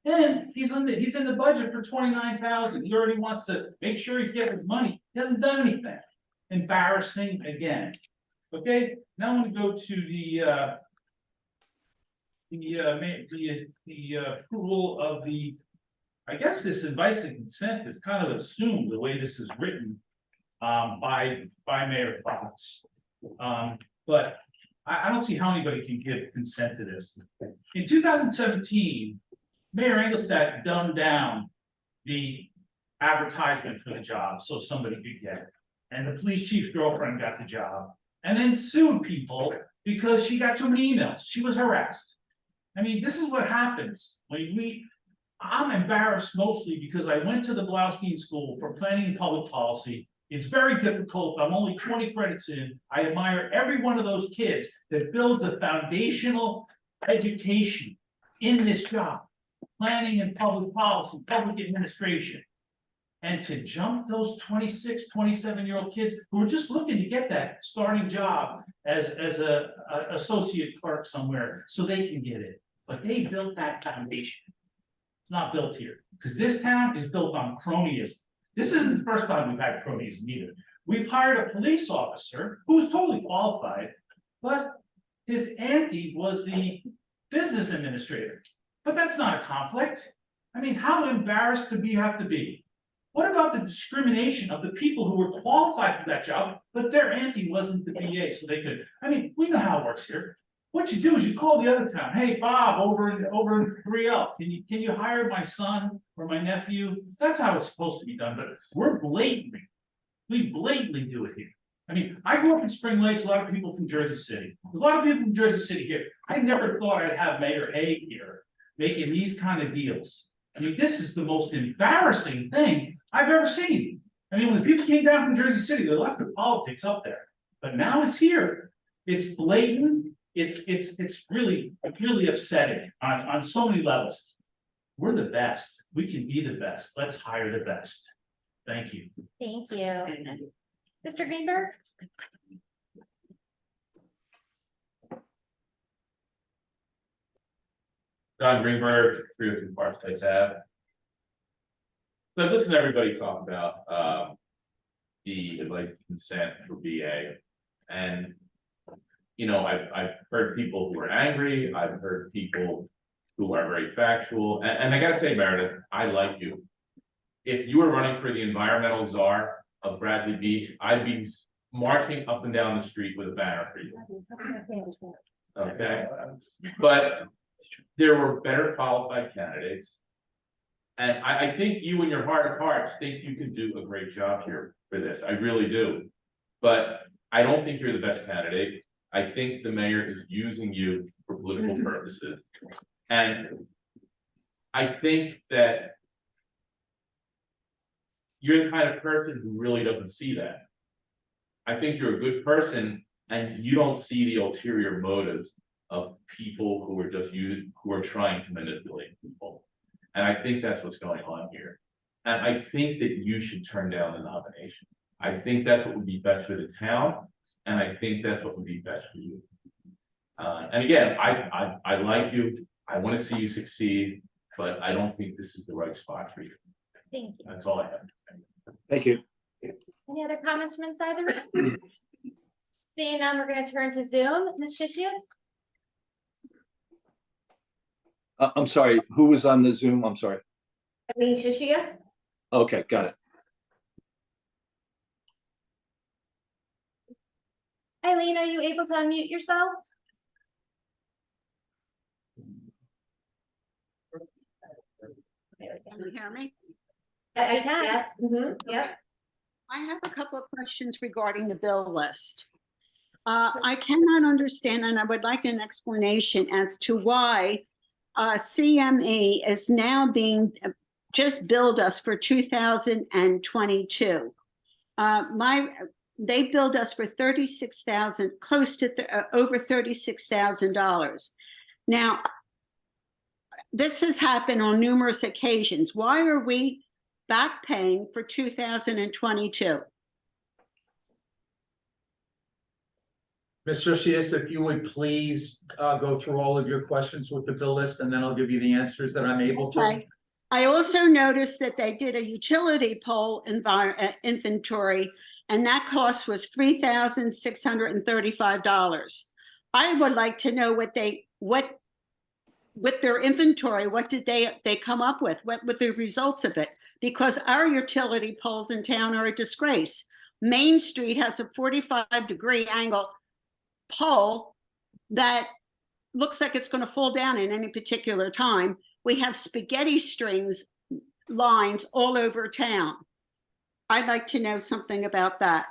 And he's in the budget for 29,000. He already wants to make sure he's getting his money. He hasn't done anything. Embarrassing again. Okay, now I'm gonna go to the approval of the, I guess this advice and consent is kind of assumed the way this is written by Mayor Fox. But I don't see how anybody can give consent to this. In 2017, Mayor Engelstad dumbed down the advertisement for the job so somebody could get it. And the police chief's girlfriend got the job and then sued people because she got too many emails. She was harassed. I mean, this is what happens when I'm embarrassed mostly because I went to the Blaustein School for Planning and Public Policy. It's very difficult. I'm only 20 credits in. I admire every one of those kids that build the foundational education in this job. Planning and public policy, public administration. And to jump those 26, 27-year-old kids who are just looking to get that starting job as a associate clerk somewhere so they can get it. But they built that foundation. It's not built here, because this town is built on cronyism. This isn't the first time we've had cronyism either. We've hired a police officer who's totally qualified, but his auntie was the business administrator. But that's not a conflict. I mean, how embarrassed do you have to be? What about the discrimination of the people who were qualified for that job, but their auntie wasn't the BA, so they could, I mean, we know how it works here. What you do is you call the other town, hey, Bob, over in 3L, can you hire my son or my nephew? That's how it's supposed to be done, but we blatantly do it here. I mean, I grew up in Spring Lake, a lot of people from Jersey City, a lot of people from Jersey City here. I never thought I'd have Mayor Hague here making these kind of deals. I mean, this is the most embarrassing thing I've ever seen. I mean, when people came down from Jersey City, they left their politics up there, but now it's here. It's blatant. It's really upsetting on so many levels. We're the best. We can be the best. Let's hire the best. Thank you. Thank you. Mr. Greenberg? Don Greenberg, 302 Park Place Ave. So I've listened to everybody talk about the advice consent for VA. And you know, I've heard people who are angry, I've heard people who are very factual, and I gotta say, Meredith, I like you. If you were running for the environmental czar of Bradley Beach, I'd be marching up and down the street with a banner for you. Okay, but there were better qualified candidates. And I think you in your heart of hearts think you can do a great job here for this. I really do. But I don't think you're the best candidate. I think the mayor is using you for political purposes. And I think that you're the kind of person who really doesn't see that. I think you're a good person and you don't see the ulterior motives of people who are who are trying to manipulate people. And I think that's what's going on here. And I think that you should turn down the nomination. I think that's what would be best for the town. And I think that's what would be best for you. And again, I like you. I want to see you succeed, but I don't think this is the right spot for you. Thank you. That's all I have. Thank you. Any other comments from inside the room? Seeing none, we're gonna turn to Zoom. Ms. Shishius? I'm sorry, who was on the Zoom? I'm sorry. Eileen Shishius? Okay, got it. Eileen, are you able to unmute yourself? Can you hear me? I can. Yes. Yep. I have a couple of questions regarding the bill list. I cannot understand, and I would like an explanation as to why CME is now being just billed us for 2022. They billed us for $36,000, close to over $36,000. Now, this has happened on numerous occasions. Why are we back paying for 2022? Mr. Shias, if you would please go through all of your questions with the bill list, and then I'll give you the answers that I'm able to. Okay. I also noticed that they did a utility pole inventory, and that cost was $3,635. I would like to know what with their inventory, what did they come up with? What the results of it? Because our utility poles in town are a disgrace. Main Street has a 45-degree angle pole that looks like it's going to fall down in any particular time. We have spaghetti strings lines all over town. I'd like to know something about that.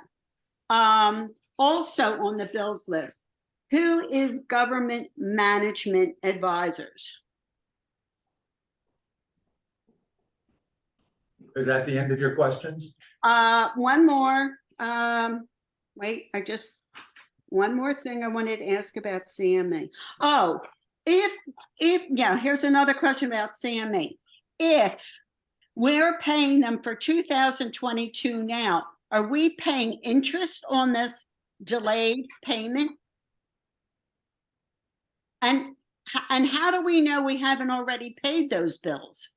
Also on the bills list, who is government management advisors? Is that the end of your questions? One more. Wait, one more thing I wanted to ask about CME. Oh, yeah, here's another question about CME. If we're paying them for 2022 now, are we paying interest on this delayed payment? And how do we know we haven't already paid those bills?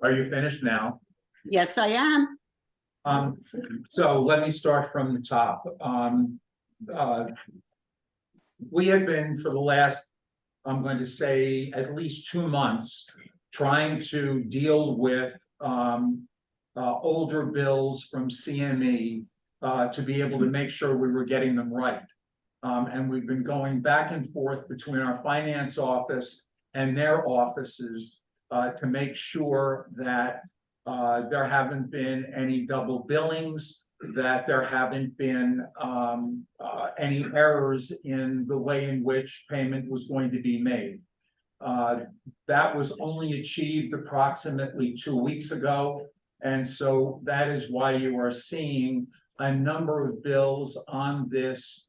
Are you finished now? Yes, I am. So let me start from the top. We have been for the last, I'm going to say, at least 2 months, trying to deal with older bills from CME to be able to make sure we were getting them right. And we've been going back and forth between our finance office and their offices to make sure that there haven't been any double billings, that there haven't been any errors in the way in which payment was going to be made. That was only achieved approximately 2 weeks ago. And so that is why you are seeing a number of bills on this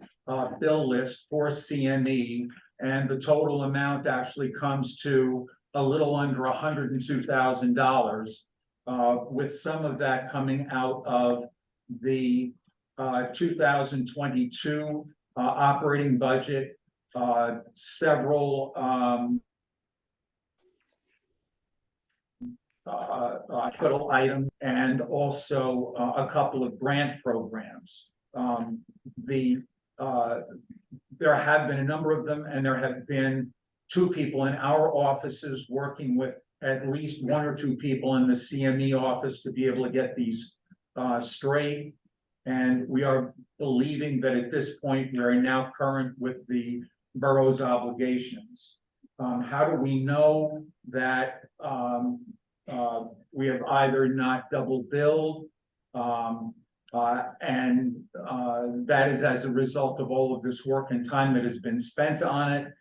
bill list for CME. And the total amount actually comes to a little under $102,000, with some of that coming out of the 2022 operating budget, several capital items, and also a couple of grant programs. There have been a number of them, and there have been 2 people in our offices working with at least 1 or 2 people in the CME office to be able to get these straight. And we are believing that at this point, we are now current with the borough's obligations. How do we know that we have either not double billed, and that is as a result of all of this work and time that has been spent on it.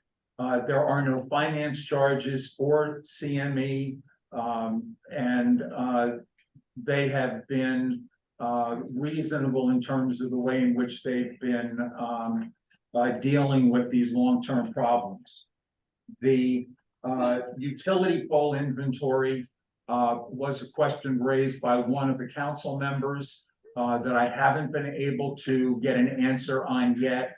There are no finance charges for CME, and they have been reasonable in terms of the way in which they've been dealing with these long-term problems. The utility pole inventory was a question raised by one of the council members that I haven't been able to get an answer on yet.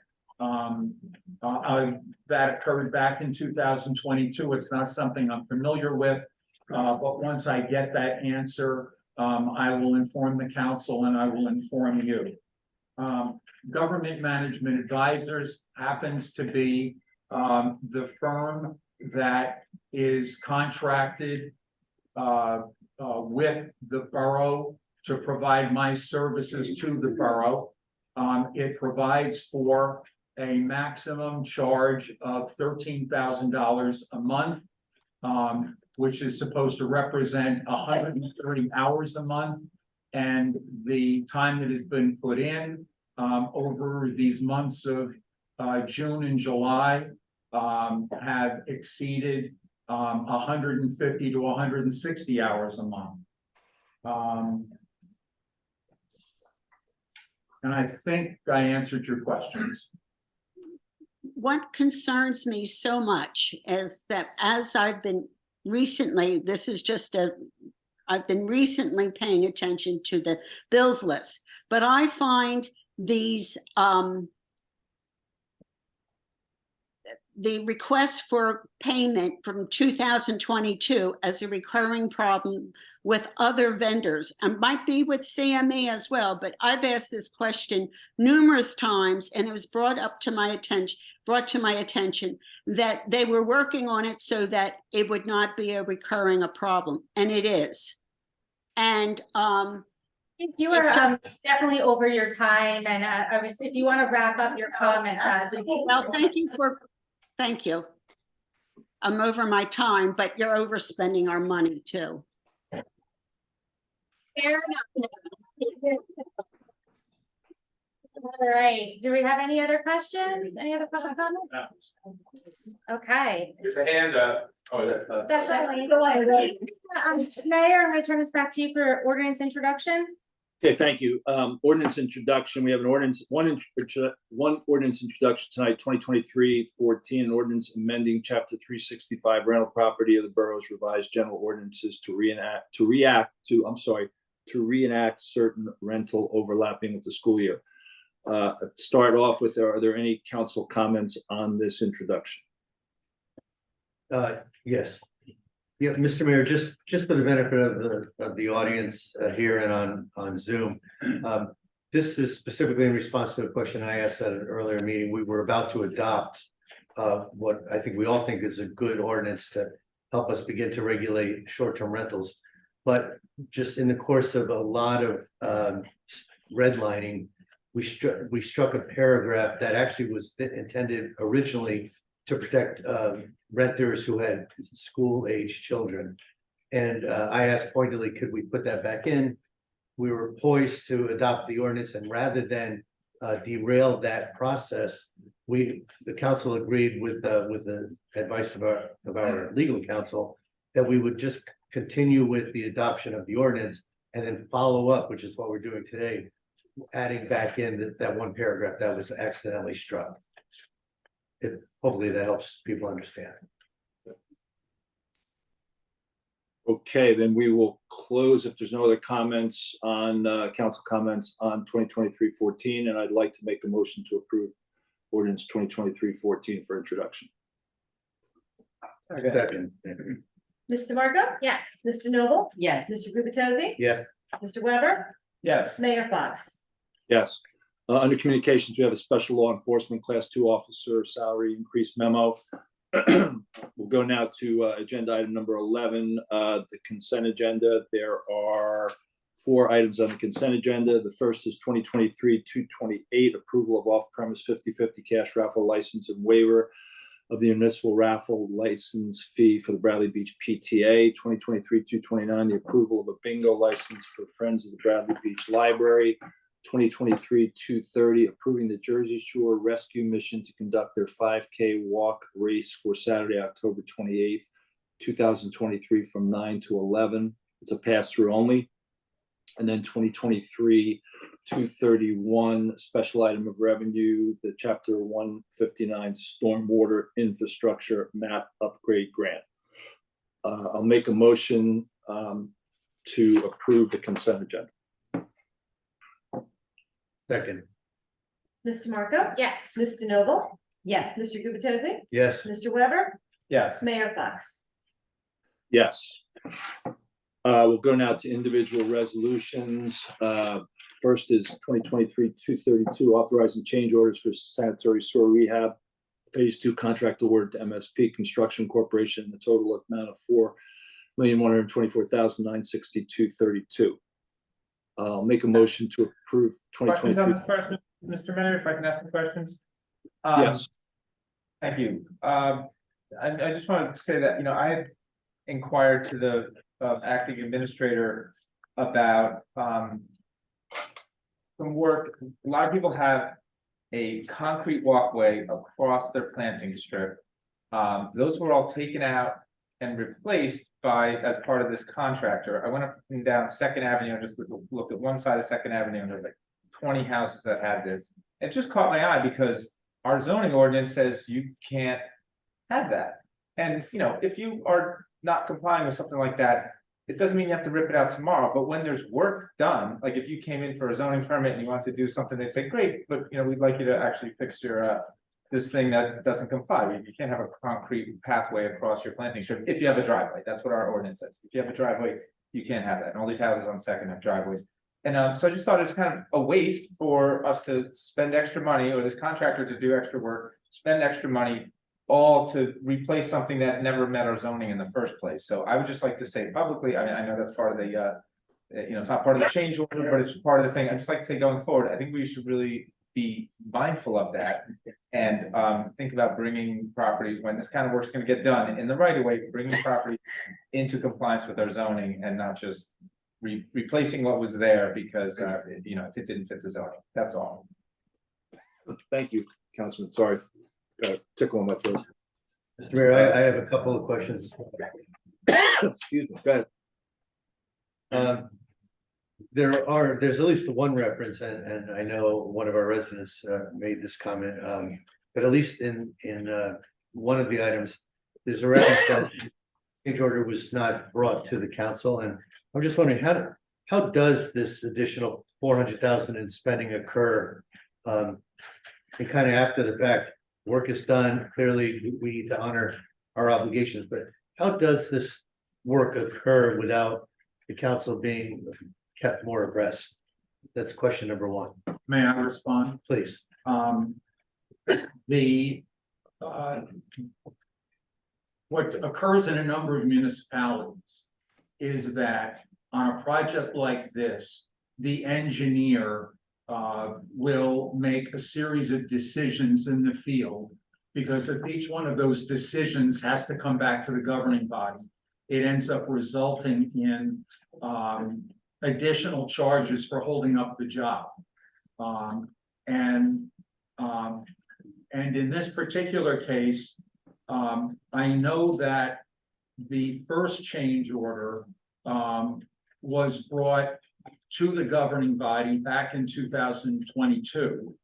That occurred back in 2022. It's not something I'm familiar with, but once I get that answer, I will inform the council and I will inform you. Government Management Advisors happens to be the firm that is contracted with the borough to provide my services to the borough. It provides for a maximum charge of $13,000 a month, which is supposed to represent 130 hours a month. And the time that has been put in over these months of June and July have exceeded 150 to 160 hours a month. And I think I answered your questions. What concerns me so much is that as I've been recently, I've been recently paying attention to the bills list, but I find these, the request for payment from 2022 as a recurring problem with other vendors, and might be with CME as well, but I've asked this question numerous times, and it was brought to my attention that they were working on it so that it would not be a recurring problem, and it is. And you are definitely over your time, and if you want to wrap up your comment. Well, thank you. I'm over my time, but you're overspending our money too. Fair enough. All right, do we have any other questions? Any other public comments? Okay. There's a hand up. Oh, that's That's all right. Mayor, I'm gonna turn this back to you for ordinance introduction. Okay, thank you. Ordinance introduction. We have an ordinance, one ordinance introduction tonight, 2023-14, an ordinance amending chapter 365 rental property of the borough's revised general ordinances to reenact certain rental overlapping with the school year. Start off with, are there any council comments on this introduction? Yes. Yeah, Mr. Mayor, just for the benefit of the audience here and on Zoom, this is specifically in response to a question I asked at an earlier meeting. We were about to adopt what I think we all think is a good ordinance to help us begin to regulate short-term rentals. But just in the course of a lot of redlining we struck a paragraph that actually was intended originally to protect renters who had school-age children. And I asked pointedly, could we put that back in? We were poised to adopt the ordinance, and rather than derail that process, the council agreed with the advice of our legal counsel that we would just continue with the adoption of the ordinance and then follow up, which is what we're doing today, adding back in that one paragraph that was accidentally struck. Hopefully that helps people understand. Okay, then we will close if there's no other comments on, council comments on 2023-14, and I'd like to make a motion to approve ordinance 2023-14 for introduction. Second. Ms. DeMarco? Yes. Mr. Noble? Yes. Mr. Gubatose? Yes. Mr. Weber? Yes. Mayor Fox? Yes. Under communications, we have a special law enforcement class 2 officer salary increase memo. We'll go now to agenda item number 11, the consent agenda. There are 4 items on the consent agenda. The first is 2023-228, approval of off-premise 50/50 cash raffle license and waiver of the municipal raffle license fee for the Bradley Beach PTA. 2023-229, the approval of a bingo license for Friends of the Bradley Beach Library. 2023-230, approving the Jersey Shore Rescue Mission to conduct their 5K walk race for Saturday, October 28th, 2023 from 9 to 11. It's a pass-through only. And then 2023-231, special item of revenue, the Chapter 159 Stormwater Infrastructure Map Upgrade Grant. I'll make a motion to approve the consent agenda. Second. Ms. DeMarco? Yes. Mr. Noble? Yes. Mr. Gubatose? Yes. Mr. Weber? Yes. Mayor Fox? Yes. We'll go now to individual resolutions. First is 2023-232, authorizing change orders for sanitary sewer rehab. Phase 2 contract award to MSP Construction Corporation, the total amount of $4,124,962.32. I'll make a motion to approve Questions on 2023. this first, Mr. Mayor, if I can ask some questions? Yes. Thank you. I just wanted to say that, you know, I had inquired to the acting administrator about some work. A lot of people have a concrete walkway across their planting strip. Those were all taken out and replaced as part of this contractor. I went up and down Second Avenue and just looked at one side of Second Avenue, and there's like 20 houses that had this. It just caught my eye because our zoning ordinance says you can't have that. And, you know, if you are not complying with something like that, it doesn't mean you have to rip it out tomorrow, but when there's work done, like if you came in for a zoning permit and you want to do something, they'd say, great, but you know, we'd like you to actually fix your this thing that doesn't comply. You can't have a concrete pathway across your planting strip if you have a driveway. That's what our ordinance says. If you have a driveway, you can't have that. And all these houses on Second have driveways. And so I just thought it was kind of a waste for us to spend extra money, or this contractor to do extra work, spend extra money, all to replace something that never met our zoning in the first place. So I would just like to say publicly, I mean, I know that's part of the, you know, it's not part of the change order, but it's part of the thing. I'd just like to say going forward, I think we should really be mindful of that and think about bringing property, when this kind of work's gonna get done in the right of way, bringing property into compliance with our zoning and not just replacing what was there because, you know, if it didn't fit the zoning. That's all. Thank you, Councilman. Sorry, got a tickle in my throat. Mr. Mayor, I have a couple of questions. Excuse me. Go ahead. There's at least one reference, and I know one of our residents made this comment, but at least in one of the items, there's a reference that change order was not brought to the council, and I'm just wondering how does this additional 400,000 in spending occur? And kind of after the fact, work is done. Clearly, we need to honor our obligations, but how does this work occur without the council being kept more abreast? That's question number one. May I respond? Please. What occurs in a number of municipalities is that on a project like this, the engineer will make a series of decisions in the field. Because if each one of those decisions has to come back to the governing body, it ends up resulting in additional charges for holding up the job. And in this particular case, I know that the first change order was brought to the governing body back in 2022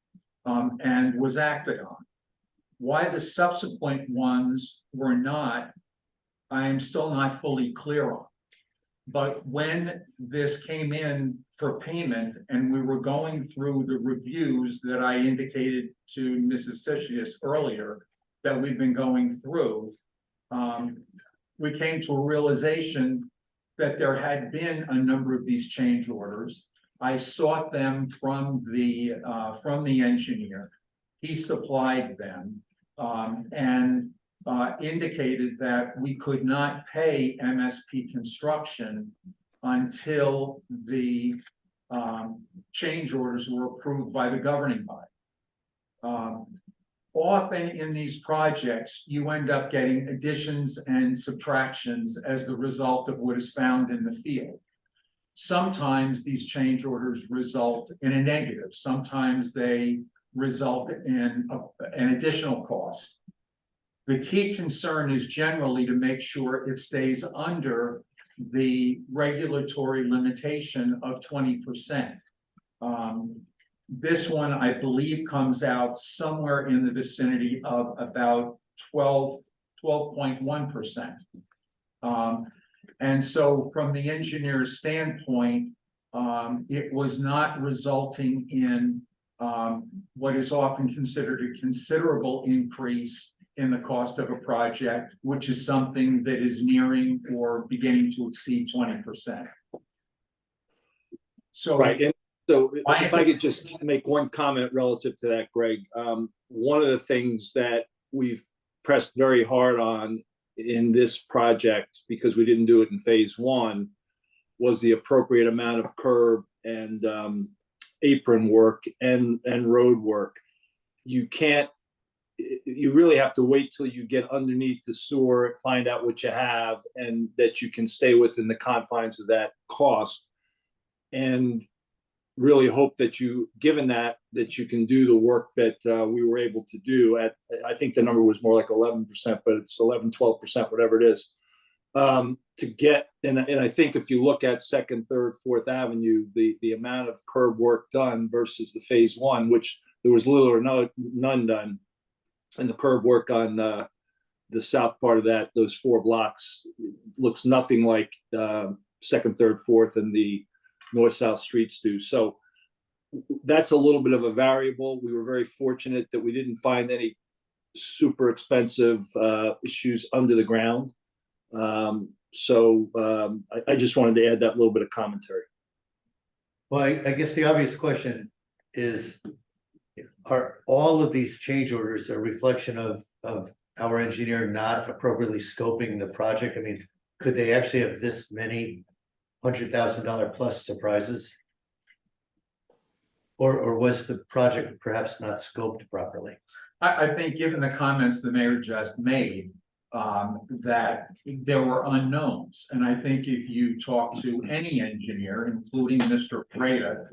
and was acted on. Why the subsequent ones were not, I am still not fully clear on. But when this came in for payment and we were going through the reviews that I indicated to Mrs. Sitchius earlier that we've been going through, we came to a realization that there had been a number of these change orders. I sought them from the engineer. He supplied them and indicated that we could not pay MSP Construction until the change orders were approved by the governing body. Often in these projects, you end up getting additions and subtractions as the result of what is found in the field. Sometimes these change orders result in a negative. Sometimes they result in an additional cost. The key concern is generally to make sure it stays under the regulatory limitation of 20%. This one, I believe, comes out somewhere in the vicinity of about 12.1%. And so from the engineer's standpoint, it was not resulting in what is often considered a considerable increase in the cost of a project, which is something that is nearing or beginning to exceed 20%. So, Right, and so if I could just make one comment relative to that, Greg. One of the things that we've pressed very hard on in this project, because we didn't do it in phase one, was the appropriate amount of curb and apron work and road work. You really have to wait till you get underneath the sewer, find out what you have, and that you can stay within the confines of that cost. And really hope that given that you can do the work that we were able to do at, I think the number was more like 11%, but it's 11, 12%, whatever it is. To get, and I think if you look at Second, Third, Fourth Avenue, the amount of curb work done versus the phase one, which there was little or none done, and the curb work on the south part of those 4 blocks looks nothing like Second, Third, Fourth, and the north-south streets do. So that's a little bit of a variable. We were very fortunate that we didn't find any super expensive issues under the ground. I just wanted to add that little bit of commentary. Well, I guess the obvious question is, are all of these change orders a reflection of our engineer not appropriately scoping the project? I mean, could they actually have this many $100,000 plus surprises? Or was the project perhaps not scoped properly? I think given the comments the mayor just made, that there were unknowns. And I think if you talk to any engineer, including Mr. Freda,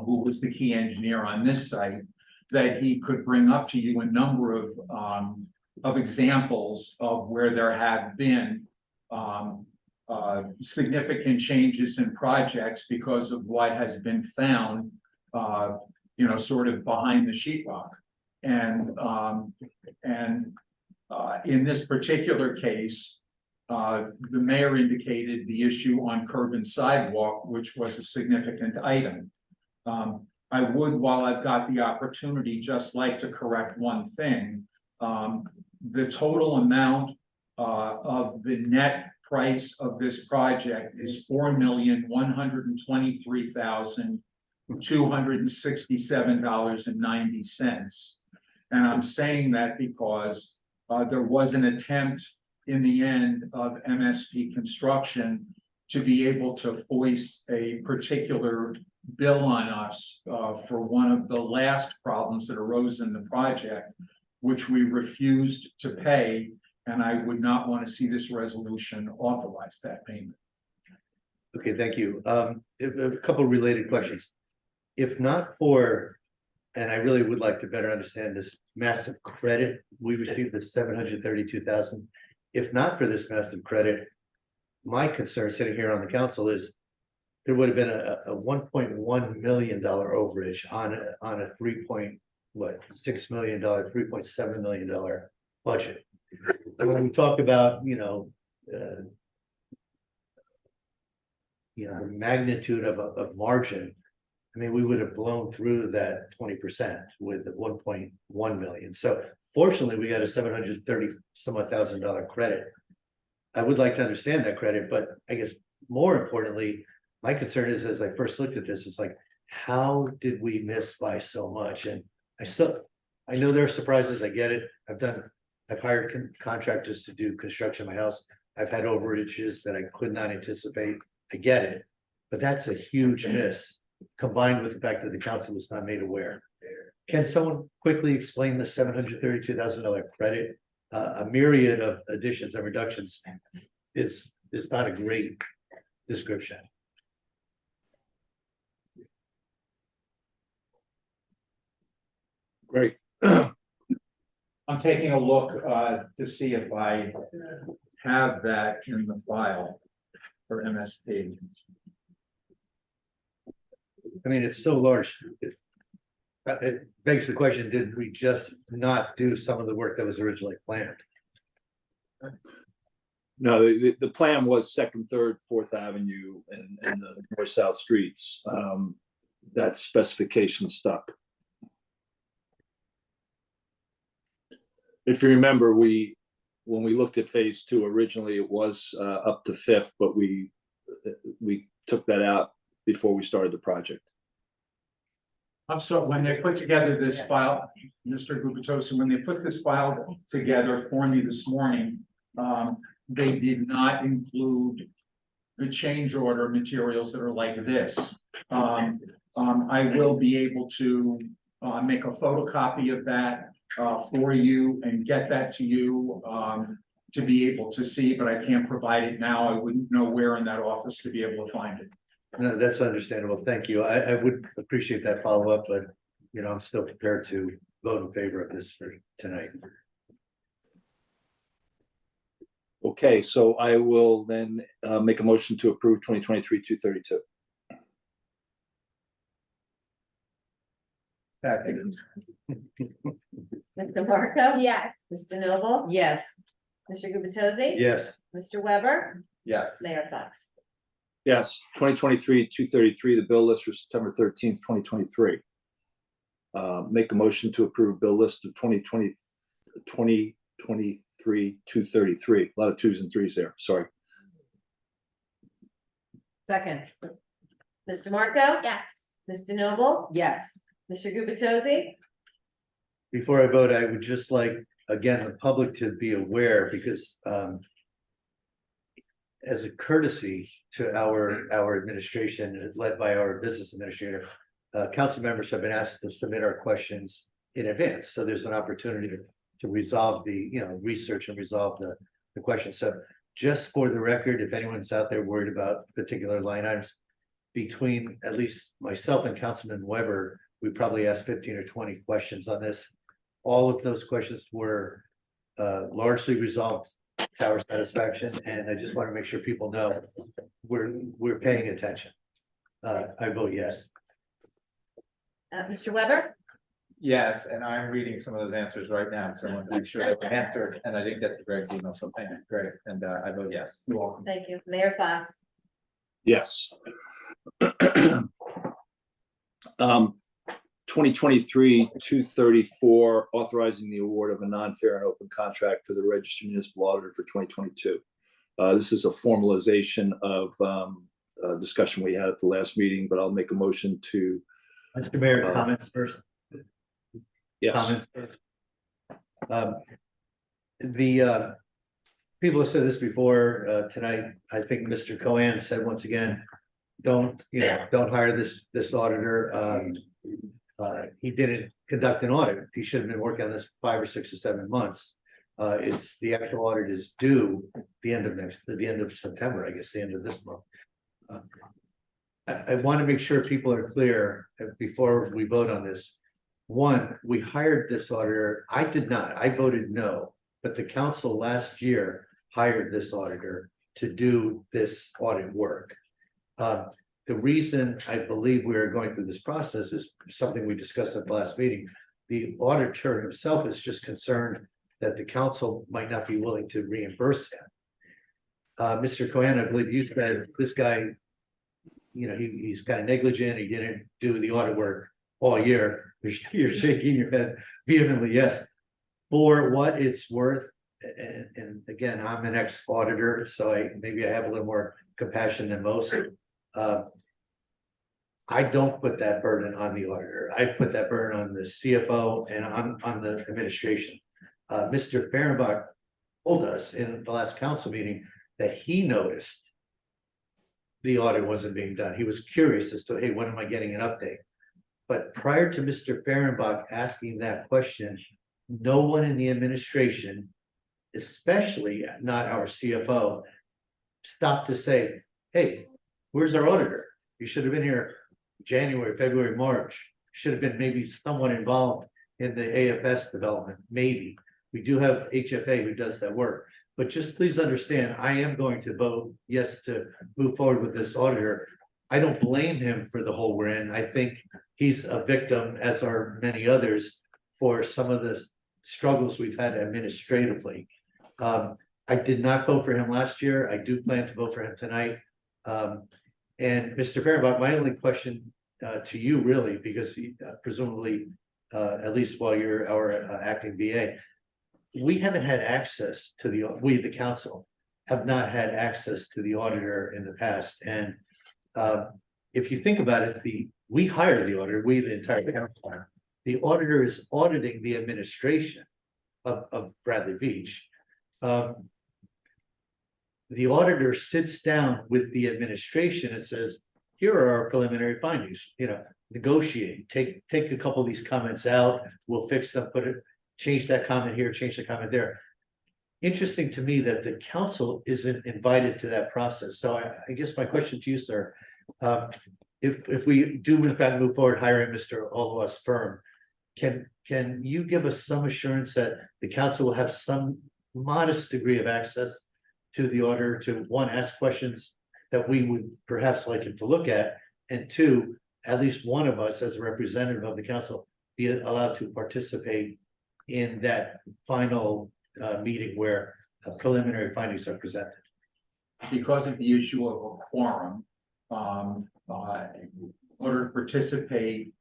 who was the key engineer on this site, that he could bring up to you a number of examples of where there have been significant changes in projects because of what has been found, sort of behind the sheetrock. And in this particular case, the mayor indicated the issue on curb and sidewalk, which was a significant item. I would, while I've got the opportunity, just like to correct one thing. The total amount of the net price of this project is $4,123,267.90. And I'm saying that because there was an attempt in the end of MSP Construction to be able to foist a particular bill on us for one of the last problems that arose in the project, which we refused to pay, and I would not want to see this resolution authorize that payment. Okay, thank you. A couple related questions. If not for, and I really would like to better understand this massive credit, we received the 732,000. If not for this massive credit, my concern sitting here on the council is there would have been a $1.1 million overage on a $3.6 million, $3.7 million budget. When we talk about, the magnitude of margin, I mean, we would have blown through that 20% with the 1.1 million. So fortunately, we got a 730 some odd $1,000 credit. I would like to understand that credit, but I guess more importantly, my concern is, as I first looked at this, it's like, how did we miss by so much? And I know there are surprises, I get it. I've hired contractors to do construction in my house. I've had overages that I could not anticipate. I get it, but that's a huge miss, combined with the fact that the council was not made aware. Can someone quickly explain the $732,000 credit? A myriad of additions and reductions is not a great description. Great. I'm taking a look to see if I have that in the file for MSP. I mean, it's so large. It begs the question, did we just not do some of the work that was originally planned? No, the plan was second, third, Fourth Avenue and the north-south streets. That specification stuck. If you remember, when we looked at phase 2 originally, it was up to Fifth, but we took that out before we started the project. I'm sorry, when they put together this file, Mr. Gubitosi, when they put this file together for me this morning, they did not include the change order materials that are like this. I will be able to make a photocopy of that for you and get that to you to be able to see, but I can't provide it now. I wouldn't know where in that office to be able to find it. No, that's understandable. Thank you. I would appreciate that follow-up, but I'm still prepared to vote in favor of this for tonight. Okay, so I will then make a motion to approve 2023-232. Mr. Marco? Yes. Mr. Noble? Yes. Mr. Gubitosi? Yes. Mr. Weber? Yes. Mayor Fox? Yes, 2023-233, the bill list for September 13th, 2023. Make a motion to approve bill list of 2023-233. A lot of 2s and 3s there, sorry. Second. Mr. Marco? Yes. Mr. Noble? Yes. Mr. Gubitosi? Before I vote, I would just like, again, the public to be aware, because as a courtesy to our administration, led by our business administrator, council members have been asked to submit our questions in advance. So there's an opportunity to resolve research and resolve the question. So just for the record, if anyone's out there worried about particular line items, between at least myself and Councilman Weber, we probably asked 15 or 20 questions on this. All of those questions were largely resolved to our satisfaction, and I just want to make sure people know we're paying attention. I vote yes. Mr. Weber? Yes, and I'm reading some of those answers right now, so I want to make sure I answered, and I didn't get to Greg's email, so thank you, Greg, and I vote yes. You're welcome. Thank you. Mayor Fox? Yes. 2023-234, authorizing the award of a non-fair and open contract for the registered municipal auditor for 2022. This is a formalization of a discussion we had at the last meeting, but I'll make a motion to. Mr. Mayor, comments first. Yes. Comments first. The people have said this before tonight. I think Mr. Cohen said once again, don't hire this auditor. He didn't conduct an audit. He should have been working on this 5 or 6 or 7 months. It's the actual audit is due the end of September, I guess, the end of this month. I want to make sure people are clear before we vote on this. One, we hired this auditor. I did not. I voted no, but the council last year hired this auditor to do this audit work. The reason I believe we are going through this process is something we discussed at the last meeting. The auditor himself is just concerned that the council might not be willing to reimburse him. Mr. Cohen, I believe you said this guy, he's kind of negligent. He didn't do the audit work all year. You're shaking your head vehemently, yes. For what it's worth, and again, I'm an ex-auditor, so maybe I have a little more compassion than most. I don't put that burden on the auditor. I put that burden on the CFO and on the administration. Mr. Fehrenbach told us in the last council meeting that he noticed the audit wasn't being done. He was curious as to, hey, when am I getting an update? But prior to Mr. Fehrenbach asking that question, no one in the administration, especially not our CFO, stopped to say, hey, where's our auditor? You should have been here January, February, March. Should have been maybe someone involved in the AFS development, maybe. We do have HFA who does that work. But just please understand, I am going to vote yes to move forward with this auditor. I don't blame him for the hole we're in. I think he's a victim, as are many others, for some of the struggles we've had administratively. I did not vote for him last year. I do plan to vote for him tonight. And Mr. Fehrenbach, my only question to you really, because presumably, at least while you're our acting VA, we haven't had access to the council have not had access to the auditor in the past. And if you think about it, we hire the auditor, the entire council. The auditor is auditing the administration of Bradley Beach. The auditor sits down with the administration and says, here are our preliminary findings, negotiate, take a couple of these comments out, we'll fix them, change that comment here, change the comment there. Interesting to me that the council isn't invited to that process. So I guess my question to you, sir, if we do in fact move forward hiring Mr. Olowa's firm, can you give us some assurance that the council will have some modest degree of access to the auditor to, one, ask questions that we would perhaps like him to look at, and two, at least one of us as a representative of the council be allowed to participate in that final meeting where preliminary findings are presented? Because of the issue of a quorum, in order to participate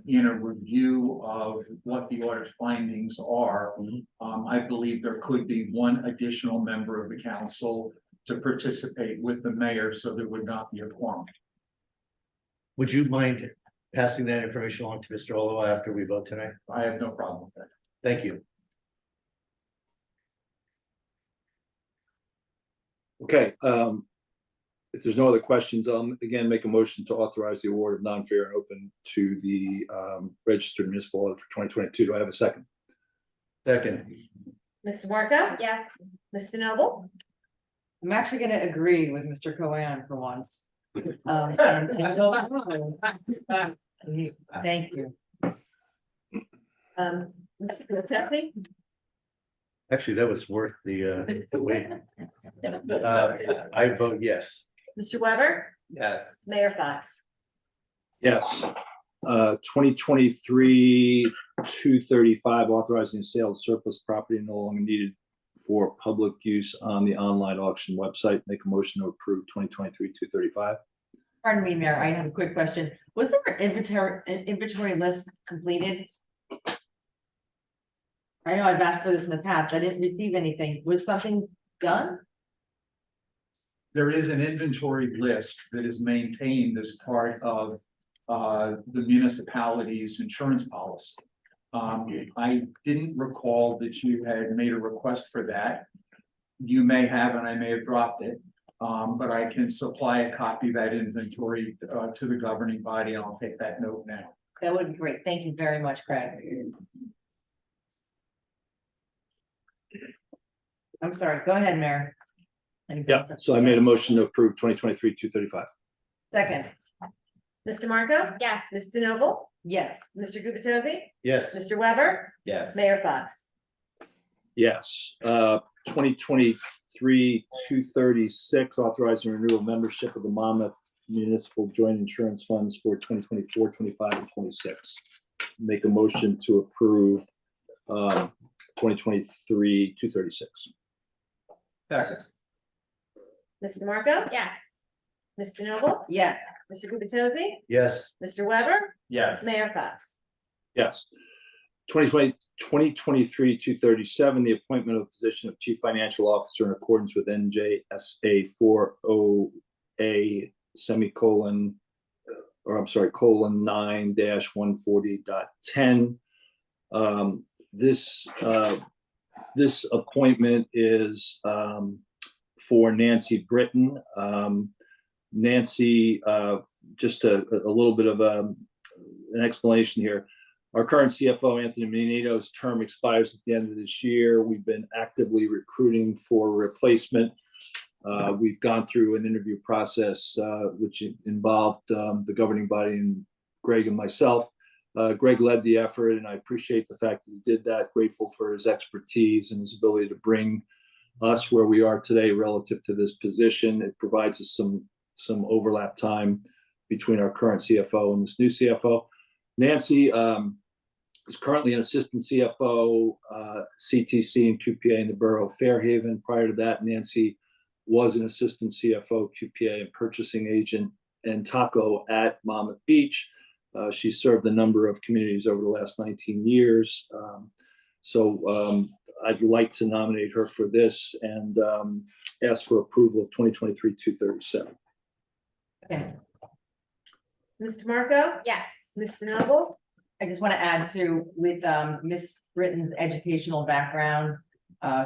in a review of what the audit findings are, I believe there could be one additional member of the council to participate with the mayor, so there would not be a quorum. Would you mind passing that information on to Mr. Olowa after we vote tonight? I have no problem with that. Thank you. Okay, if there's no other questions, again, make a motion to authorize the award of non-fair and open to the registered municipal audit for 2022. Do I have a second? Second. Mr. Marco? Yes. Mr. Noble? I'm actually gonna agree with Mr. Cohen for once. Thank you. Mr. Peterson? Actually, that was worth the wait. I vote yes. Mr. Weber? Yes. Mayor Fox? Yes. 2023-235, authorizing the sale of surplus property no longer needed for public use on the online auction website. Make a motion to approve 2023-235. Pardon me, Mayor, I have a quick question. Was there an inventory list completed? I know I've asked for this in the past. I didn't receive anything. Was something done? There is an inventory list that is maintained as part of the municipality's insurance policy. I didn't recall that you had made a request for that. You may have, and I may have dropped it. But I can supply a copy of that inventory to the governing body. I'll take that note now. That would be great. Thank you very much, Craig. I'm sorry, go ahead, Mayor. Yeah, so I made a motion to approve 2023-235. Second, Mr. Marco? Yes. Ms. DeNoble? yes. Mr. Gubatose? Yes. Mr. Weber? Yes. Mayor Fox? Yes, 2023-236, authorizing renewal membership of the Monmouth Municipal Joint Insurance Funds for 2024, 25, and 26. Make a motion to approve 2023-236. Second. Mr. Marco? Yes. Ms. DeNoble? Yes. Mr. Gubatose? Yes. Mr. Weber? Yes. Mayor Fox? Yes. 2023-237, the appointment of the position of Chief Financial Officer in accordance with NJSA 40A semicolon, or I'm sorry, colon 9-140.10. This appointment is for Nancy Britton. Nancy, just a little bit of an explanation here. Our current CFO, Anthony Menino's term expires at the end of this year. We've been actively recruiting for a replacement. We've gone through an interview process, which involved the governing body and Greg and myself. Greg led the effort, and I appreciate the fact that he did that. Grateful for his expertise and his ability to bring us where we are today relative to this position. It provides us some overlap time between our current CFO and this new CFO. Nancy is currently an assistant CFO, CTC and QPA in the borough of Fairhaven. Prior to that, Nancy was an assistant CFO, QPA, and purchasing agent and taco at Monmouth Beach. She served a number of communities over the last 19 years. I'd like to nominate her for this and ask for approval of 2023-237. Okay. Mr. Marco? Yes. Ms. DeNoble? I just want to add to with Miss Britton's educational background.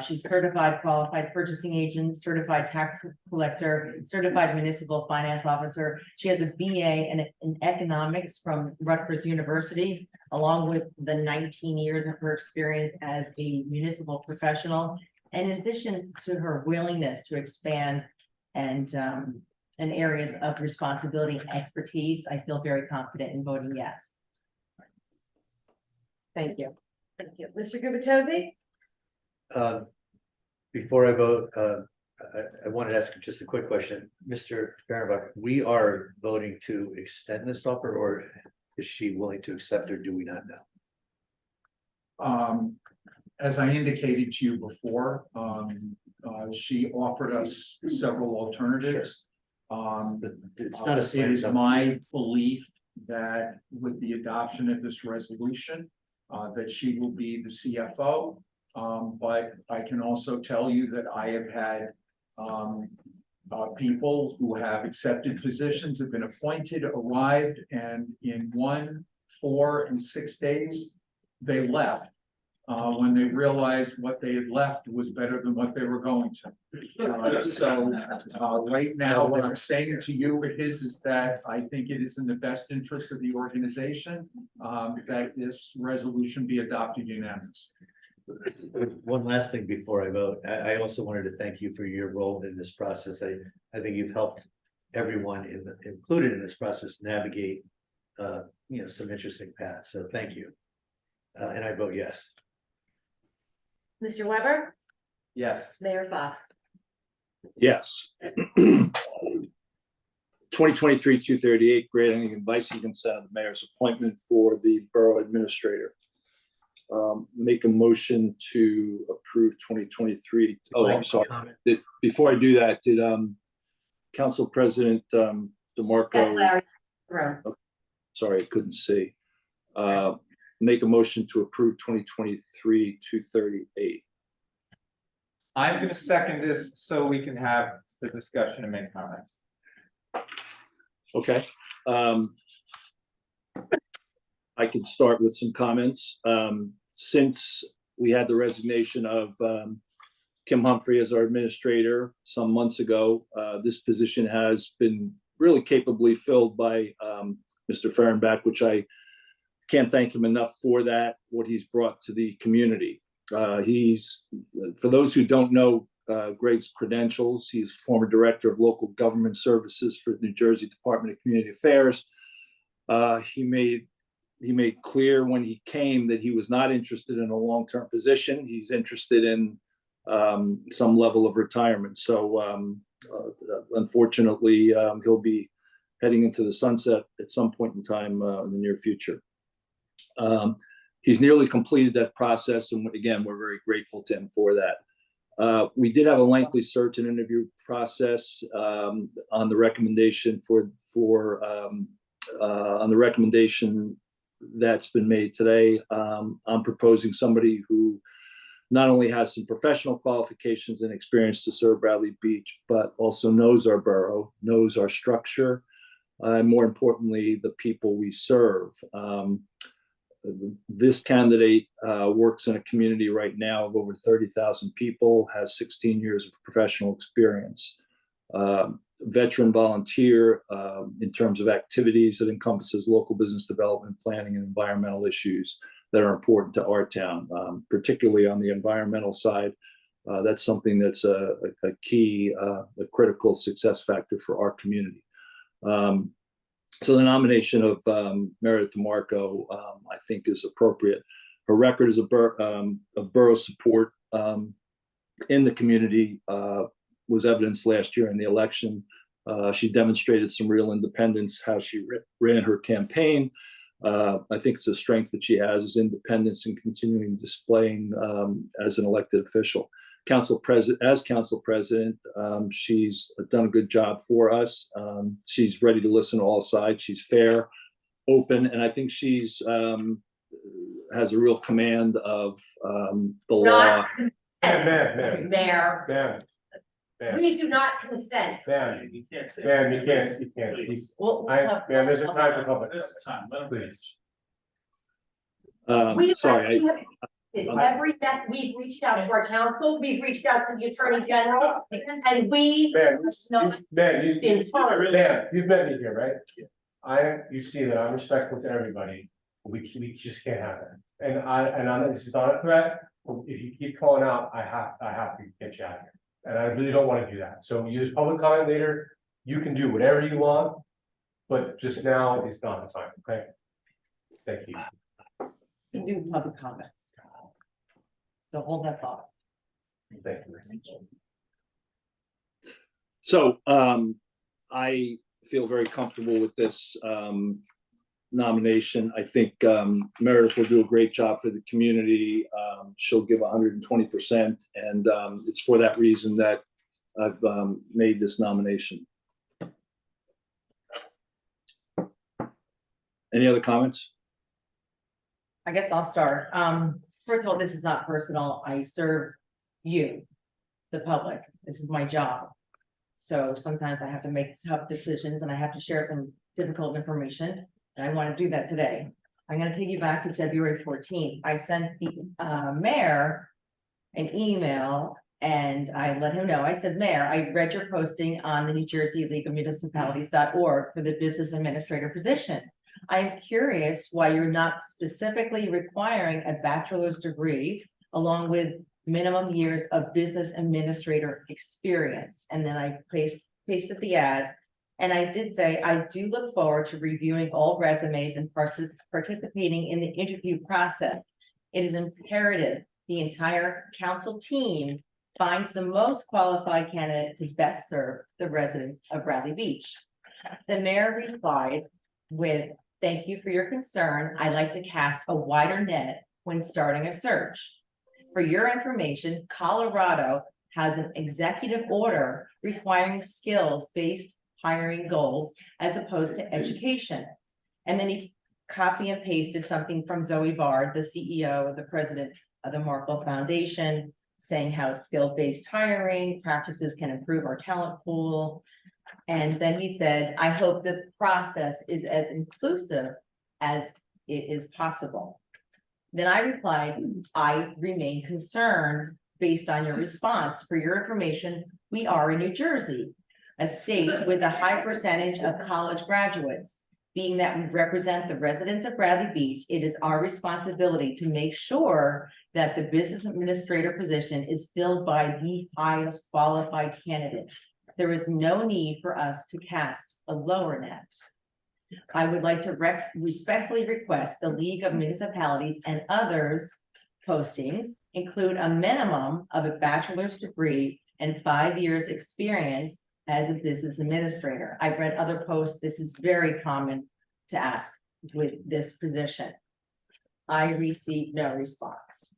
She's certified qualified purchasing agent, certified tax collector, certified municipal finance officer. She has a BA in economics from Rutgers University, along with the 19 years of her experience as a municipal professional. And in addition to her willingness to expand and in areas of responsibility and expertise, I feel very confident in voting yes. Thank you. Thank you. Mr. Gubatose? Before I vote, I wanted to ask just a quick question. Mr. Fehrenbach, we are voting to extend this offer, or is she willing to accept, or do we not know? As I indicated to you before, she offered us several alternatives. It's not a It slam is dunk. my belief that with the adoption of this resolution, that she will be the CFO. But I can also tell you that I have had people who have accepted positions, have been appointed, arrived, and in 1, 4, and 6 days, they left. When they realized what they had left was better than what they were going to. Right now, what I'm saying to you is that I think it is in the best interest of the organization that this resolution be adopted unanimously. One last thing before I vote, I also wanted to thank you for your role in this process. I think you've helped everyone included in this process navigate, some interesting paths. So thank you. And I vote yes. Mr. Weber? Yes. Mayor Fox? Yes. 2023-238, granting and advising consent of the mayor's appointment for the borough administrator. Make a motion to approve 2023. Oh, I'm sorry. Before I do that, did Council President DeMarco? Yes, Larry. Sorry, I couldn't see. Make a motion to approve 2023-238. I'm gonna second this so we can have the discussion and make comments. Okay. I can start with some comments. Since we had the resignation of Kim Humphrey as our administrator some months ago. This position has been really capably filled by Mr. Fehrenbach, which I can't thank him enough for that, what he's brought to the community. He's, for those who don't know Greg's credentials, he's former director of local government services for the New Jersey Department of Community Affairs. He made clear when he came that he was not interested in a long-term position. He's interested in some level of retirement. So unfortunately, he'll be heading into the sunset at some point in time in the near future. He's nearly completed that process, and again, we're very grateful to him for that. We did have a lengthy search and interview process on the recommendation on the recommendation that's been made today. I'm proposing somebody who not only has some professional qualifications and experience to serve Bradley Beach, but also knows our borough, knows our structure, and more importantly, the people we serve. This candidate works in a community right now of over 30,000 people, has 16 years of professional experience. Veteran volunteer in terms of activities that encompasses local business development, planning, and environmental issues that are important to our town, particularly on the environmental side. That's something that's a key, a critical success factor for our community. So the nomination of Meredith DeMarco, I think, is appropriate. Her record as a borough support in the community was evidenced last year in the election. She demonstrated some real independence, how she ran her campaign. I think it's a strength that she has, is independence and continuing displaying as an elected official. As council president, she's done a good job for us. She's ready to listen to all sides. She's fair, open, and I think she's has a real command of the law. Mayor. We do not consent. Ma'am, you can't. Ma'am, there's a time for public. There's a time, let him Please. Sorry. Every step, we've reached out to our council, we've reached out to the attorney general, and we. Ma'am, Been told. ma'am, you've met me here, right? You see that I'm respectful to everybody, we just can't have it. And this is not a threat, if you keep calling out, I have to get you out of here. And I really don't want to do that, so use public comment later, you can do whatever you want, but just now is not the time, okay? Thank you. You can do public comments. So hold that thought. Thank you. So I feel very comfortable with this nomination. I think Meredith will do a great job for the community. She'll give 120%, and it's for that reason that I've made this nomination. Any other comments? I guess I'll start. First of all, this is not personal. I serve you, the public. This is my job. So sometimes I have to make tough decisions and I have to share some difficult information. And I want to do that today. I'm going to take you back to February 14th. I sent the mayor an email and I let him know. I said, Mayor, I read your posting on the New Jersey League of Municipalities.org for the business administrator position. I am curious why you're not specifically requiring a bachelor's degree along with minimum years of business administrator experience. And then I pasted the ad. And I did say, I do look forward to reviewing all resumes and participating in the interview process. It is imperative the entire council team finds the most qualified candidate to best serve the residents of Bradley Beach. The mayor replied with, thank you for your concern. I'd like to cast a wider net when starting a search. For your information, Colorado has an executive order requiring skills-based hiring goals as opposed to education. And then he copy and pasted something from Zoe Bard, the CEO, the president of the Markle Foundation, saying how skill-based hiring practices can improve our talent pool. And then he said, I hope the process is as inclusive as it is possible. Then I replied, I remain concerned based on your response. For your information, we are in New Jersey, a state with a high percentage of college graduates. Being that we represent the residents of Bradley Beach, it is our responsibility to make sure that the business administrator position is filled by the highest qualified candidate. There is no need for us to cast a lower net. I would like to respectfully request the League of Municipalities and others postings include a minimum of a bachelor's degree and 5 years experience as a business administrator. I've read other posts. This is very common to ask with this position. I received no response.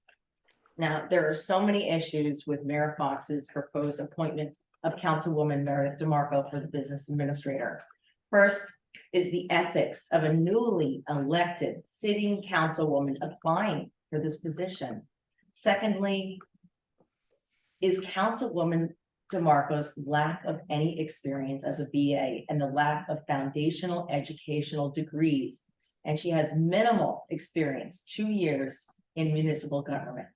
Now, there are so many issues with Mayor Fox's proposed appointment of Councilwoman Meredith DeMarco for the business administrator. First is the ethics of a newly elected sitting councilwoman applying for this position. Secondly, is Councilwoman DeMarco's lack of any experience as a BA and the lack of foundational educational degrees. And she has minimal experience, 2 years in municipal government.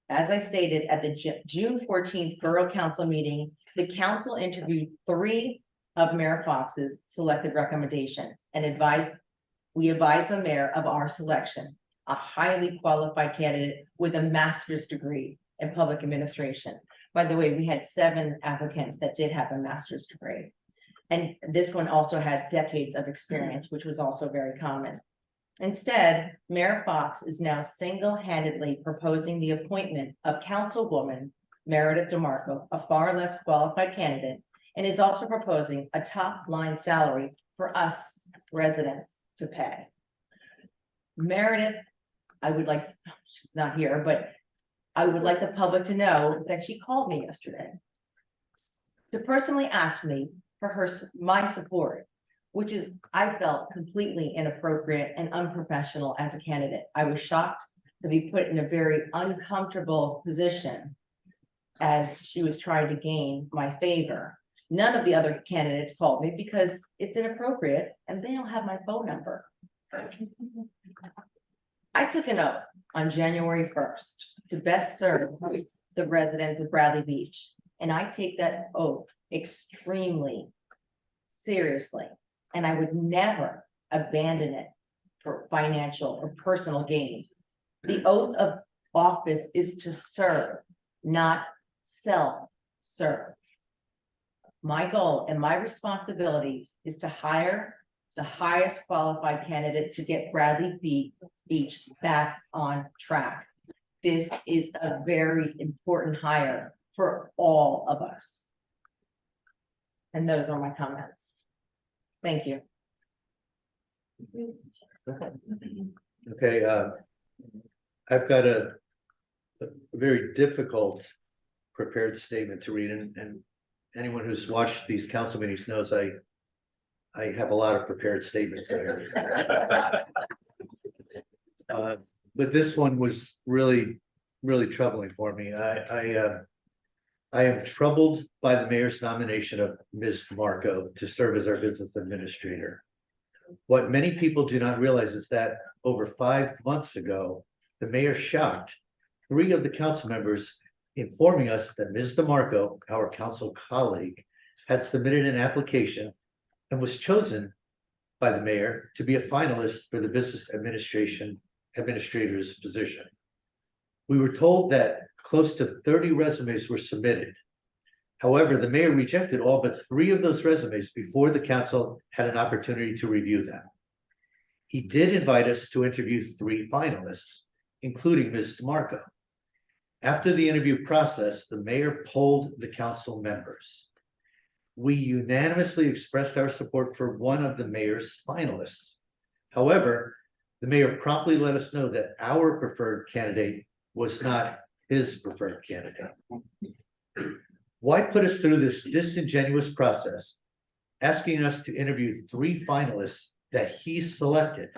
As I stated at the June 14th Borough Council meeting, the council interviewed 3 of Mayor Fox's selected recommendations and we advised the mayor of our selection, a highly qualified candidate with a master's degree in public administration. By the way, we had 7 applicants that did have a master's degree. And this one also had decades of experience, which was also very common. Instead, Mayor Fox is now single-handedly proposing the appointment of Councilwoman Meredith DeMarco, a far less qualified candidate, and is also proposing a top-line salary for us residents to pay. Meredith, I would like, she's not here, but I would like the public to know that she called me yesterday to personally ask me for my support, which is, I felt completely inappropriate and unprofessional as a candidate. I was shocked to be put in a very uncomfortable position as she was trying to gain my favor. None of the other candidates called me because it's inappropriate and they don't have my phone number. I took an oath on January 1st to best serve the residents of Bradley Beach. And I take that oath extremely seriously. And I would never abandon it for financial or personal gain. The oath of office is to serve, not self-serve. My goal and my responsibility is to hire the highest qualified candidate to get Bradley Beach back on track. This is a very important hire for all of us. And those are my comments. Thank you. Okay, I've got a very difficult prepared statement to read, and anyone who's watched these council meetings knows I have a lot of prepared statements there. But this one was really troubling for me. I am troubled by the mayor's nomination of Ms. DeMarco to serve as our business administrator. What many people do not realize is that over 5 months ago, the mayor shocked 3 of the council members, informing us that Ms. DeMarco, our council colleague, had submitted an application and was chosen by the mayor to be a finalist for the business administrator's position. We were told that close to 30 resumes were submitted. However, the mayor rejected all but 3 of those resumes before the council had an opportunity to review them. He did invite us to interview 3 finalists, including Ms. DeMarco. After the interview process, the mayor polled the council members. We unanimously expressed our support for one of the mayor's finalists. However, the mayor promptly let us know that our preferred candidate was not his preferred candidate. Why put us through this disingenuous process, asking us to interview 3 finalists that he selected?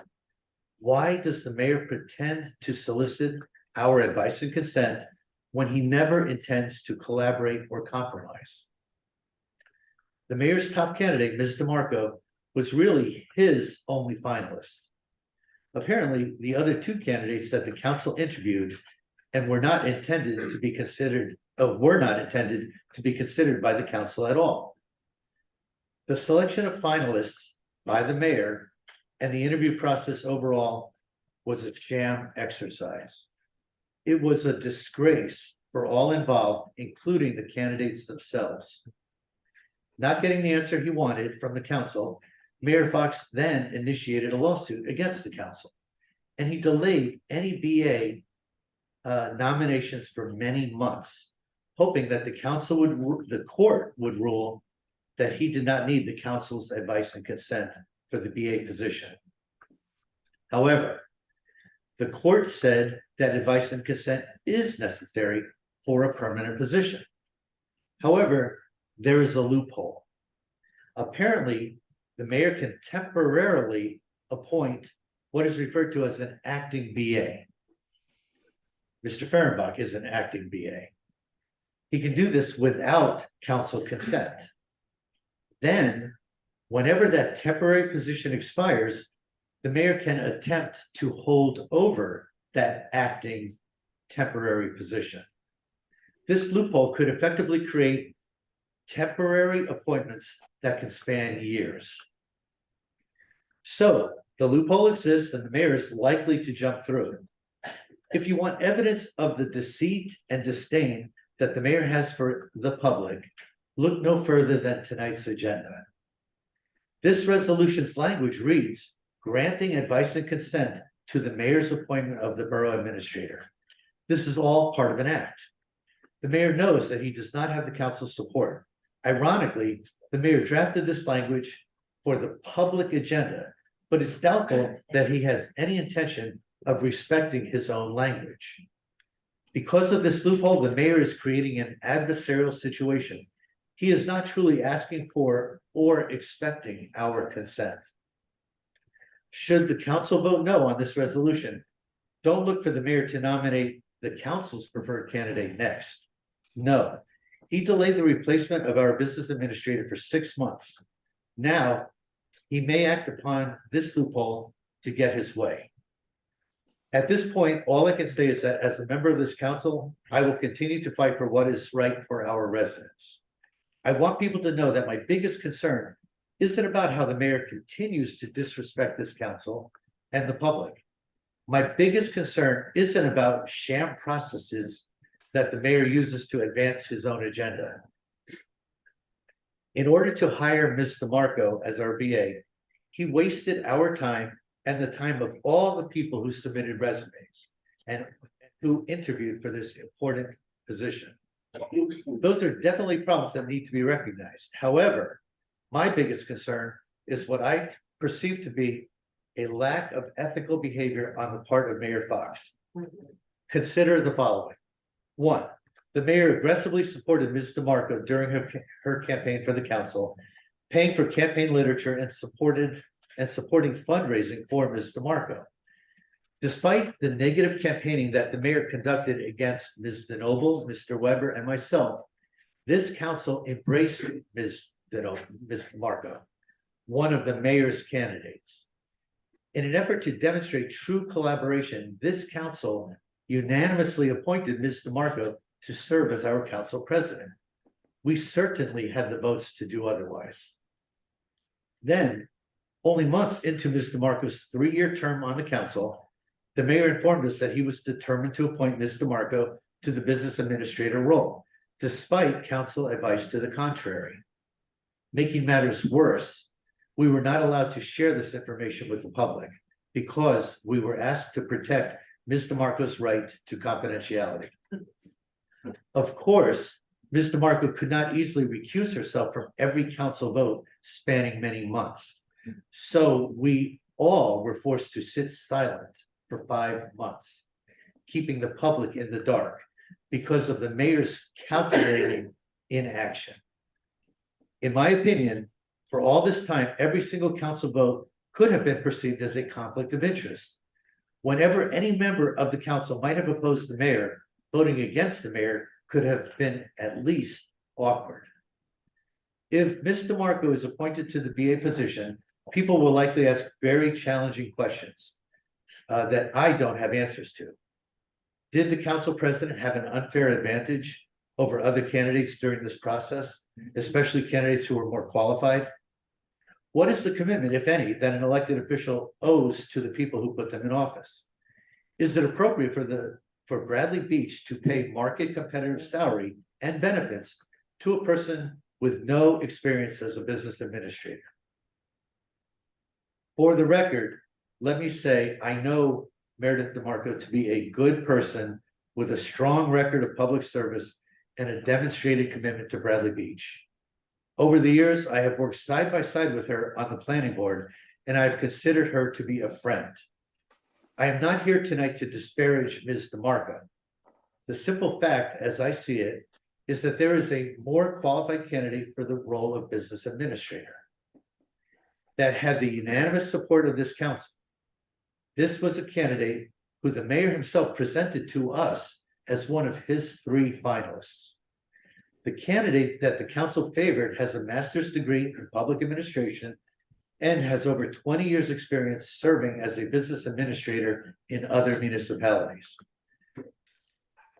Why does the mayor pretend to solicit our advice and consent when he never intends to collaborate or compromise? The mayor's top candidate, Ms. DeMarco, was really his only finalist. Apparently, the other 2 candidates that the council interviewed and were not intended to be considered by the council at all. The selection of finalists by the mayor and the interview process overall was a sham exercise. It was a disgrace for all involved, including the candidates themselves. Not getting the answer he wanted from the council, Mayor Fox then initiated a lawsuit against the council, and he delayed any BA nominations for many months, hoping that the court would rule that he did not need the council's advice and consent for the BA position. However, the court said that advice and consent is necessary for a permanent position. However, there is a loophole. Apparently, the mayor can temporarily appoint what is referred to as an acting BA. Mr. Fehrenbach is an acting BA. He can do this without council consent. Then, whenever that temporary position expires, the mayor can attempt to hold over that acting temporary position. This loophole could effectively create temporary appointments that can span years. So the loophole exists and the mayor is likely to jump through it. If you want evidence of the deceit and disdain that the mayor has for the public, look no further than tonight's agenda. This resolution's language reads, granting advice and consent to the mayor's appointment of the borough administrator. This is all part of an act. The mayor knows that he does not have the council's support. Ironically, the mayor drafted this language for the public agenda, but it's doubtful that he has any intention of respecting his own language. Because of this loophole, the mayor is creating an adversarial situation. He is not truly asking for or expecting our consent. Should the council vote no on this resolution, don't look for the mayor to nominate the council's preferred candidate next. No, he delayed the replacement of our business administrator for 6 months. Now, he may act upon this loophole to get his way. At this point, all I can say is that as a member of this council, I will continue to fight for what is right for our residents. I want people to know that my biggest concern isn't about how the mayor continues to disrespect this council and the public. My biggest concern isn't about sham processes that the mayor uses to advance his own agenda. In order to hire Ms. DeMarco as our BA, he wasted our time and the time of all the people who submitted resumes and who interviewed for this important position. Those are definitely problems that need to be recognized. However, my biggest concern is what I perceive to be a lack of ethical behavior on the part of Mayor Fox. Consider the following. 1, the mayor aggressively supported Ms. DeMarco during her campaign for the council, paying for campaign literature and supporting fundraising for Ms. DeMarco. Despite the negative campaigning that the mayor conducted against Ms. DeNoble, Mr. Weber, and myself, this council embraced Ms. DeMarco, one of the mayor's candidates. In an effort to demonstrate true collaboration, this council unanimously appointed Ms. DeMarco to serve as our council president. We certainly had the votes to do otherwise. Then, only months into Ms. DeMarco's 3-year term on the council, the mayor informed us that he was determined to appoint Ms. DeMarco to the business administrator role, despite council advice to the contrary. Making matters worse, we were not allowed to share this information with the public because we were asked to protect Ms. DeMarco's right to confidentiality. Of course, Ms. DeMarco could not easily recuse herself from every council vote spanning many months. So we all were forced to sit silent for 5 months, keeping the public in the dark because of the mayor's calculating inaction. In my opinion, for all this time, every single council vote could have been perceived as a conflict of interest. Whenever any member of the council might have opposed the mayor, voting against the mayor could have been at least awkward. If Ms. DeMarco is appointed to the BA position, people will likely ask very challenging questions that I don't have answers to. Did the council president have an unfair advantage over other candidates during this process, especially candidates who were more qualified? What is the commitment, if any, that an elected official owes to the people who put them in office? Is it appropriate for Bradley Beach to pay market competitive salary and benefits to a person with no experience as a business administrator? For the record, let me say, I know Meredith DeMarco to be a good person with a strong record of public service and a demonstrated commitment to Bradley Beach. Over the years, I have worked side by side with her on the planning board, and I have considered her to be a friend. I am not here tonight to disparage Ms. DeMarco. The simple fact, as I see it, is that there is a more qualified candidate for the role of business administrator that had the unanimous support of this council. This was a candidate who the mayor himself presented to us as one of his 3 finalists. The candidate that the council favored has a master's degree in public administration and has over 20 years' experience serving as a business administrator in other municipalities.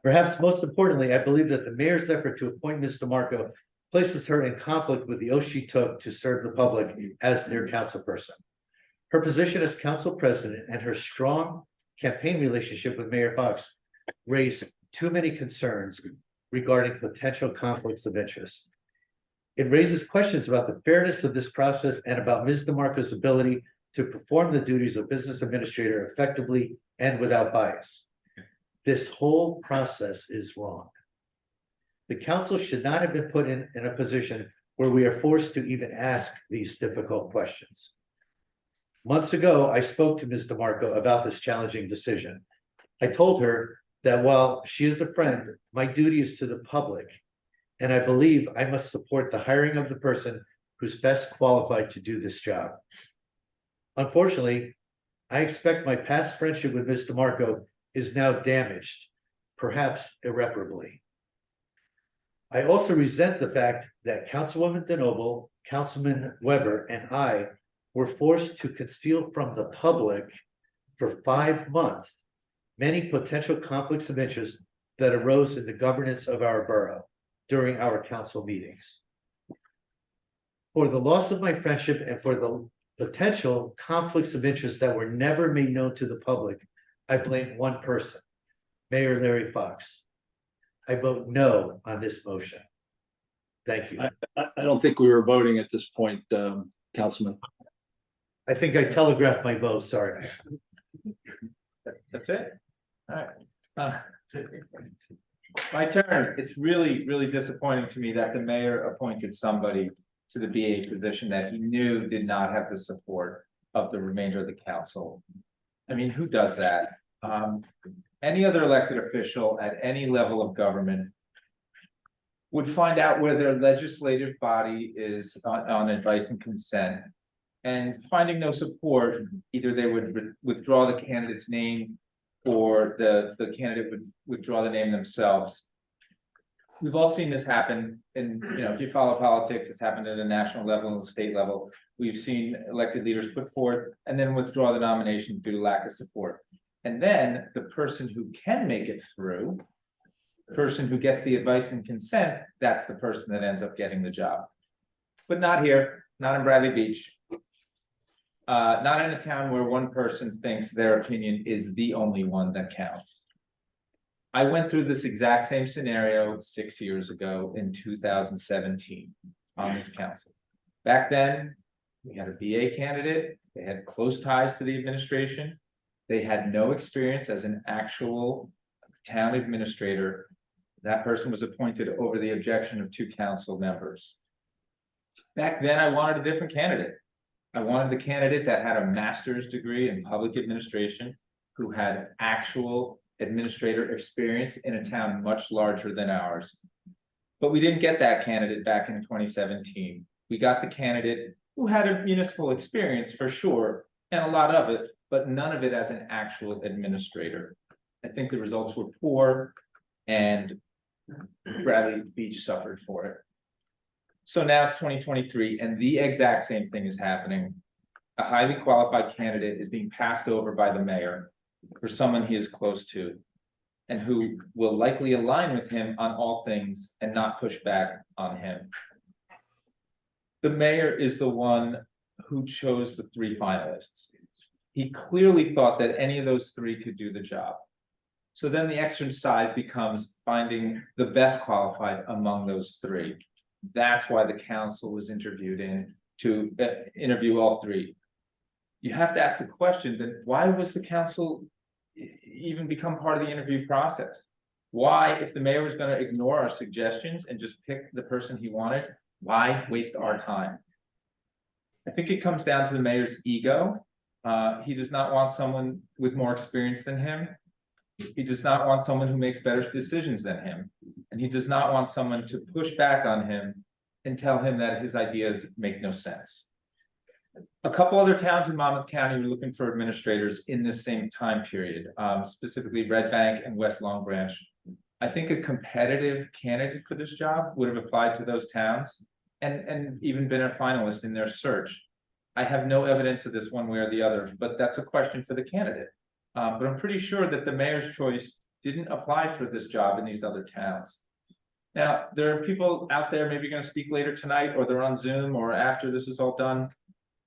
Perhaps most importantly, I believe that the mayor's effort to appoint Ms. DeMarco places her in conflict with the oath she took to serve the public as their council person. Her position as council president and her strong campaign relationship with Mayor Fox raised too many concerns regarding potential conflicts of interest. It raises questions about the fairness of this process and about Ms. DeMarco's ability to perform the duties of business administrator effectively and without bias. This whole process is wrong. The council should not have been put in a position where we are forced to even ask these difficult questions. Months ago, I spoke to Ms. DeMarco about this challenging decision. I told her that while she is a friend, my duty is to the public, and I believe I must support the hiring of the person who's best qualified to do this job. Unfortunately, I expect my past friendship with Ms. DeMarco is now damaged, perhaps irreparably. I also resent the fact that Councilwoman DeNoble, Councilman Weber, and I were forced to conceal from the public for 5 months many potential conflicts of interest that arose in the governance of our borough during our council meetings. For the loss of my friendship and for the potential conflicts of interest that were never made known to the public, I blame one person, Mayor Larry Fox. I vote no on this motion. Thank you. I don't think we were voting at this point, Councilman. I think I telegraphed my vote, sorry. That's it? All right. My turn. It's really, really disappointing to me that the mayor appointed somebody to the BA position that he knew did not have the support of the remainder of the council. I mean, who does that? Any other elected official at any level of government would find out where their legislative body is on advice and consent. And finding no support, either they would withdraw the candidate's name or the candidate would withdraw the name themselves. We've all seen this happen, and if you follow politics, it's happened at a national level and state level. We've seen elected leaders put forth and then withdraw the nomination due to lack of support. And then the person who can make it through, the person who gets the advice and consent, that's the person that ends up getting the job. But not here, not in Bradley Beach. Not in a town where one person thinks their opinion is the only one that counts. I went through this exact same scenario 6 years ago in 2017 on this council. Back then, we had a BA candidate. They had close ties to the administration. They had no experience as an actual town administrator. That person was appointed over the objection of 2 council members. Back then, I wanted a different candidate. I wanted the candidate that had a master's degree in public administration, who had actual administrator experience in a town much larger than ours. But we didn't get that candidate back in 2017. We got the candidate who had a municipal experience for sure, and a lot of it, but none of it as an actual administrator. I think the results were poor, and Bradley Beach suffered for it. So now it's 2023, and the exact same thing is happening. A highly qualified candidate is being passed over by the mayor for someone he is close to. and who will likely align with him on all things and not push back on him. The mayor is the one who chose the 3 finalists. He clearly thought that any of those 3 could do the job. So then the exercise becomes finding the best qualified among those 3. That's why the council was interviewed in to interview all 3. You have to ask the question, then why was the council even become part of the interview process? Why, if the mayor was gonna ignore our suggestions and just pick the person he wanted, why waste our time? I think it comes down to the mayor's ego. He does not want someone with more experience than him. He does not want someone who makes better decisions than him. And he does not want someone to push back on him and tell him that his ideas make no sense. A couple other towns in Monmouth County were looking for administrators in this same time period, specifically Red Bank and West Long Branch. I think a competitive candidate for this job would have applied to those towns and even been a finalist in their search. I have no evidence of this one way or the other, but that's a question for the candidate. But I'm pretty sure that the mayor's choice didn't apply for this job in these other towns. Now, there are people out there maybe going to speak later tonight, or they're on Zoom, or after this is all done.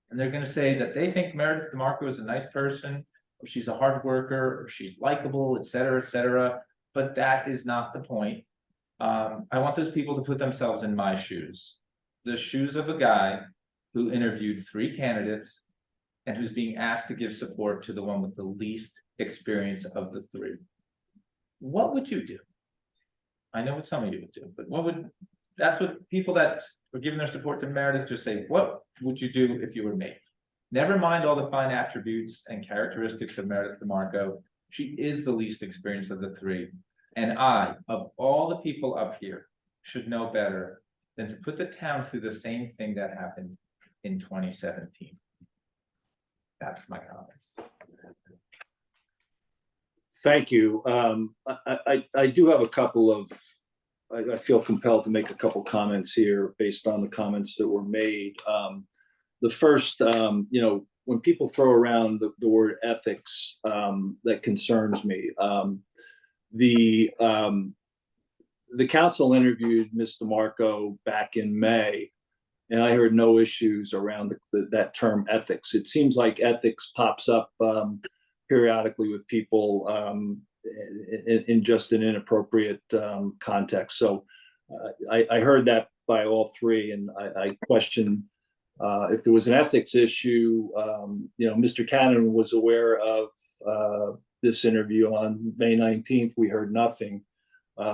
And they're going to say that they think Meredith DeMarco is a nice person, or she's a hard worker, or she's likable, et cetera, but that is not the point. I want those people to put themselves in my shoes. The shoes of a guy who interviewed 3 candidates and who's being asked to give support to the one with the least experience of the 3. What would you do? I know what some of you would do, but that's what people that were giving their support to Meredith just say, what would you do if you were me? Never mind all the fine attributes and characteristics of Meredith DeMarco. She is the least experienced of the 3. And I, of all the people up here, should know better than to put the town through the same thing that happened in 2017. That's my comments. Thank you. I do have a couple of, I feel compelled to make a couple comments here based on the comments that were made. The first, when people throw around the word ethics, that concerns me. The council interviewed Ms. DeMarco back in May, and I heard no issues around that term ethics. It seems like ethics pops up periodically with people in just an inappropriate context. So I heard that by all 3, and I question if there was an ethics issue. Mr. Cannon was aware of this interview on May 19th. We heard nothing.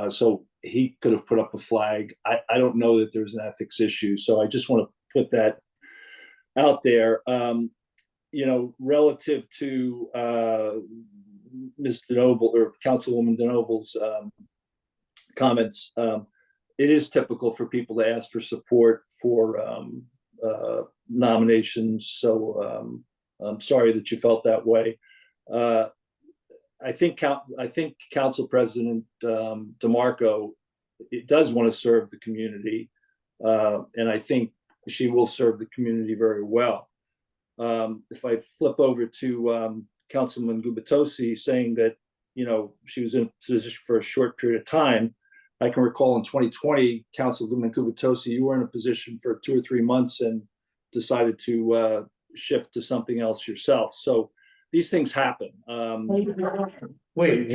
So he could have put up a flag. I don't know that there's an ethics issue. So I just want to put that out there. Relative to Ms. DeNoble or Councilwoman DeNoble's comments, it is typical for people to ask for support for nominations. So I'm sorry that you felt that way. I think Council President DeMarco does want to serve the community, and I think she will serve the community very well. If I flip over to Councilman Gubitosi saying that she was in position for a short period of time, I can recall in 2020, Councilman Gubitosi, you were in a position for 2 or 3 months and decided to shift to something else yourself. So these things happen. Wait,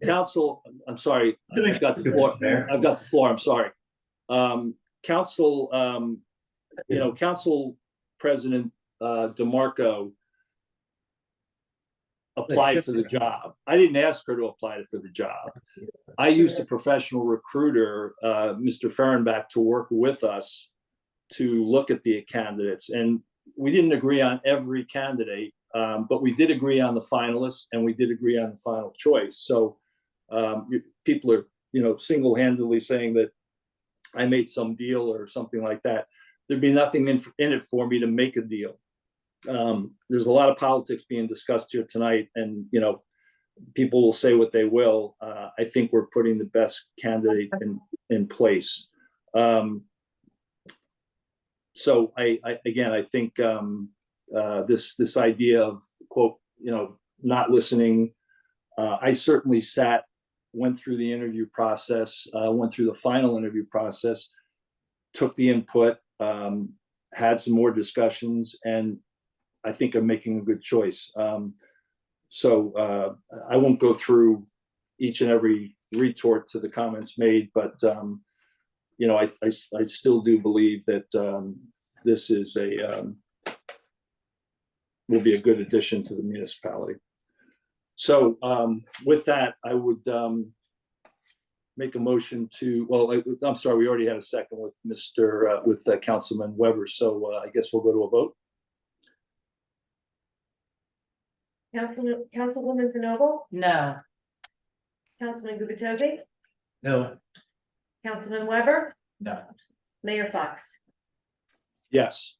Council, I'm sorry, I've got the floor. I've got the floor. I'm sorry. Council, Council President DeMarco applied for the job. I didn't ask her to apply for the job. I used a professional recruiter, Mr. Fehrenbach, to work with us to look at the candidates. And we didn't agree on every candidate, but we did agree on the finalists, and we did agree on the final choice. So people are, single-handedly saying that I made some deal or something like that. There'd be nothing in it for me to make a deal. There's a lot of politics being discussed here tonight, and people will say what they will. I think we're putting the best candidate in place. So I think this idea of, quote, not listening I certainly went through the interview process, went through the final interview process, took the input, had some more discussions, and I think I'm making a good choice. So I won't go through each and every retort to the comments made, but you know, I still do believe that this is will be a good addition to the municipality. So with that, I would make a motion to, well, I'm sorry, we already had a second with with Councilman Weber, so I guess we'll go to a vote. Councilwoman Zanoble, No. Councilman Gubatose, No, Councilman Weber, No. Mayor Fox. Yes.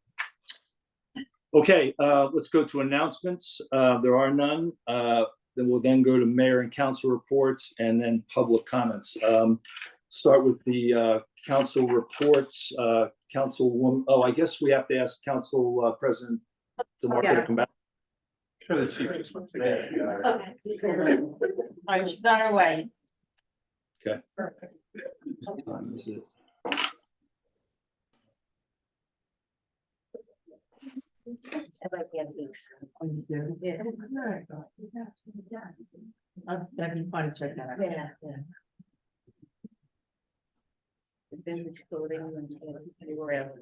Okay, let's go to announcements. There are none. Then we'll go to mayor and council reports and then public comments. Start with the council reports. Councilwoman, oh, I guess we have to ask Council President DeMarco to come back. Sure, the chief just wants to get. Okay. All right, she's on her way. Okay. I like the antiques. That'd be fun to check that out. Yeah, yeah. Vintage clothing and anywhere else.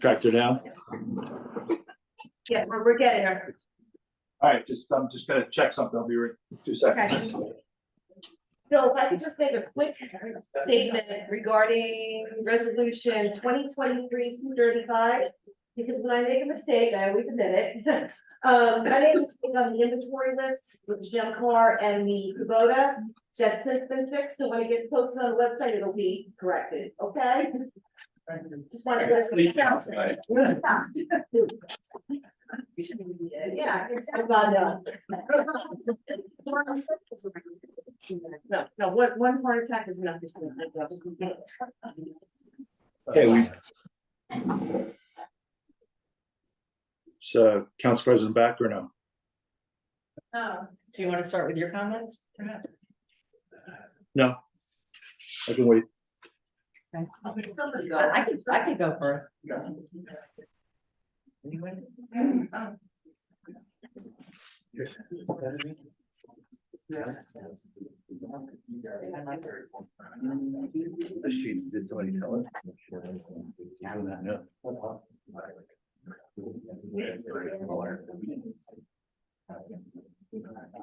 Tracked her down. Yeah, we're getting her. All right, I'm just gonna check something. I'll be right 2 seconds. Okay. So if I could just make a quick statement regarding resolution 2023-235, because when I make a mistake, I always admit it. My name is on the inventory list with the gem car and the Kubota. That's since been fixed, so when it gets posted on the website, it'll be corrected, okay? Just wanted to. Yeah, I'm glad done. No, one heart attack is nothing. Okay, so Council President back or no? Do you want to start with your comments? No. I can wait. Somebody go. I could go first. she did somebody tell us? No.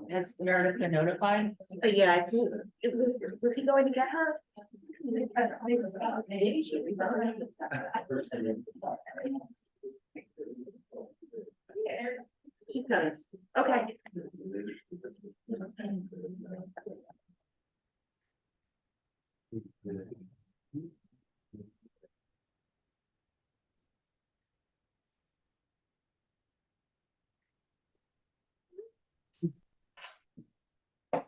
Has Meredith been notified? Yeah, I think, was he going to get her? She's coming, okay.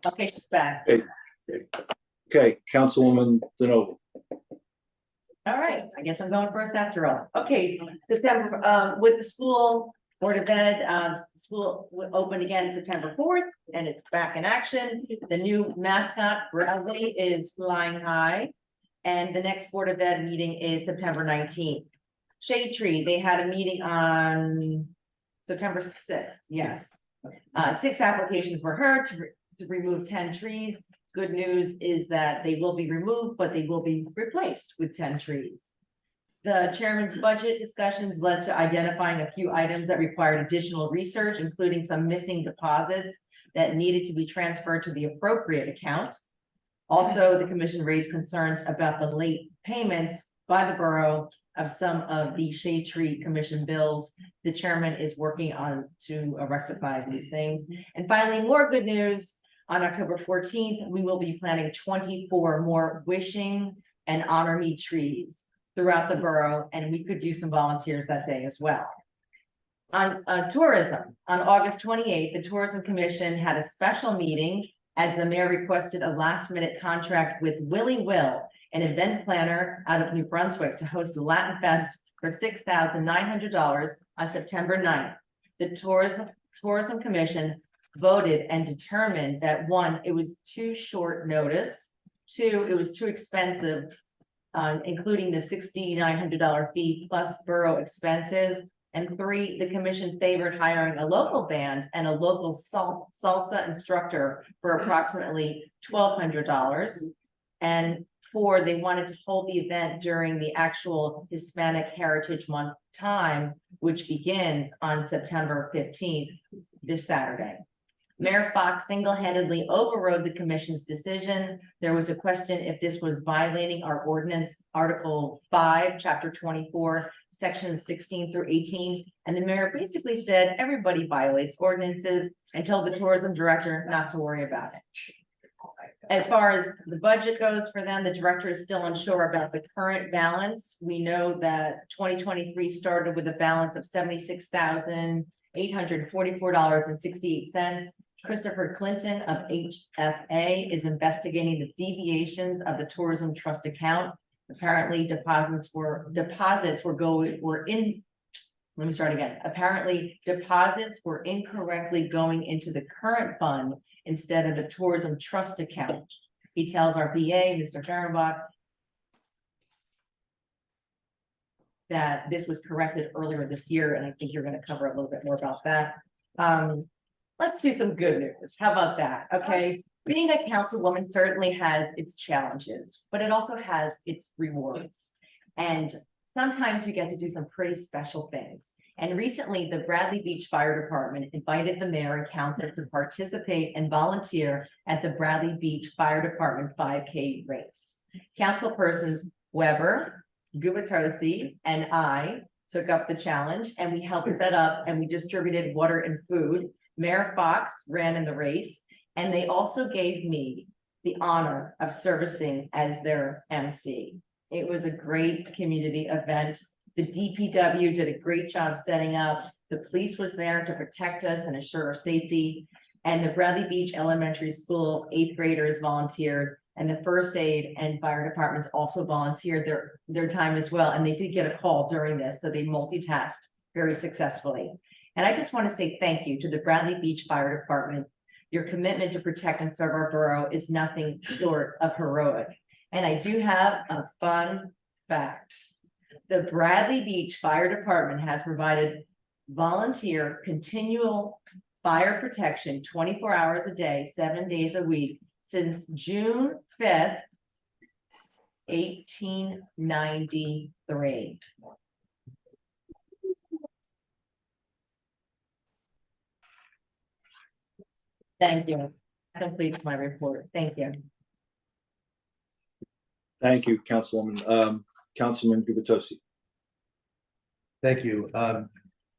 Okay, she's back. Okay, Councilwoman DeNoble. All right, I guess I'm going first after all. Okay, September, with the school Board of Ed, school will open again September 4th, and it's back in action. The new mascot, Bradley, is flying high. And the next Board of Ed meeting is September 19th. Shade Tree, they had a meeting on September 6th, yes. 6 applications were heard to remove 10 trees. Good news is that they will be removed, but they will be replaced with 10 trees. The chairman's budget discussions led to identifying a few items that required additional research, including some missing deposits that needed to be transferred to the appropriate account. Also, the commission raised concerns about the late payments by the borough of some of the Shade Tree Commission bills. The chairman is working on to rectify these things. And finally, more good news. On October 14th, we will be planting 24 more wishing and honor me trees throughout the borough, and we could use some volunteers that day as well. On tourism, on August 28th, the Tourism Commission had a special meeting as the mayor requested a last-minute contract with Willie Will, an event planner out of New Brunswick, to host a Latin Fest for $6,900 on September 9th. the tourism commission voted and determined that one, it was too short notice. Two, it was too expensive, including the $6,900 fee plus borough expenses. And three, the commission favored hiring a local band and a local salsa instructor for approximately $1,200. And four, they wanted to hold the event during the actual Hispanic Heritage Month time, which begins on September 15th, this Saturday. Mayor Fox single-handedly overrode the commission's decision. There was a question if this was violating our ordinance, Article 5, Chapter 24, Sections 16 through 18. And the mayor basically said, everybody violates ordinances, and told the tourism director not to worry about it. As far as the budget goes for them, the director is still unsure about the current balance. We know that 2023 started with a balance of $76,844.68. Christopher Clinton of HFA is investigating the deviations of the tourism trust account. Apparently Apparently deposits were incorrectly going into the current fund instead of the tourism trust account. He tells our BA, Mr. Fehrenbach, that this was corrected earlier this year, and I think you're going to cover a little bit more about that. Let's do some good news. How about that? Okay. Being a councilwoman certainly has its challenges, but it also has its rewards. And sometimes you get to do some pretty special things. And recently, the Bradley Beach Fire Department invited the mayor and council to participate and volunteer at the Bradley Beach Fire Department 5K race. Councilpersons Weber, Gubitosi, and I took up the challenge, and we helped set up, and we distributed water and food. Mayor Fox ran in the race, and they also gave me the honor of servicing as their MC. It was a great community event. The DPW did a great job setting up. The police was there to protect us and assure our safety. And the Bradley Beach Elementary School 8th graders volunteered, and the first aid and fire departments also volunteered their time as well. And they did get a call during this, so they multitasked very successfully. And I just want to say thank you to the Bradley Beach Fire Department. Your commitment to protect and serve our borough is nothing short of heroic. And I do have a fun fact. The Bradley Beach Fire Department has provided volunteer continual fire protection 24 hours a day, 7 days a week since June 5th, 1893. Thank you. Completes my report. Thank you. Thank you, Councilwoman. Councilman Gubitosi. Thank you.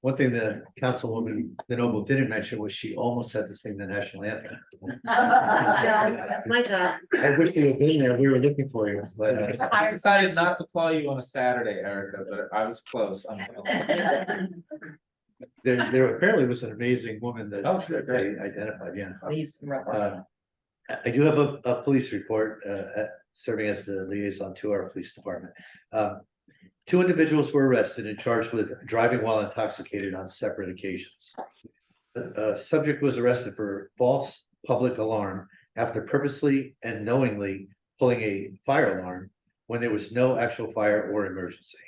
One thing the Councilwoman Noble didn't mention was she almost had to sing the national anthem. That's my job. I wish you had been there. We were looking for you, but I decided not to call you on a Saturday, Erica, but I was close. there apparently was an amazing woman that Oh, sure, great. they identified, yeah. Please. I do have a police report, serving as the liaison to our police department. 2 individuals were arrested and charged with driving while intoxicated on separate occasions. The subject was arrested for false public alarm after purposely and knowingly pulling a fire alarm when there was no actual fire or emergency.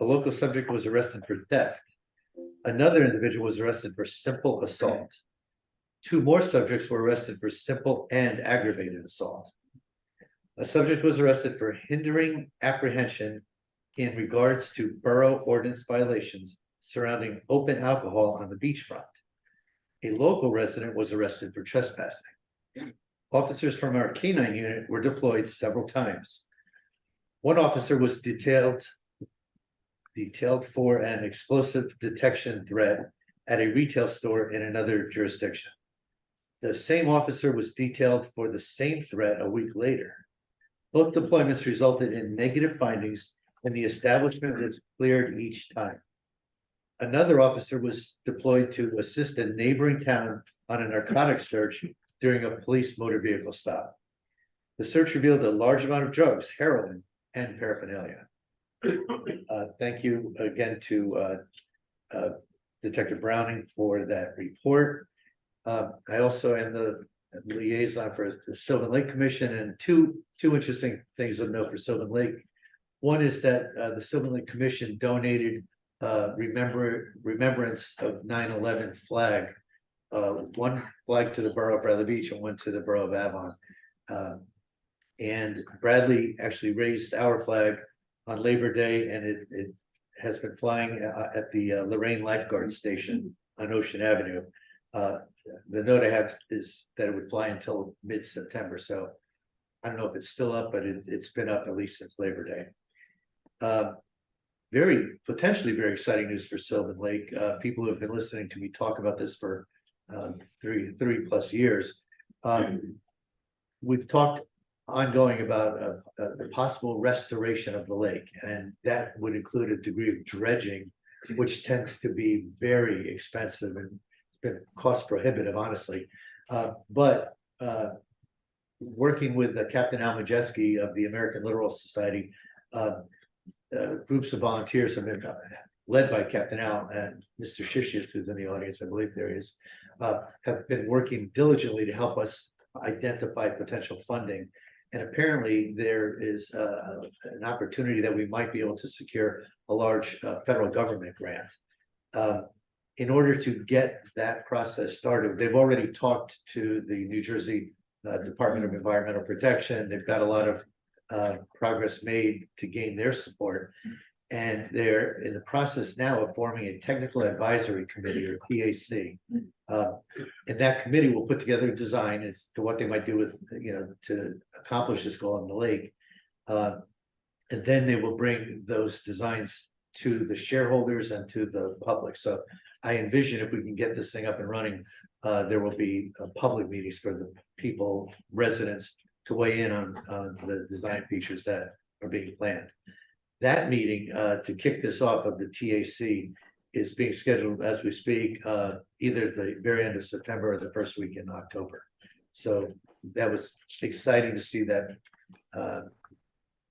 A local subject was arrested for theft. Another individual was arrested for simple assault. 2 more subjects were arrested for simple and aggravated assault. A subject was arrested for hindering apprehension in regards to borough ordinance violations surrounding open alcohol on the beachfront. A local resident was arrested for trespassing. Officers from our K-9 unit were deployed several times. One officer was detailed for an explosive detection threat at a retail store in another jurisdiction. The same officer was detailed for the same threat a week later. Both deployments resulted in negative findings, and the establishment was cleared each time. Another officer was deployed to assist a neighboring town on a narcotics search during a police motor vehicle stop. The search revealed a large amount of drugs, heroin, and paraphernalia. Thank you again to Detective Browning for that report. I also am the liaison for the Sylvan Lake Commission, and two interesting things of note for Sylvan Lake. One is that the Sylvan Lake Commission donated remembrance of 9/11 flag. One flag to the borough of Bradley Beach and one to the borough of Avon. And Bradley actually raised our flag on Labor Day, and it has been flying at the Lorraine Lifeguard Station on Ocean Avenue. The note I have is that it would fly until mid-September, so I don't know if it's still up, but it's been up at least since Labor Day. Potentially very exciting news for Sylvan Lake. People who have been listening to me talk about this for 3+ years. We've talked ongoing about the possible restoration of the lake, and that would include a degree of dredging, which tends to be very expensive and it's been cost prohibitive, honestly. But working with Captain Al Majeski of the American Littoral Society, groups of volunteers have been led by Captain Al and Mr. Shishius, who's in the audience, I believe there is, have been working diligently to help us identify potential funding. And apparently there is an opportunity that we might be able to secure a large federal government grant. In order to get that process started, they've already talked to the New Jersey Department of Environmental Protection. They've got a lot of progress made to gain their support. And they're in the process now of forming a technical advisory committee, or TAC. And that committee will put together a design as to what they might do with, to accomplish this goal on the lake. And then they will bring those designs to the shareholders and to the public. So I envision if we can get this thing up and running, there will be public meetings for the people, residents, to weigh in on the design features that are being planned. That meeting to kick this off of the TAC is being scheduled as we speak, either at the very end of September or the first week in October. So that was exciting to see that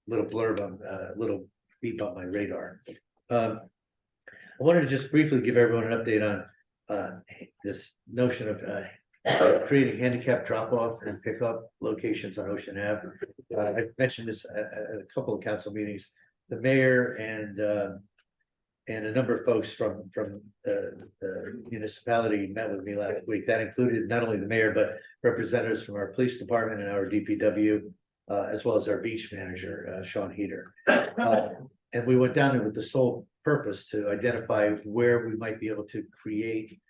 little blurb on little beep on my radar. I wanted to just briefly give everyone an update on this notion of creating handicap drop-off and pickup locations on Ocean Ave. I mentioned this at a couple of council meetings. The mayor and a number of folks from the municipality met with me last week. That included not only the mayor, but representatives from our police department and our DPW, as well as our beach manager, Sean Heater. And we went down there with the sole purpose to identify where we might be able to create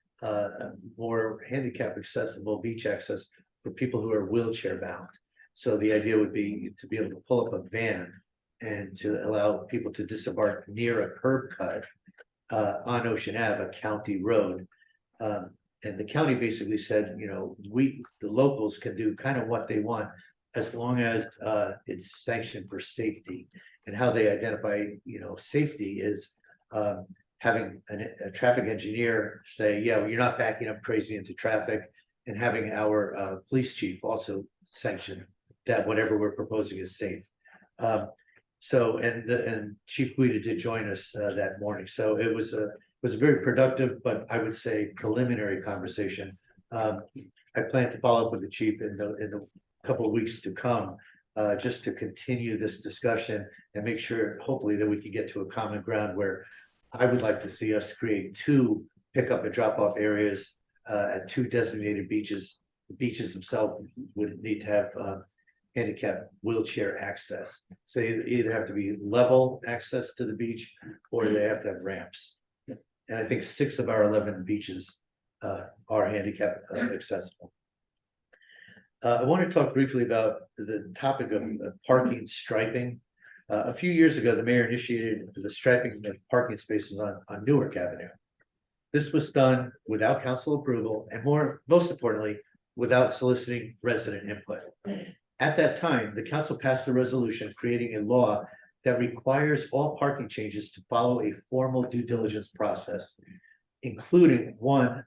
more handicap accessible beach access for people who are wheelchair bound. So the idea would be to be able to pull up a van and to allow people to disembark near a curb cut on Ocean Ave, a county road. And the county basically said, the locals can do kind of what they want as long as it's sanctioned for safety. And how they identify, safety is having a traffic engineer say, yeah, well, you're not backing up crazy into traffic, and having our police chief also sanction that whatever we're proposing is safe. So, and Chief Guida did join us that morning. So it was a very productive, but I would say preliminary conversation. I plan to follow up with the chief in the couple of weeks to come, just to continue this discussion and make sure, hopefully, that we can get to a common ground where I would like to see us create 2 pickup and drop off areas at 2 designated beaches. The beaches themselves would need to have handicap wheelchair access. So you either have to be level access to the beach or they have to have ramps. And I think 6 of our 11 beaches are handicap accessible. I want to talk briefly about the topic of parking striping. A few years ago, the mayor initiated the striping of parking spaces on Newark Avenue. This was done without council approval and most importantly, without soliciting resident input. At that time, the council passed a resolution creating a law that requires all parking changes to follow a formal due diligence process, including one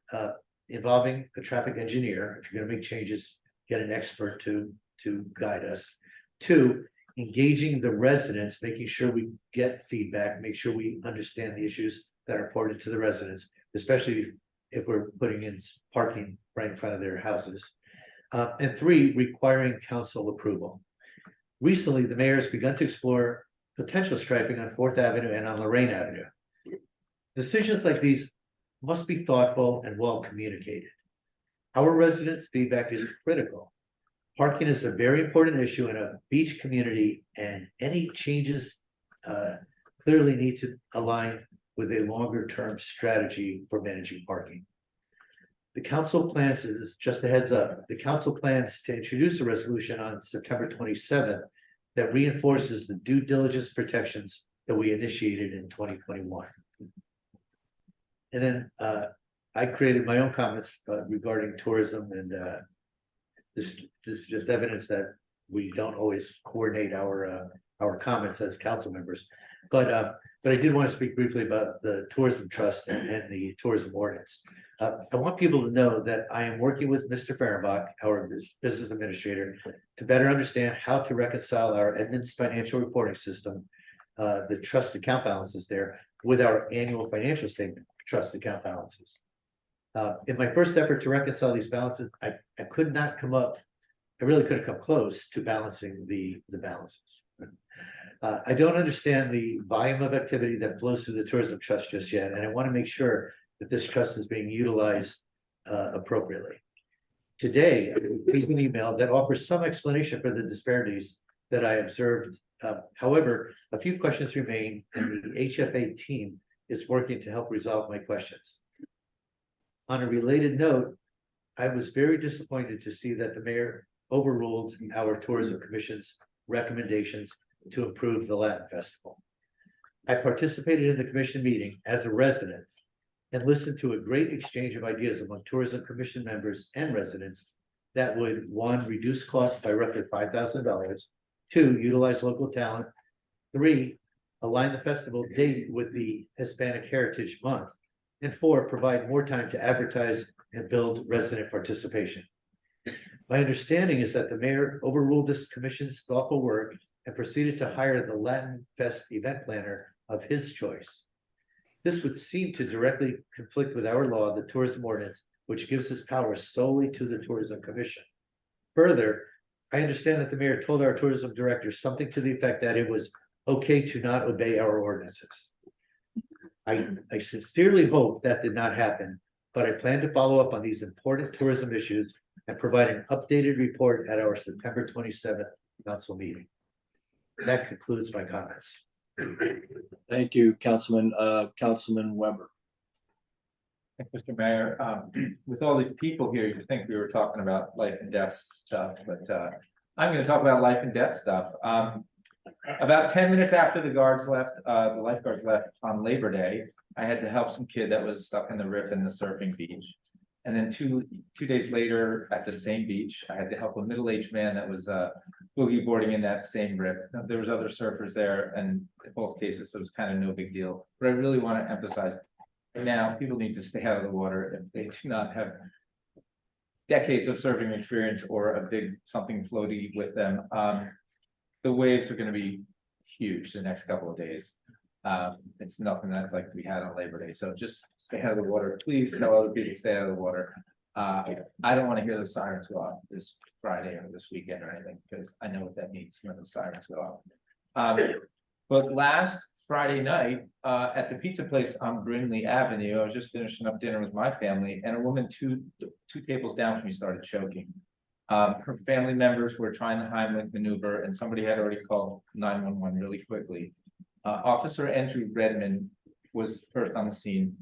involving a traffic engineer. If you're going to make changes, get an expert to guide us. 2, engaging the residents, making sure we get feedback, make sure we understand the issues that are important to the residents especially if we're putting in parking right in front of their houses. And 3, requiring council approval. Recently, the mayor has begun to explore potential striping on Fourth Avenue and on Lorraine Avenue. Decisions like these must be thoughtful and well communicated. Our residents' feedback is critical. Parking is a very important issue in a beach community, and any changes clearly need to align with a longer-term strategy for managing parking. The council plans, this is just a heads up, the council plans to introduce a resolution on September 27th that reinforces the due diligence protections that we initiated in 2021. And then I created my own comments regarding tourism, and this is just evidence that we don't always coordinate our comments as council members. But I did want to speak briefly about the tourism trust and the tourism ordinance. I want people to know that I am working with Mr. Fehrenbach, our business administrator, to better understand how to reconcile our Edmunds financial reporting system, the trust account balances there, with our annual financial statement trust account balances. In my first effort to reconcile these balances, I could not come up, I really couldn't come close to balancing the balances. I don't understand the volume of activity that flows through the tourism trust just yet, and I want to make sure that this trust is being utilized appropriately. Today, I received an email that offers some explanation for the disparities that I observed. However, a few questions remain, and the HFA team is working to help resolve my questions. On a related note, I was very disappointed to see that the mayor overruled our tourism commission's recommendations to improve the Latin Festival. I participated in the commission meeting as a resident and listened to a great exchange of ideas among tourism commission members and residents that would, 1, reduce costs by roughly $5,000, 2, utilize local talent, 3, align the festival date with the Hispanic Heritage Month, and 4, provide more time to advertise and build resident participation. My understanding is that the mayor overruled this commission's thoughtful work and proceeded to hire the Latin Fest event planner of his choice. This would seem to directly conflict with our law, the tourism ordinance, which gives this power solely to the tourism commission. Further, I understand that the mayor told our tourism director something to the effect that it was okay to not obey our ordinances. I sincerely hope that did not happen, but I plan to follow up on these important tourism issues and provide an updated report at our September 27th council meeting. That concludes my comments. Thank you, Councilman Weber. Mr. Mayor, with all these people here, you'd think we were talking about life and death stuff, but I'm going to talk about life and death stuff. About 10 minutes after the guards left, the lifeguards left on Labor Day, I had to help some kid that was stuck in the riff in the surfing beach. And then two days later, at the same beach, I had to help a middle-aged man that was boogie boarding in that same riff. There was other surfers there, and in both cases, it was kind of no big deal. But I really want to emphasize, now people need to stay out of the water if they do not have decades of surfing experience or a big something floaty with them. The waves are going to be huge the next couple of days. It's nothing that like we had on Labor Day. So just stay out of the water. Please tell other people to stay out of the water. I don't want to hear the sirens go off this Friday or this weekend or anything, because I know what that means when the sirens go off. But last Friday night at the pizza place on Brindley Avenue, I was just finishing up dinner with my family, and a woman two tables down from me started choking. Her family members were trying the Heimlich maneuver, and somebody had already called 911 really quickly. Officer Andrew Redmond was first on the scene.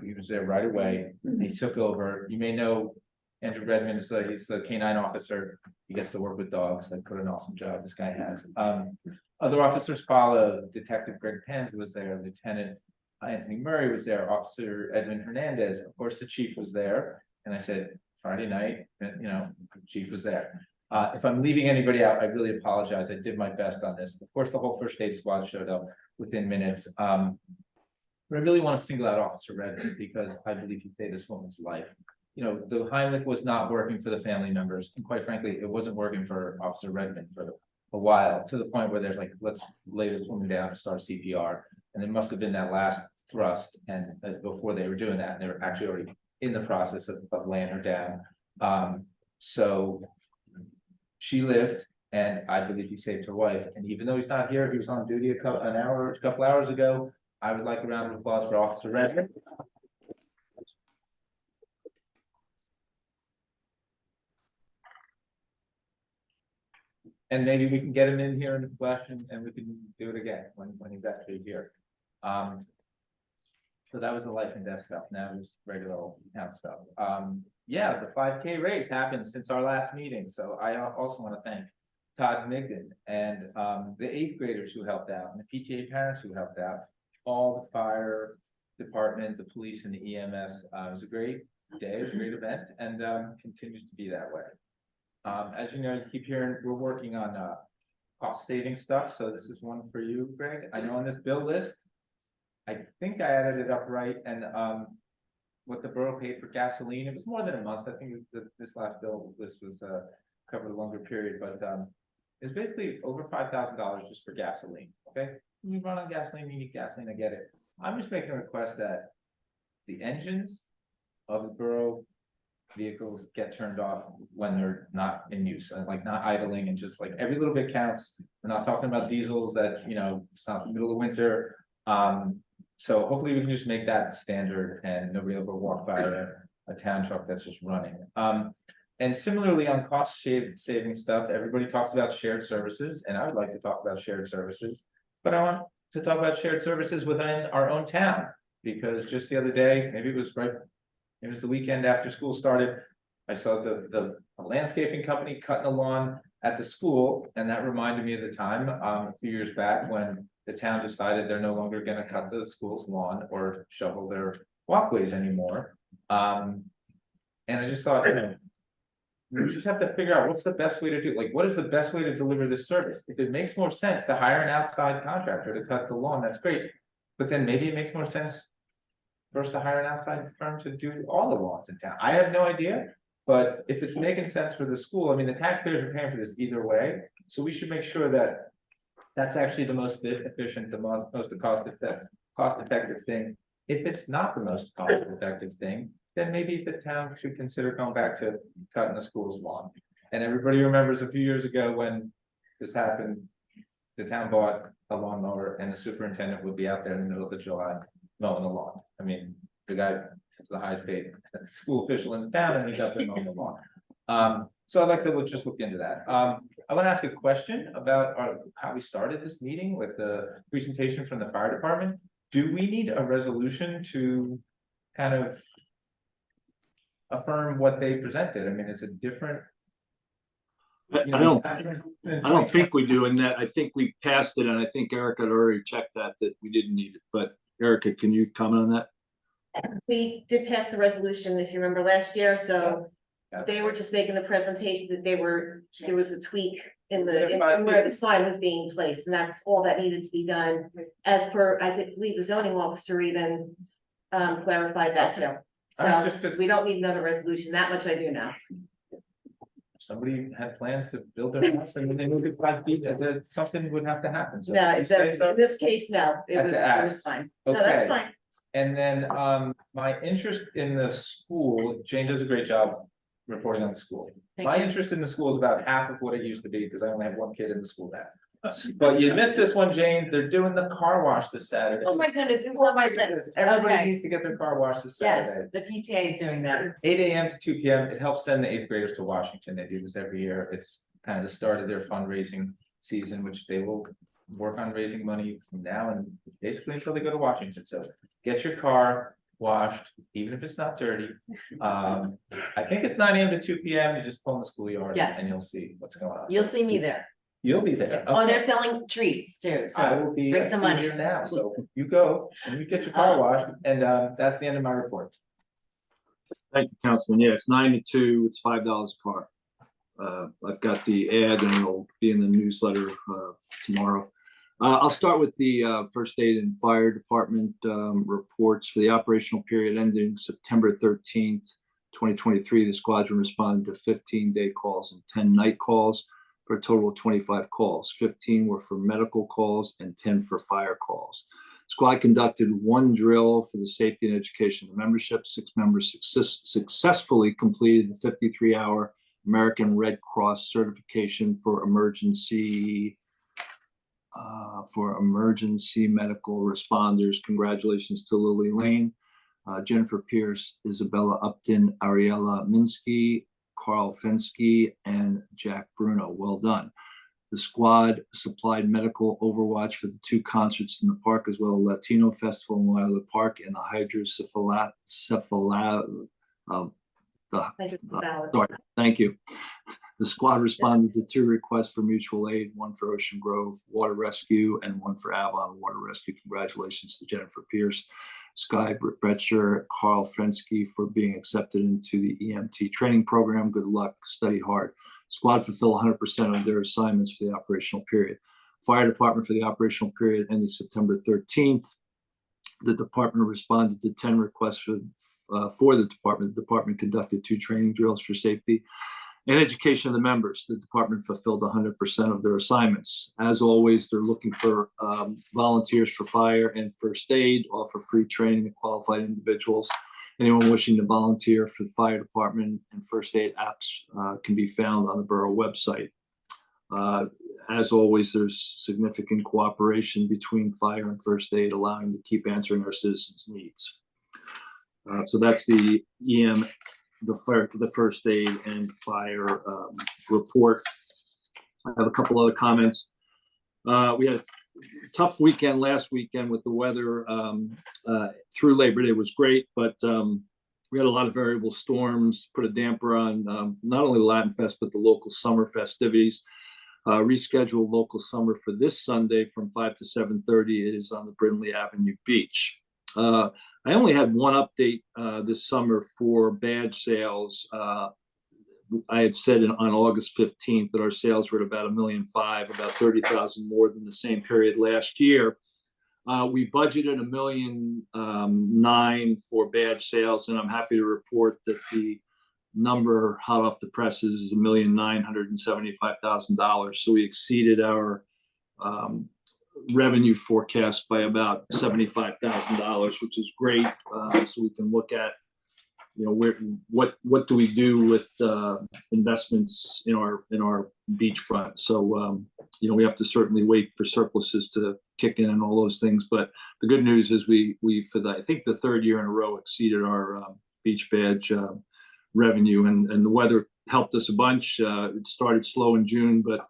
He was there right away. He took over. You may know Andrew Redmond is he's the canine officer. He gets to work with dogs. They put an awesome job. This guy has. Other officers followed. Detective Greg Penz was there. Lieutenant Anthony Murray was there. Officer Edmund Hernandez. Of course, the chief was there. And I said, Friday night, the chief was there. If I'm leaving anybody out, I really apologize. I did my best on this. Of course, the whole first aid squad showed up within minutes. But I really want to single out Officer Redmond because I believe he saved this woman's life. The Heimlich was not working for the family members, and quite frankly, it wasn't working for Officer Redmond for a while, to the point where there's like, let's lay this woman down and start CPR. And it must have been that last thrust and before they were doing that, and they were actually already in the process of laying her down. So she lived, and I believe he saved her life. And even though he's not here, he was on duty a couple hours ago. I would like a round of applause for Officer Redmond. And maybe we can get him in here in the flesh and we can do it again when he's actually here. So that was the life and death stuff. Now it's regular old town stuff. Yeah, the 5K race happened since our last meeting. So I also want to thank Todd Migden and the 8th graders who helped out and the PTA parents who helped out, all the fire department, the police and the EMS. It was a great day, it was a great event, and continues to be that way. As you know, you keep hearing, we're working on cost saving stuff. So this is one for you, Greg. I know on this bill list, I think I added it up right, and what the borough paid for gasoline, it was more than a month. I think this last bill list was covered a longer period, but it's basically over $5,000 just for gasoline. Okay, you run on gasoline, you need gasoline, I get it. I'm just making a request that the engines of the borough vehicles get turned off when they're not in use, and like not idling, and just like every little bit counts. We're not talking about diesels that, you know, it's not the middle of winter. So hopefully we can just make that standard and nobody will ever walk by a town truck that's just running. And similarly on cost saving stuff, everybody talks about shared services, and I would like to talk about shared services, but I want to talk about shared services within our own town, because just the other day, maybe it was the weekend after school started, I saw the landscaping company cutting the lawn at the school, and that reminded me of the time a few years back when the town decided they're no longer going to cut the school's lawn or shovel their walkways anymore. And I just thought, you know, we just have to figure out what's the best way to do it. Like, what is the best way to deliver this service? If it makes more sense to hire an outside contractor to cut the lawn, that's great. But then maybe it makes more sense for us to hire an outside firm to do all the lawns in town. I have no idea, but if it's making sense for the school, I mean, the taxpayers are paying for this either way. So we should make sure that that's actually the most efficient, the most cost effective thing. If it's not the most cost effective thing, then maybe the town should consider going back to cutting the school's lawn. And everybody remembers a few years ago when this happened, the town bought a lawnmower and the superintendent would be out there in the middle of the July mowing the lawn. I mean, the guy is the highest paid school official in the town and he's out there mowing the lawn. So I'd like to just look into that. I want to ask a question about how we started this meeting with the presentation from the fire department. Do we need a resolution to kind of affirm what they presented? I mean, is it different? I don't think we do, and that I think we passed it, and I think Erica had already checked that we didn't need it. But Erica, can you comment on that? Yes, we did pass the resolution, if you remember last year, so they were just making the presentation that there was a tweak in where the sign was being placed, and that's all that needed to be done. As per, believe the zoning officer even clarified that too. So we don't need another resolution, that much I do know. Somebody had plans to build their house and when they moved it 5 feet, something would have to happen. So No, you say so? in this case, no, it Had was to ask. fine. No, that's Okay. fine. And then my interest in the school, Jane does a great job reporting on the school. Thank My you. interest in the school is about half of what it used to be because I only have one kid in the school now. But you missed this one, Jane. They're doing the car wash this Saturday. Oh my goodness, it was on my list. Everybody Okay. needs to get their car washed this Yes, Saturday. the PTA is doing that. 8 a.m. to 2 p.m. It helps send the 8th graders to Washington. They do this every year. It's kind of the start of their fundraising season, which they will work on raising money from now and basically until they go to Washington. So get your car washed, even if it's not dirty. I think it's 9 a.m. to 2 p.m. You just pull in the schoolyard Yes. and you'll see what's going on. You'll So see me there. You'll be there. Oh, Okay. they're selling treats too, I so will be bring a some money. senior now, so you go and you get your car washed, and that's the end of my report. Thank you, Councilman. Yeah, it's 9 to 2. It's $5 a car. I've got the ad and it'll be in the newsletter tomorrow. I'll start with the first aid and fire department reports for the operational period ending September 13th, 2023. The squadron responded to 15 day calls and 10 night calls for a total of 25 calls. 15 were for medical calls and 10 for fire calls. Squad conducted one drill for the safety and education of membership. 6 members successfully completed the 53-hour American Red Cross certification for emergency medical responders. Congratulations to Lily Lane, Jennifer Pierce, Isabella Upton, Ariella Minsky, Carl Fensky, and Jack Bruno. Well done. The squad supplied medical overwatch for the 2 concerts in the park, as well as Latino Festival in Wildwood Park and the thank you. The squad responded to 2 requests for mutual aid, one for Ocean Grove Water Rescue and one for Avalon Water Rescue. Congratulations to Jennifer Pierce, Sky Bretcher, Carl Frensky for being accepted into the EMT training program. Good luck, study hard. Squad fulfill 100% of their assignments for the operational period. Fire department for the operational period ending September 13th. The department responded to 10 requests for the department. The department conducted 2 training drills for safety and education of the members. The department fulfilled 100% of their assignments. As always, they're looking for volunteers for fire and first aid, offer free training to qualified individuals. Anyone wishing to volunteer for the fire department and first aid apps can be found on the borough website. As always, there's significant cooperation between fire and first aid, allowing to keep answering our citizens' needs. So that's the the first aid and fire report. I have a couple other comments. We had a tough weekend last weekend with the weather. Through Labor Day was great, but we had a lot of variable storms, put a damper on not only the Latin Fest, but the local summer festivities. Rescheduled local summer for this Sunday from 5 to 7:30. It is on the Brindley Avenue Beach. I only had one update this summer for badge sales. I had said on August 15th that our sales were at about $1.5 million, about 30,000 more than the same period last year. We budgeted $1.9 million for badge sales, and I'm happy to report that the number hot off the presses is $1,975,000. So we exceeded our revenue forecast by about $75,000, which is great. So we can look at, you know, what do we do with investments in our beachfront. So you know, we have to certainly wait for surpluses to kick in and all those things. But the good news is we for I think the 3rd year in a row exceeded our beach badge revenue, and the weather helped us a bunch. It started slow in June, but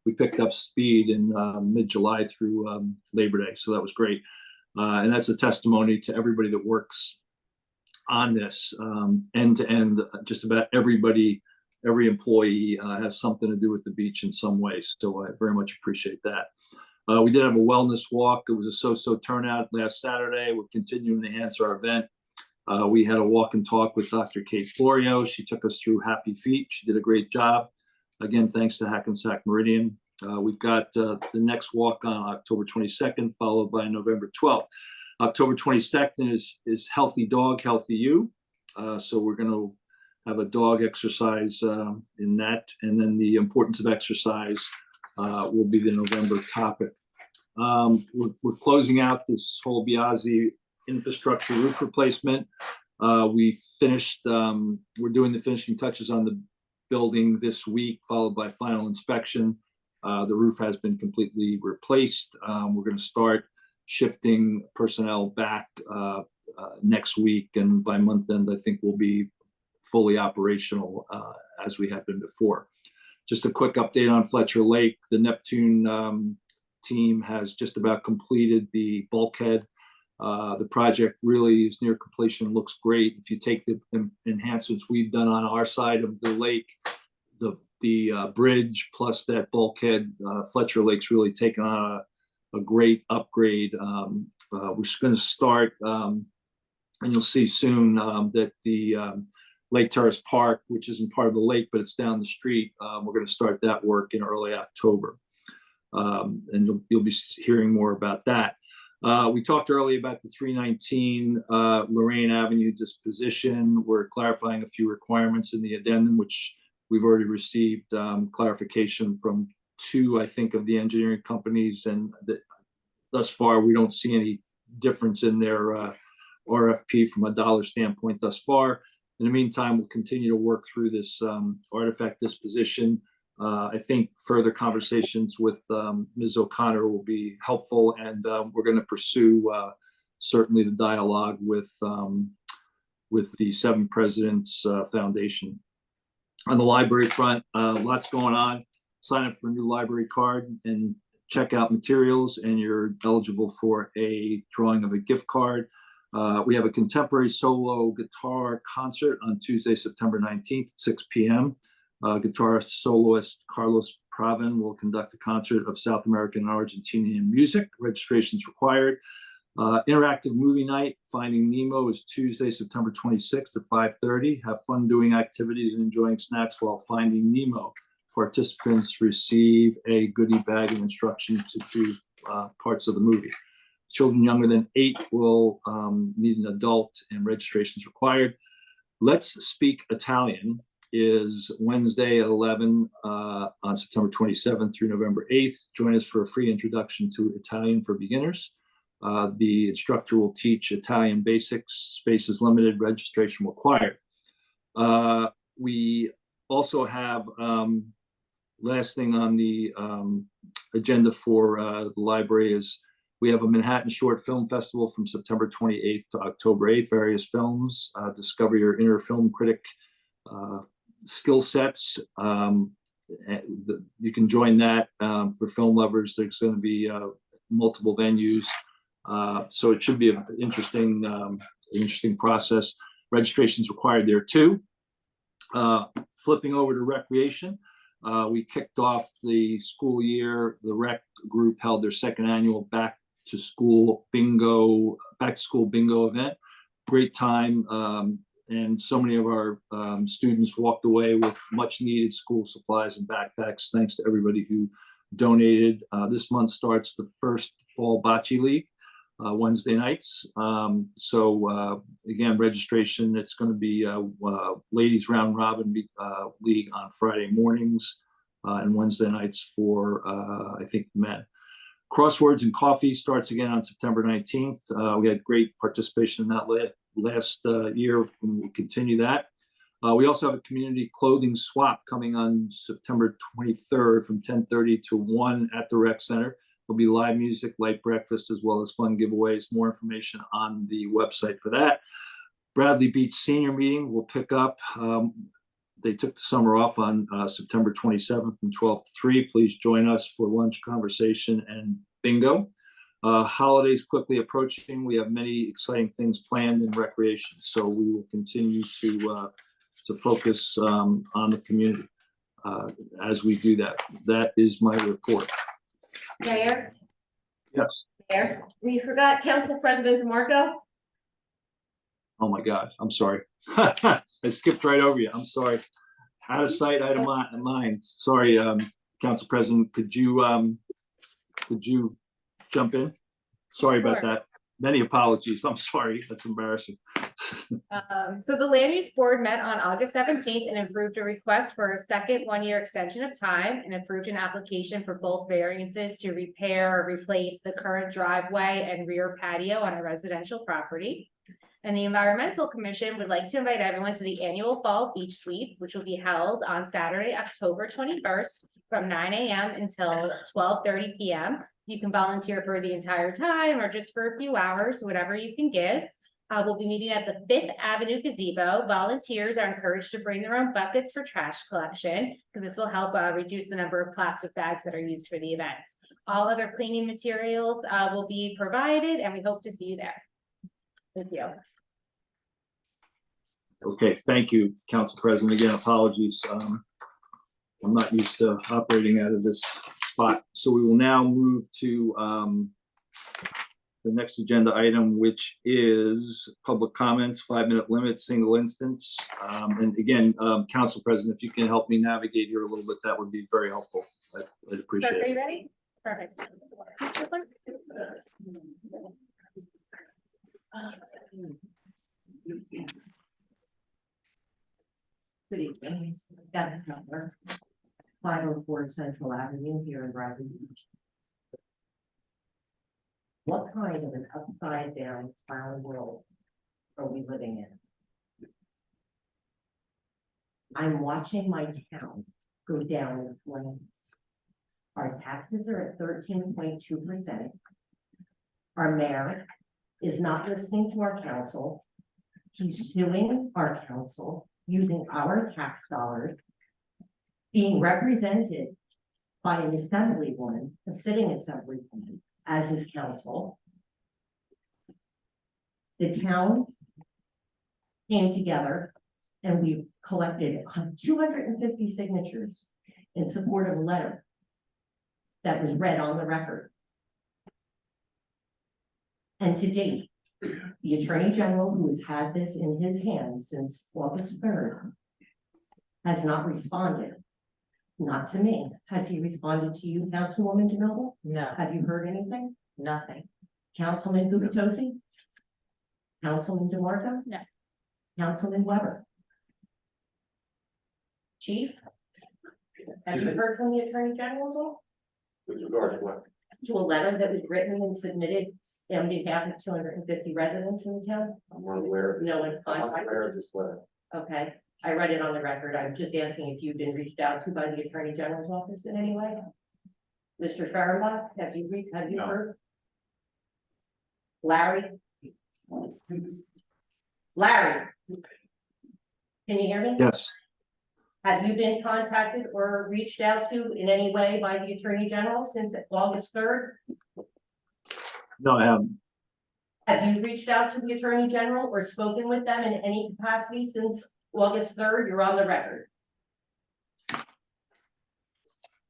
we picked up speed in mid-July through Labor Day, so that was great. And that's a testimony to everybody that works on this end to end. Just about everybody, every employee has something to do with the beach in some way, so I very much appreciate that. We did have a wellness walk. It was a so-so turnout last Saturday. We're continuing to enhance our event. We had a walk and talk with Dr. Kate Florio. She took us through Happy Feet. She did a great job. Again, thanks to Hackensack Meridian. We've got the next walk on October 22nd, followed by November 12th. October 22nd is Healthy Dog, Healthy You. So we're going to have a dog exercise in that. And then the importance of exercise will be the November topic. We're closing out this whole Biazi infrastructure roof replacement. We finished, we're doing the finishing touches on the building this week, followed by final inspection. The roof has been completely replaced. We're going to start shifting personnel back next week, and by month end, I think we'll be fully operational as we have been before. Just a quick update on Fletcher Lake. The Neptune team has just about completed the bulkhead. The project really is near completion, looks great. If you take the enhancements we've done on our side of the lake, the bridge plus that bulkhead, Fletcher Lake's really taken on a great upgrade. We're just going to start, and you'll see soon that the Lake Terrace Park, which isn't part of the lake, but it's down the street, we're going to start that work in early October. And you'll be hearing more about that. We talked earlier about the 319 Lorraine Avenue disposition. We're clarifying a few requirements in the addendum, which we've already received clarification from 2, I think, of the engineering companies, and the thus far, we don't see any difference in their RFP from a dollar standpoint thus far. In the meantime, we'll continue to work through this artifact disposition. I think further conversations with Ms. O'Connor will be helpful, and we're going to pursue certainly the dialogue with the Seven Presidents Foundation. On the library front, lots going on. Sign up for a new library card and check out materials, and you're eligible for a drawing of a gift card. We have a contemporary solo guitar concert on Tuesday, September 19th, 6 p.m. Guitarist soloist Carlos Pravin will conduct a concert of South American and Argentinian music. Registration is required. Interactive movie night, Finding Nemo, is Tuesday, September 26th at 5:30. Have fun doing activities and enjoying snacks while finding Nemo. Participants receive a goodie bag and instruction to do parts of the movie. Children younger than 8 will need an adult, and registration is required. Let's Speak Italian is Wednesday at 11 on September 27th through November 8th. Join us for a free introduction to Italian for beginners. The instructor will teach Italian basics. Space is limited, registration required. We also have, last thing on the agenda for the library is we have a Manhattan Short Film Festival from September 28th to October 8th. Various films, discover your inner film critic skill sets. You can join that for film lovers. There's going to be multiple venues. So it should be an interesting process. Registration's required there too. Flipping over to recreation, we kicked off the school year. The rec group held their second annual back to school bingo event. Great time, and so many of our students walked away with much needed school supplies and backpacks. Thanks to everybody who donated. This month starts the first fall bocce league. Wednesday nights. Again, registration, it's going to be ladies round robin league on Friday mornings and Wednesday nights for, I think, men. Crosswords and Coffee starts again on September 19th. We had great participation in that last year, and we'll continue that. We also have a community clothing swap coming on September 23rd from 10:30 to 1 at the rec center. There'll be live music, light breakfast, as well as fun giveaways. More information on the website for that. Bradley Beach Senior Meeting will pick up. They took the summer off on September 27th from 12 to 3. Please join us for lunch, conversation, and bingo. Holidays quickly approaching. We have many exciting things planned in recreation, so we will continue to focus on the community as we do that. That is my report. Mayor, Yes. Mayor, we forgot Council President DeMarco. Oh my God, I'm sorry. I skipped right over you. I'm sorry. Out of sight, out of mind. Sorry, Council President, could you jump in? Sorry about that. Many apologies. I'm sorry. That's embarrassing. So the Land Use Board met on August 17th and approved a request for a second one-year extension of time and approved an application for both variances to repair or replace the current driveway and rear patio on a residential property. And the Environmental Commission would like to invite everyone to the annual Fall Beach Sweep, which will be held on Saturday, October 21st from 9 a.m. until 12:30 p.m. You can volunteer for the entire time or just for a few hours, whatever you can give. We'll be meeting at the 5th Avenue Gazebo. Volunteers are encouraged to bring their own buckets for trash collection because this will help reduce the number of plastic bags that are used for the events. All other cleaning materials will be provided, and we hope to see you there. Thank you. Okay, thank you, Council President. Again, apologies. I'm not used to operating out of this spot. So we will now move to the next agenda item, which is public comments, 5-minute limit, single instance. And again, Council President, if you can help me navigate here a little bit, that would be very helpful. I'd appreciate Are you it. ready? Perfect. Good evening. Dennis Miller, 504 Central Avenue here in Brighton Beach. kind of an upside down clown world are we living in? I'm watching my town go down in flames. Our taxes are at 13.2%. Our mayor is not listening to our council. He's suing our council using our tax dollars, being represented by an assemblywoman, a sitting assemblywoman, as his counsel. The town came together and we collected 250 signatures in support of a letter that was read on the record. And to date, the Attorney General, who has had this in his hands since August 3rd, has not responded. Not to me. Has he responded to you, Councilwoman DeMille? No, Have you heard anything? nothing. Councilman Gubitosi? Councilman DeMarco? No. Councilman Weber? Chief? Have you heard from the Attorney General at all? With regard to what? To a letter that was written and submitted on behalf of 250 residents in the town? I'm unaware of No one's I'm contacted? unaware of this letter. Okay, I read it on the record. I'm just asking if you've been reached out to by the Attorney General's office in any way? Mr. Farrenbach, have you No. heard? Larry? Larry? Can you hear me? Yes. Have you been contacted or reached out to in any way by the Attorney General since August 3rd? No, I haven't. Have you reached out to the Attorney General or spoken with them in any capacity since August 3rd? You're on the record.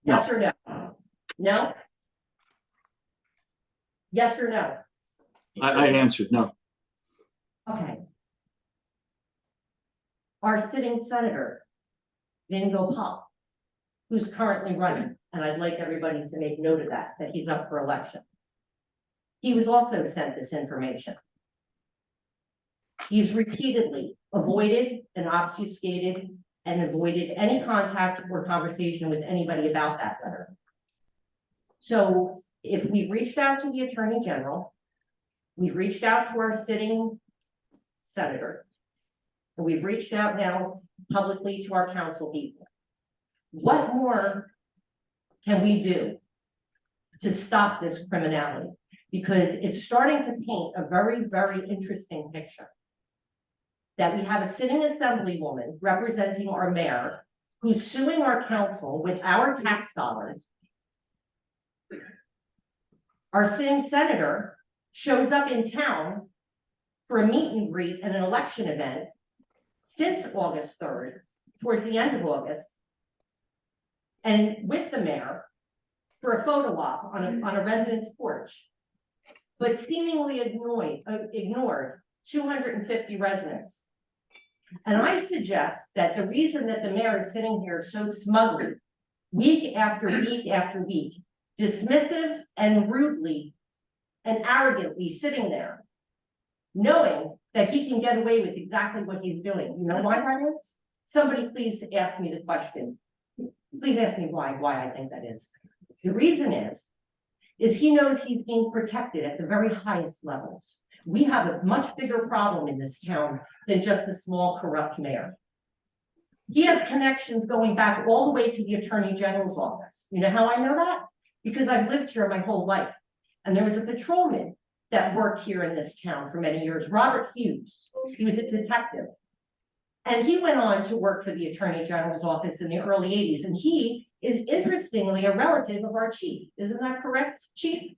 Yes or no? No? Yes or no? I answered no. Okay. Our sitting senator, Vin Gopal, who's currently running, and I'd like everybody to make note of that he's up for election. He was also sent this information. He's repeatedly avoided and obfuscated and avoided any contact or conversation with anybody about that letter. So if we've reached out to the Attorney General, we've reached out to our sitting senator, and we've reached out now publicly to our council people. What more can we do to stop this criminality? Because it's starting to paint a very, very interesting picture. That we have a sitting assemblywoman representing our mayor who's suing our council with our tax dollars. Our sitting senator shows up in town for a meet and greet at an election event since August 3rd, towards the end of August, and with the mayor for a photo op on a resident's porch, but seemingly ignored 250 residents. And I suggest that the reason that the mayor is sitting here so smugly, week after week after week, dismissive and rudely and arrogantly sitting there, knowing that he can get away with exactly what he's doing. You know why that is? Somebody please ask me the question. Please ask me why I think that is. The reason is he knows he's being protected at the very highest levels. We have a much bigger problem in this town than just a small corrupt mayor. He has connections going back all the way to the Attorney General's office. You know how I know that? Because I've lived here my whole life. And there was a patrolman that worked here in this town for many years, Robert Hughes. He was a detective. And he went on to work for the Attorney General's office in the early 80s. And he is interestingly a relative of our chief. Isn't that correct, Chief?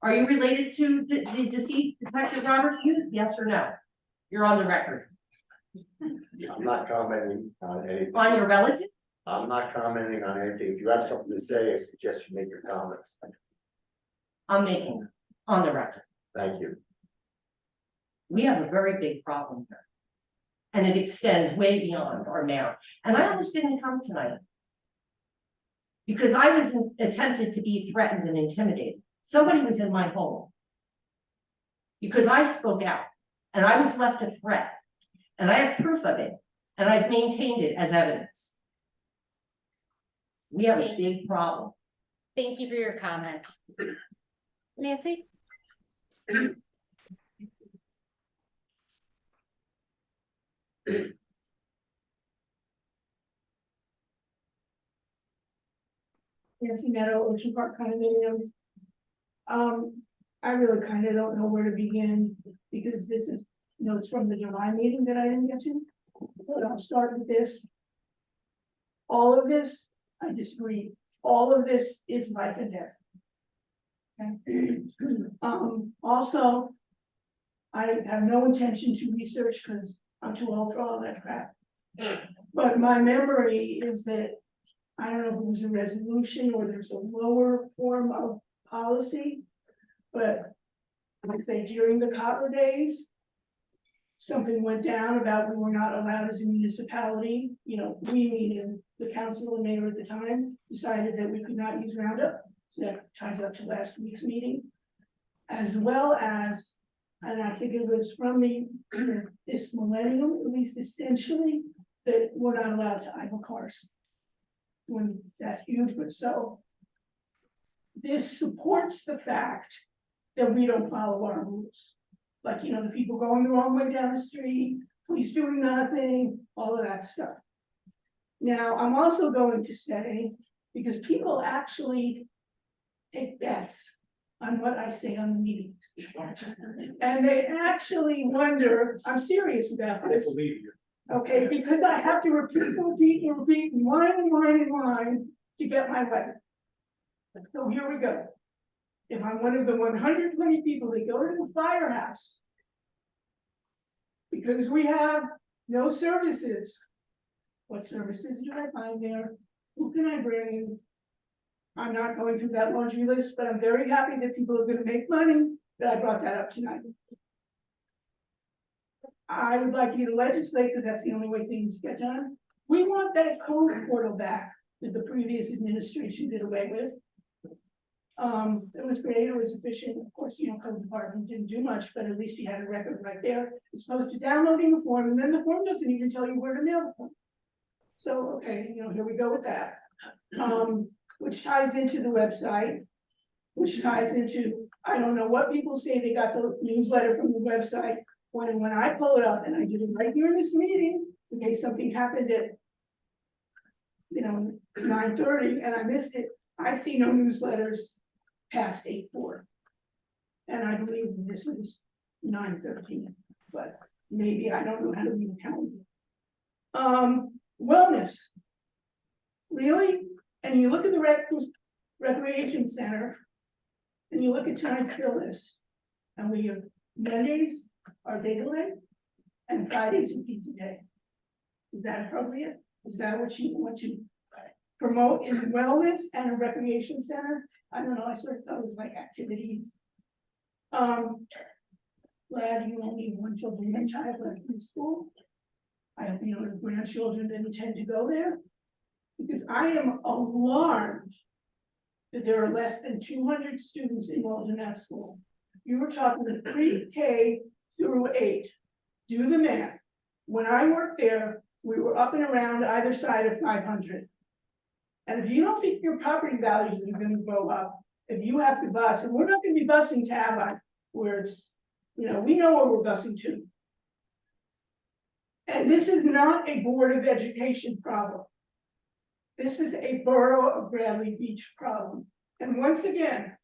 Are you related to the deceased Detective Robert Hughes? Yes or no? You're on the record. I'm not commenting on anything. On your relative? I'm not commenting on anything. If you have something to say, I suggest you make your comments. I'm making on the record. Thank you. We have a very big problem here. And it extends way beyond our mayor. And I almost didn't come tonight. Because I was attempted to be threatened and intimidated. Somebody was in my home. Because I spoke out and I was left a threat. And I have proof of it. And I've maintained it as evidence. We have a big problem. Thank you for your comment. Nancy? Nancy Meadow, Ocean Park condominium. I really kind of don't know where to begin, because this is notes from the July meeting that I didn't get to. But I'll start with this. All of this, I disagree. All of this is life and death. Okay. Also, I have no intention to research because I'm too old for all that crap. But my memory is that, I don't know if it was a resolution or there's a lower form of policy, but I'd say during the Cotler days, something went down about we were not allowed as a municipality, you know, we meaning the council and mayor at the time, decided that we could not use Roundup. So that ties up to last week's meeting. As well as, and I think it was from the this millennium, at least essentially, that we're not allowed to idle cars. When that's huge, but so. This supports the fact that we don't follow our rules. Like, you know, the people going the wrong way down the street, police doing nothing, all of that stuff. Now, I'm also going to say, because people actually take bets on what I say on the meetings. And they actually wonder, I'm serious about this. I believe you. Okay, because I have to repeat, and line to get my way. So here we go. If I'm one of the 120 people that go to the firehouse, because we have no services, what services do I find there? Who can I bring in? I'm not going through that laundry list, but I'm very happy that people are gonna make money, that I brought that up tonight. I would like you to legislate, because that's the only way things get done. We want that code portal back that the previous administration did away with. It was great, it was efficient, of course, you know, code department didn't do much, but at least you had a record right there. As opposed to downloading the form, and then the form doesn't even tell you where to mail the form. So, okay, you know, here we go with that. Which ties into the website, which ties into, I don't know what people say they got the newsletter from the website. When I pull it up, and I did it right here in this meeting, in case something happened at, you know, 9:30 and I missed it, I see no newsletters past 8:04. And I believe this is 9:13, but maybe I don't know how to read a calendar. Wellness. Really? And you look at the recreation center, and you look at tonight's bill list, and we have Mondays are day delay, and Fridays are pizza day. Is that appropriate? Is that what you want to promote in wellness and a recreation center? I don't know, I sort of thought it was like activities. Glad you only have one children and child left in school. I hope you don't have grandchildren that intend to go there. Because I am alarmed that there are less than 200 students enrolled in that school. You were talking the pre-K through 8. Do the math. When I worked there, we were up and around either side of 500. And if you don't think your property values are going to go up, if you have to bus, and we're not going to be busing to Ava, where it's, you know, we know where we're busing to. And this is not a Board of Education problem. This is a Borough of Bradley Beach problem. And once again,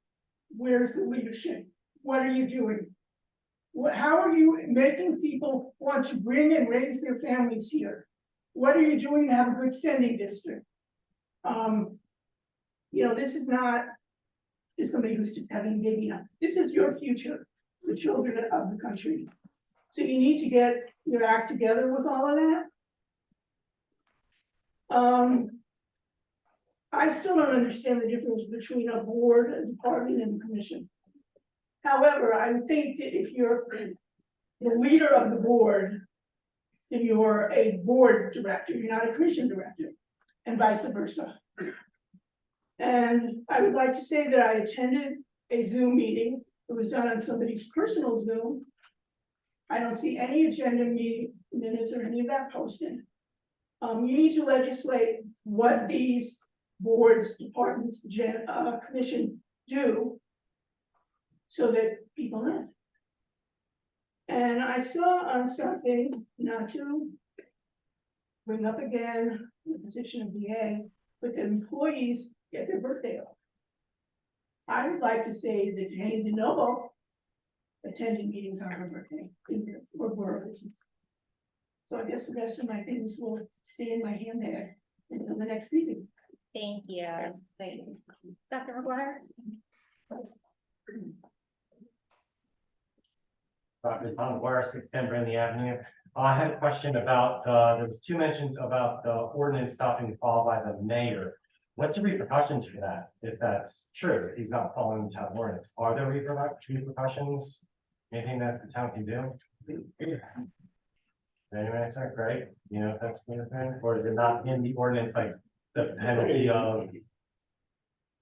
where's the leadership? What are you doing? How are you making people want to bring and raise their families here? What are you doing to have a good standing district? You know, this is not just somebody who's just having a baby now. This is your future, the children of the country. So you need to get your act together with all of that. I still don't understand the difference between a board, a department, and a commission. However, I would think that if you're the leader of the board, then you're a board director, you're not a commission director, and vice versa. And I would like to say that I attended a Zoom meeting. It was done on somebody's personal Zoom. I don't see any agenda meeting minutes or any of that posted. You need to legislate what these boards, departments, commission do. so that people know. And I saw on something not to bring up again the position of VA, but the employees get their birthday off. I would like to say that Jane DeNovo attended meetings on her birthday for borough business. So I guess the rest of my things will stay in my handbag until the next meeting. Thank you. Thank you. Dr. McGuire? Dr. Tom McGuire, 6 Brandy Avenue. I had a question about, there was 2 mentions about the ordinance stopping the fall by the mayor. What's the repercussions for that, if that's true, if he's not following the town ordinance? Are there repercussions? Anything that the town can do? Anyone answer, Greg? You know, if that's the thing, or is it not in the ordinance, like the penalty of?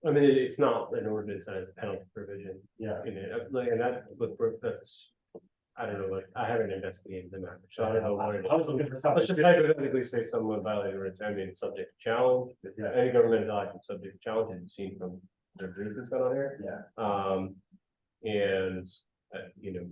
I mean, it's not an ordinance that has a penalty provision. Yeah. In it, like, and that, that's, I don't know, like, I haven't investigated the matter, so I don't know what it is. I was looking for something. Let's just hypothetically say someone violated ordinance, I mean, subject to challenge, Yeah. any government document subject to challenge, and you've seen from the brief that's got on here. Yeah. And, you know,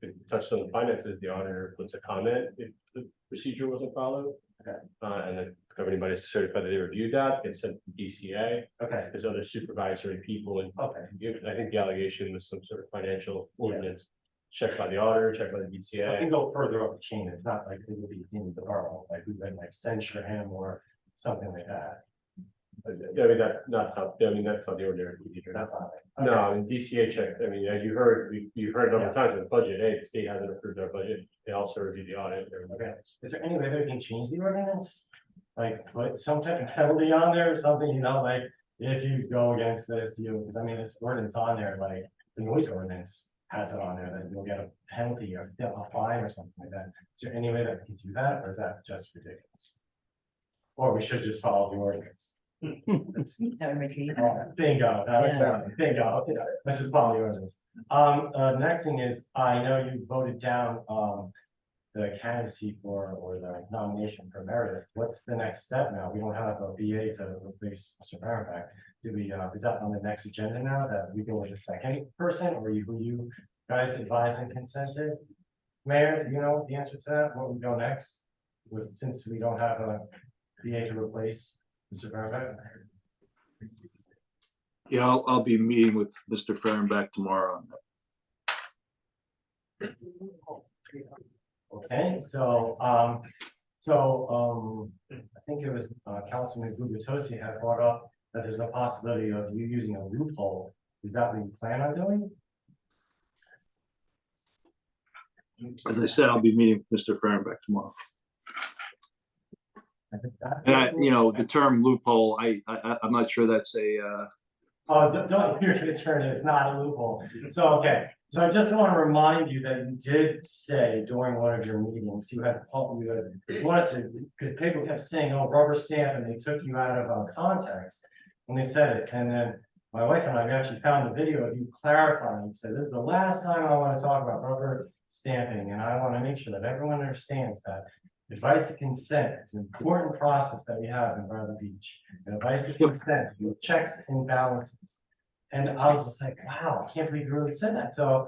if it touches on the finances, the auditor puts a comment if the procedure wasn't followed. Okay. And then governing body is certified that they reviewed that, it's sent to DCA. Okay. There's other supervisory people, and Okay. I think the allegation was some sort of financial ordinance. Checked by the auditor, checked by the I can DCA. go further up the chain. It's not like it would be in the borough, like we would like censure him or something like that. Yeah, I mean, that's not the ordinary procedure. That's not it. No, Okay. I mean, DCA checked, I mean, as you heard, you heard it over times in the budget, hey, the state hasn't approved our budget, they also review the audit. Okay. Is there any way that we can change the ordinance? Like put some type of penalty on there or something, you know, like if you go against this, because I mean, it's ordinance on there, like the noise ordinance has it on there that you'll get a penalty or a fine or something like that. Is there any way that we can do that, or is that just ridiculous? Or we should just follow the ordinance? Bingo, bingo, let's just follow the ordinance. Next thing is, I know you voted down, the candidacy for, or the nomination for Meredith. What's the next step now? We don't have a BA to replace Mr. Barenbeck. Do we, is that on the next agenda now that we go with the second person, or you guys advised and consented? Mayor, do you know the answer to that? What would go next? Since we don't have a BA to replace Mr. Barenbeck? Yeah, I'll be meeting with Mr. Fehrenbach tomorrow. Okay, so, I think it was, Councilman Gubitosi had brought up that there's a possibility of you using a loophole. Is that what you plan on doing? As I said, I'll be meeting with Mr. Fehrenbach tomorrow. And the term loophole, I'm not sure that's a, Don't hear the attorney, it's not a loophole. So, okay, so I just want to remind you that you did say during one of your meetings, you wanted to, because people kept saying, oh, rubber stamp, and they took you out of context when they said it. And then my wife and I, we actually found the video of you clarifying. You said, this is the last time I want to talk about rubber stamping, and I want to make sure that everyone understands that advice of consent is an important process that we have in Bradley Beach. And advice of consent, checks and balances. And I was just like, wow, I can't believe you really said that. So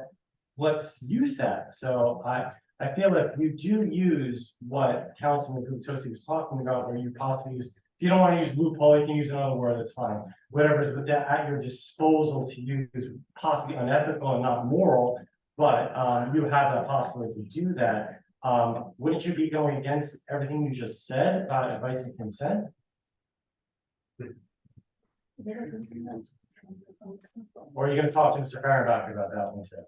let's use that. So I feel that you do use what Councilman Gubitosi was talking about, where you possibly use, if you don't want to use loophole, you can use another word, that's fine. Whatever is with that at your disposal to use, possibly unethical and not moral, but you have that possibility to do that. Wouldn't you be going against everything you just said about advice and consent? Or are you gonna talk to Mr. Fehrenbach about that one too?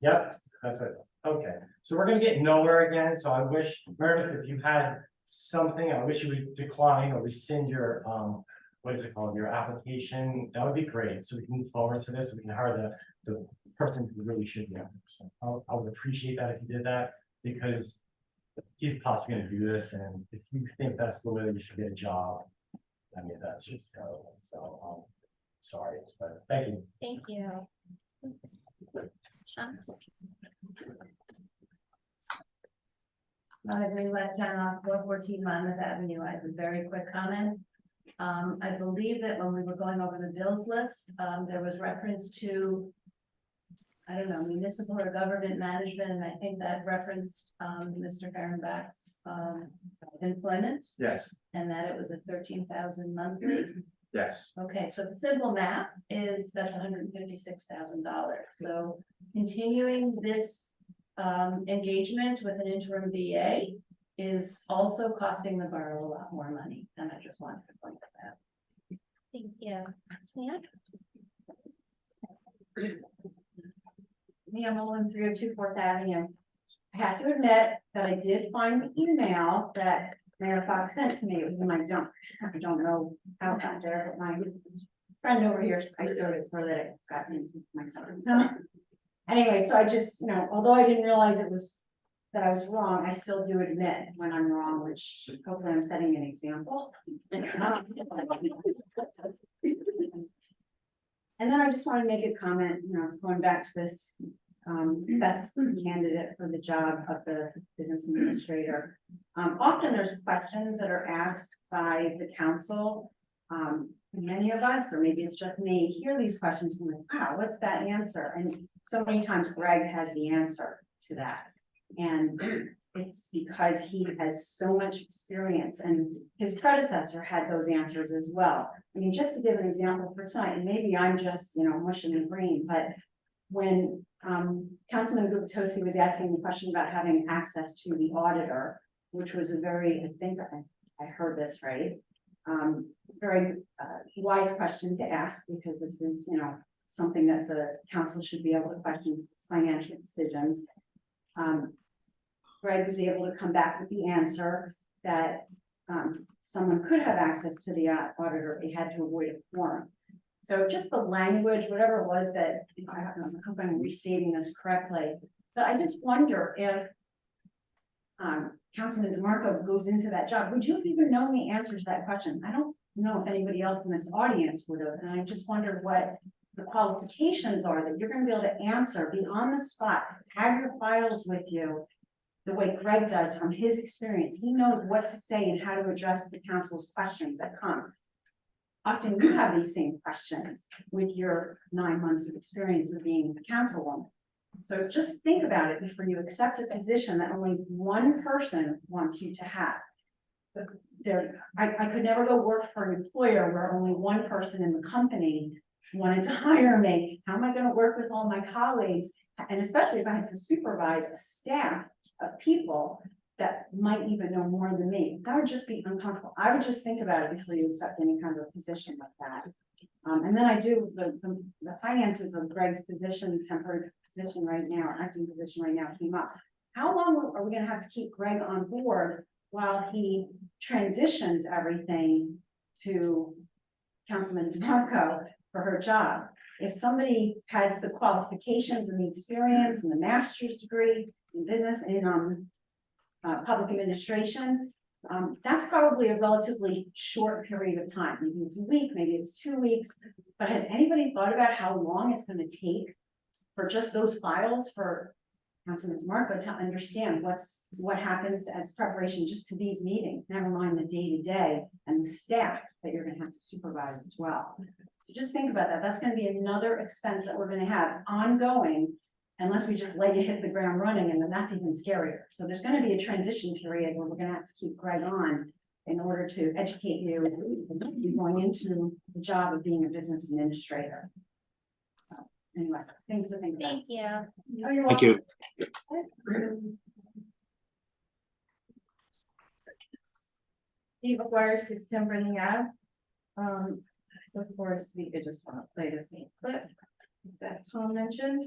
Yep, that's right. Okay, so we're gonna get nowhere again, so I wish, Meredith, if you had something, I wish you would decline or rescind your, what is it called, your application, that would be great, so we can move forward to this, so we can hire the person who really should be on this. I would appreciate that if you did that, because he's possibly gonna do this, and if you think that's the way that you should get a job, I mean, that's just terrible, so, sorry, but thank you. Thank you. Sean? As we let down off 414 Monmouth Avenue, I have a very quick comment. I believe that when we were going over the bills list, there was reference to, I don't know, municipal or government management, and I think that referenced, Mr. Fahrenbach's, employment, Yes, and that it was a 13,000 monthly. yes. Okay, so the simple math is that's $156,000. So continuing this engagement with an interim VA is also costing the borough a lot more money, and I just wanted to point that out. Thank you. Yeah. Me, I'm Olin 302 4th Avenue. I have to admit that I did find the email that Mayor Fox sent to me. It was in my junk. I don't know how it got there, but my friend over here, I showed it for that it got into my phone. So anyway, so I just, although I didn't realize it was that I was wrong, I still do admit when I'm wrong, which hopefully I'm setting an example. And then I just want to make a comment, it's going back to this best candidate for the job of the business administrator. Often there's questions that are asked by the council. Many of us, or maybe it's just me, hear these questions and I'm like, wow, what's that answer? And so many times Greg has the answer to that. And it's because he has so much experience, and his predecessor had those answers as well. I mean, just to give an example for tonight, and maybe I'm just, mushing the brain, but when Councilman Guptosi was asking the question about having access to the auditor, which was a very, I think I heard this right, very wise question to ask, because this is, something that the council should be able to question its financial decisions. Greg was able to come back with the answer that someone could have access to the auditor, they had to avoid a quorum. So just the language, whatever it was that, I hope I'm restating this correctly, but I just wonder if Councilman DeMarco goes into that job, would you have even known the answer to that question? I don't know if anybody else in this audience would have, and I just wonder what the qualifications are that you're gonna be able to answer, be on the spot, have your files with you, the way Greg does from his experience. He knows what to say and how to address the council's questions that come. Often you have these same questions with your 9 months of experience of being a councilwoman. So just think about it before you accept a position that only one person wants you to have. I could never go work for an employer where only one person in the company wanted to hire me. How am I going to work with all my colleagues? And especially if I have to supervise a staff of people that might even know more than me, that would just be uncomfortable. I would just think about it before you accept any kind of a position like that. And then I do the finances of Greg's position, temporary position right now, acting position right now came up. How long are we going to have to keep Greg on board while he transitions everything to Councilman DeMarco for her job? If somebody has the qualifications and the experience and the master's degree in business and public administration, that's probably a relatively short period of time. Maybe it's a week, maybe it's 2 weeks, but has anybody thought about how long it's going to take for just those files for Councilman DeMarco to understand what happens as preparation just to these meetings, never mind the day-to-day and the staff that you're going to have to supervise as well. So just think about that. That's going to be another expense that we're going to have ongoing unless we just let you hit the ground running, and then that's even scarier. So there's going to be a transition period where we're going to have to keep Greg on in order to educate you going into the job of being a business administrator. So, anyway, things to think about. Thank you. Oh, you're Thank welcome. you. Steve McGuire, 6 Timberlake Ave. Before I speak, I just want to play the same clip that Tom mentioned.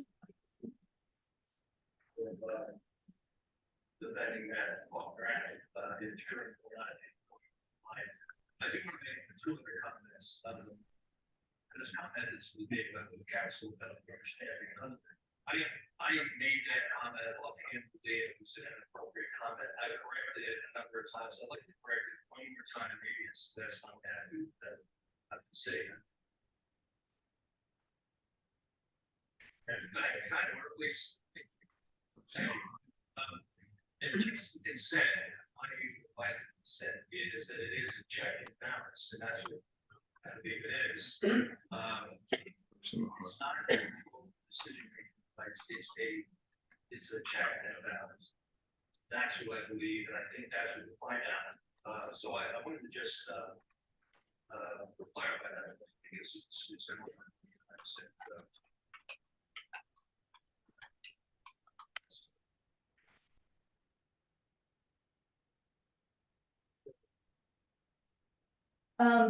Defending that insurance. I do want to make two other comments. This comment is made by the council about understanding. I made that comment offhand today. It was an inappropriate comment. I corrected it a number of times. I'd like to correct it one more time. Maybe it's that's not happy that I have to say. And I want to please say, it said, my advice is that it is a check and balance, and that's what I believe it is. It's not a decision, like it's a check and a balance. That's what I believe, and I think that's what we'll find out. So I wanted to just clarify that, because it's important.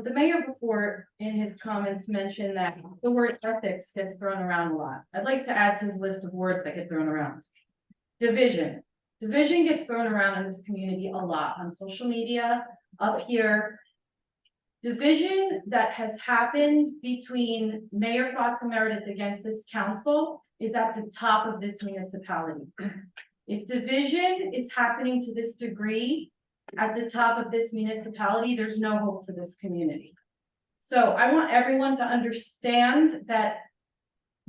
The mayor before in his comments mentioned that the word ethics gets thrown around a lot. I'd like to add to his list of words that get thrown around. Division. Division gets thrown around in this community a lot on social media, up here. Division that has happened between Mayor Fox and Meredith against this council is at the top of this municipality. If division is happening to this degree at the top of this municipality, there's no hope for this community. So I want everyone to understand that,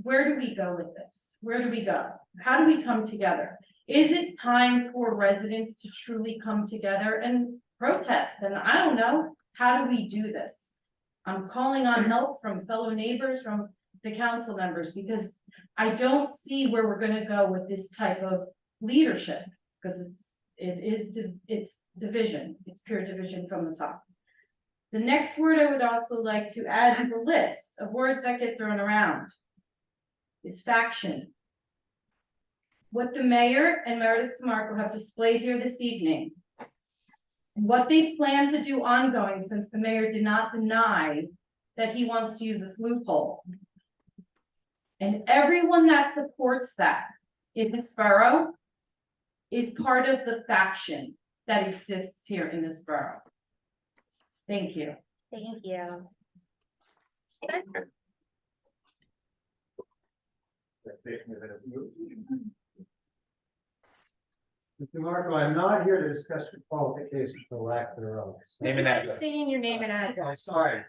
where do we go with this? Where do we go? How do we come together? Is it time for residents to truly come together and protest? And I don't know, how do we do this? I'm calling on help from fellow neighbors, from the council members, because I don't see where we're gonna go with this type of leadership, because it's division. It's pure division from the top. The next word I would also like to add to the list of words that get thrown around is faction. What the mayor and Meredith DeMarco have displayed here this evening, and what they plan to do ongoing, since the mayor did not deny that he wants to use this loophole. And everyone that supports that in this borough is part of the faction that exists here in this borough. Thank you. Thank you. Mr. Marco, I'm not here to discuss your qualifications for lack thereof. Name and address. Stating your name and address. I'm sorry.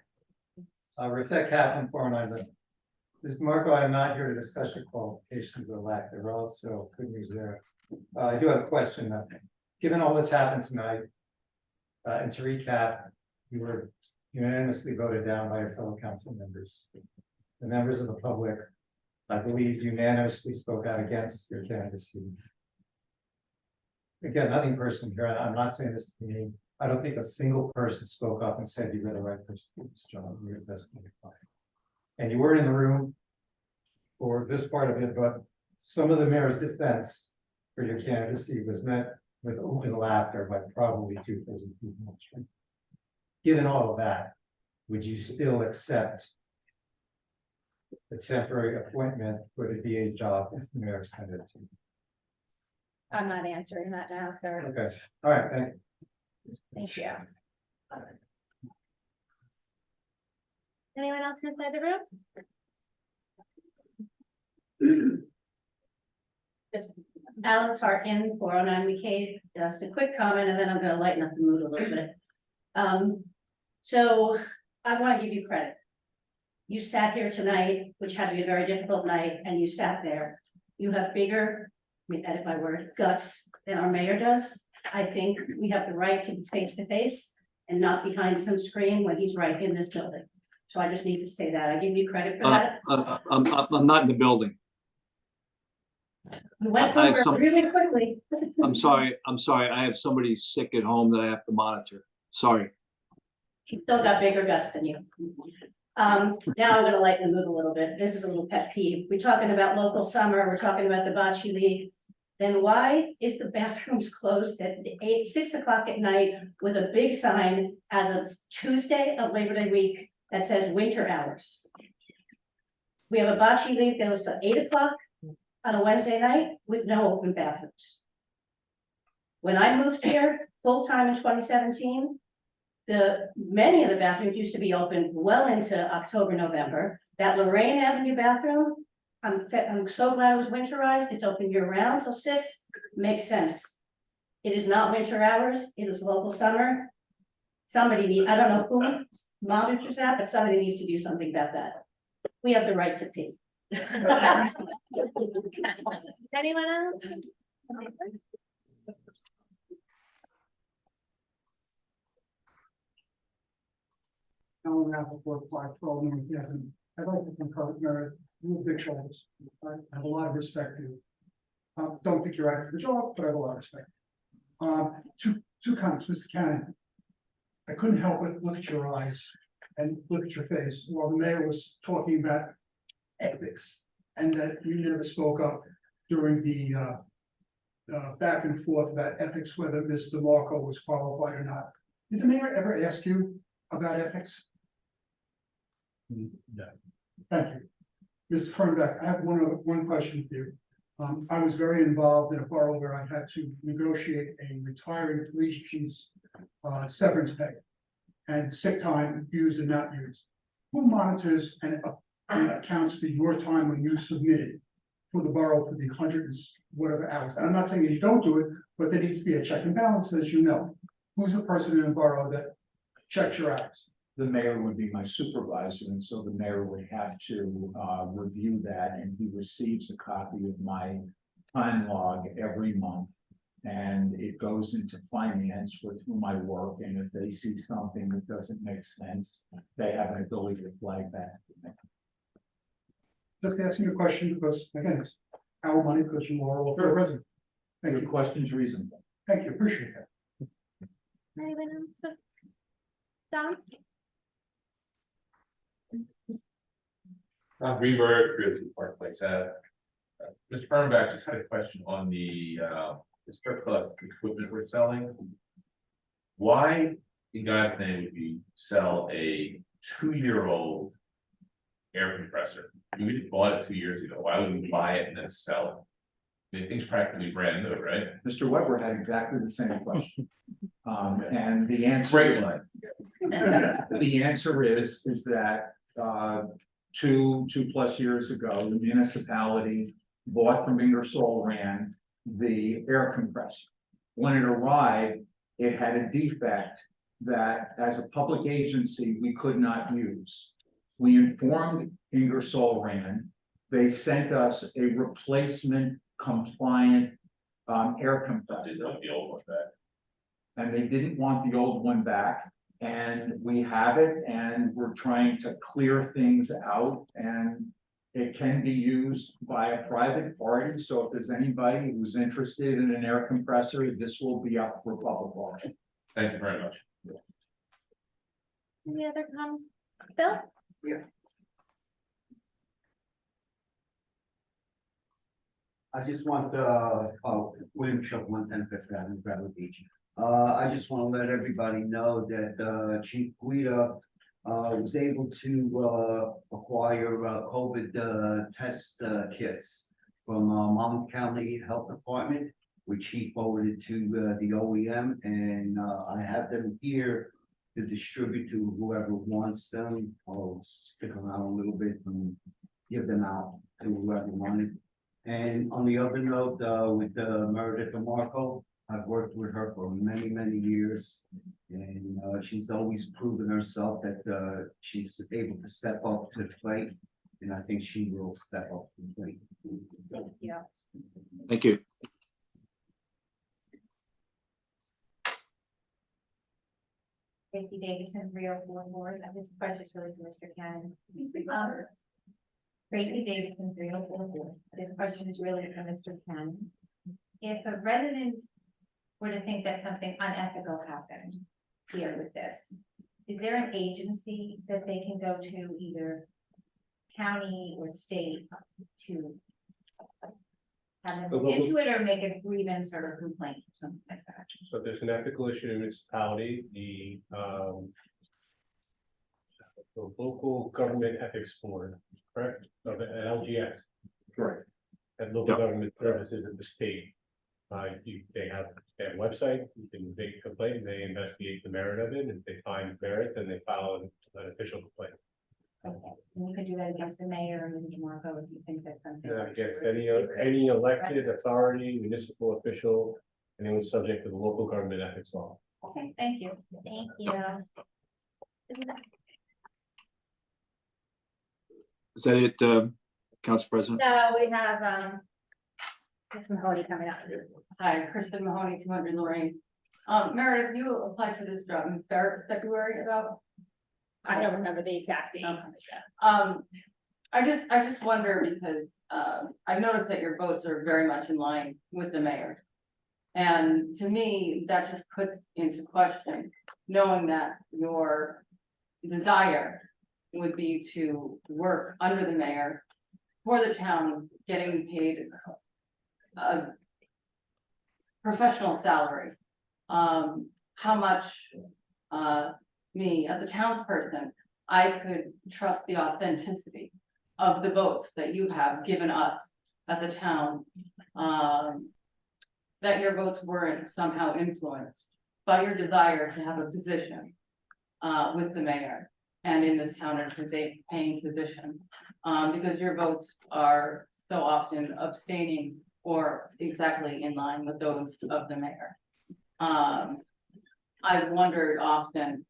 Rafik Kaplan, 490. Mr. Marco, I'm not here to discuss your qualifications or lack thereof, so good news there. I do have a question. Given all that's happened tonight, and to recap, you were unanimously voted down by your fellow council members. The members of the public, I believe, unanimously spoke out against your candidacy. Again, nothing personal here. I'm not saying this to me. I don't think a single person spoke up and said you were the right person to do this job. You're the best qualified. And you were in the room for this part of it, but some of the mayor's defense for your candidacy was met with open laughter by probably 2,000 people. Given all of that, would you still accept a temporary appointment for the VA job if the mayor extended it to you? I'm not answering that now, sir. Okay, all right, thank you. Thank you. Anyone else inside the room? Just Alex Harkin, 409 McCabe, just a quick comment, and then I'm gonna lighten up the mood a little bit. So I want to give you credit. You sat here tonight, which had to be a very difficult night, and you sat there. You have bigger, let me edit my word, guts than our mayor does. I think we have the right to be face to face and not behind some screen when he's right in this building. So I just need to say that. I give you credit for that. I'm not in the building. You went I have somewhere really quickly. I'm sorry. I have somebody sick at home that I have to monitor. Sorry. She's still got bigger guts than you. Now I'm gonna lighten the mood a little bit. This is a little pet peeve. We're talking about local summer, we're talking about the bocce league. Then why is the bathrooms closed at 6 o'clock at night with a big sign as of Tuesday of Labor Day week that says winter hours? We have a bocce league that goes to 8 o'clock on a Wednesday night with no open bathrooms. When I moved here full-time in 2017, many of the bathrooms used to be open well into October, November. That Lorraine Avenue bathroom, I'm so glad it was winterized. It's open year round till 6, makes sense. It is not winter hours, it is local summer. I don't know who monitors that, but somebody needs to do something about that. We have the right to pee. Anyone else? Alan Rappaport, 512 North Avenue. I'd like to concur with Meredith, you have big shoulders. I have a lot of respect for you. Don't think you're acting the job, but I have a lot of respect. Two comments, Mr. Cannon. I couldn't help but look at your eyes and look at your face while the mayor was talking about ethics, and that you never spoke up during the back and forth about ethics, whether Ms. DeMarco was qualified or not. Did the mayor ever ask you about ethics? No. Thank you. Mr. Fernbeck, I have one question for you. I was very involved in a borough where I had to negotiate a retiring police chief's severance pay and sick time used and not used. Who monitors and accounts for your time when you submitted for the borough for the hundreds, whatever hours? And I'm not saying you don't do it, but there needs to be a check and balance, as you know. Who's the person in the borough that checks your hours? The mayor would be my supervisor, and so the mayor would have to review that, and he receives a copy of my time log every month. And it goes into finance with whom I work, and if they see something that doesn't make sense, they have an ability to flag that. Just asking you a question because, again, it's our money because you are all the resident. Thank Your you. question's reasonable. Thank you, appreciate that. Anyone else? Don? Reberg, 302 Park Place Ave. Mr. Fernback just had a question on the surplus equipment we're selling. Why, in God's name, would you sell a 2-year-old air compressor? We just bought it 2 years ago. Why would we buy it and then sell it? I mean, thing's practically brand new, right? Mr. Weber had exactly the same question. And the answer. Great line. The answer is that, 2+ years ago, the municipality bought from Ingersoll Rand the air compressor. When it arrived, it had a defect that as a public agency, we could not use. We informed Ingersoll Rand, they sent us a replacement compliant air compressor. Didn't want the old one back. And they didn't want the old one back. And we have it, and we're trying to clear things out, and it can be used by a private party. So if there's anybody who's interested in an air compressor, this will be up for public auction. Thank you very much. Any other comments? Bill? I just want, William Shook, 110 Fifth Avenue, Bradley Beach. I just want to let everybody know that, Chief Guida, was able to, acquire, COVID, test, kits from, Monmouth County Health Department, which he forwarded to, the OEM, and, I have them here to distribute to whoever wants them. I'll stick around a little bit and give them out to whoever wanted. And on the other note, with Meredith DeMarco, I've worked with her for many, many years. And she's always proven herself that she's able to step up to the plate. And I think she will step up to the plate. Yeah. Thank you. Tracy Davidson, 304 This question is really for Mr. Cannon. Tracy Davidson, 304 This question is really for Mr. Cannon. If a resident were to think that something unethical happened here with this, is there an agency that they can go to, either county or state, to have them look into it or make a grievance or a complaint, something like that? So if there's an ethical issue in a municipality, the local government ethics board, correct? So the LGS. Correct. And local government services at the state. They have a website, you can make a complaint, they investigate the merit of it, and if they find merit, then they file an official complaint. Okay, and you can do that against the mayor and DeMarco if you think that's something. Against any elected authority, municipal official, anyone subject to the local government ethics law. Okay, thank you. Thank you. Is that it, Council President? So we have, Ms. Mahoney coming up. Hi, Kristen Mahoney, 200 Lorraine. Meredith, you applied for this job in February about? I don't remember the exact date. I just wonder because, I've noticed that your votes are very much in line with the mayor. And to me, that just puts into question, knowing that your desire would be to work under the mayor for the town, getting paid a professional salary. How much, me as a townsperson, I could trust the authenticity of the votes that you have given us as a town. That your votes weren't somehow influenced by your desire to have a position with the mayor and in this town as a paying position. Because your votes are so often abstaining or exactly in line with those of the mayor. I've wondered often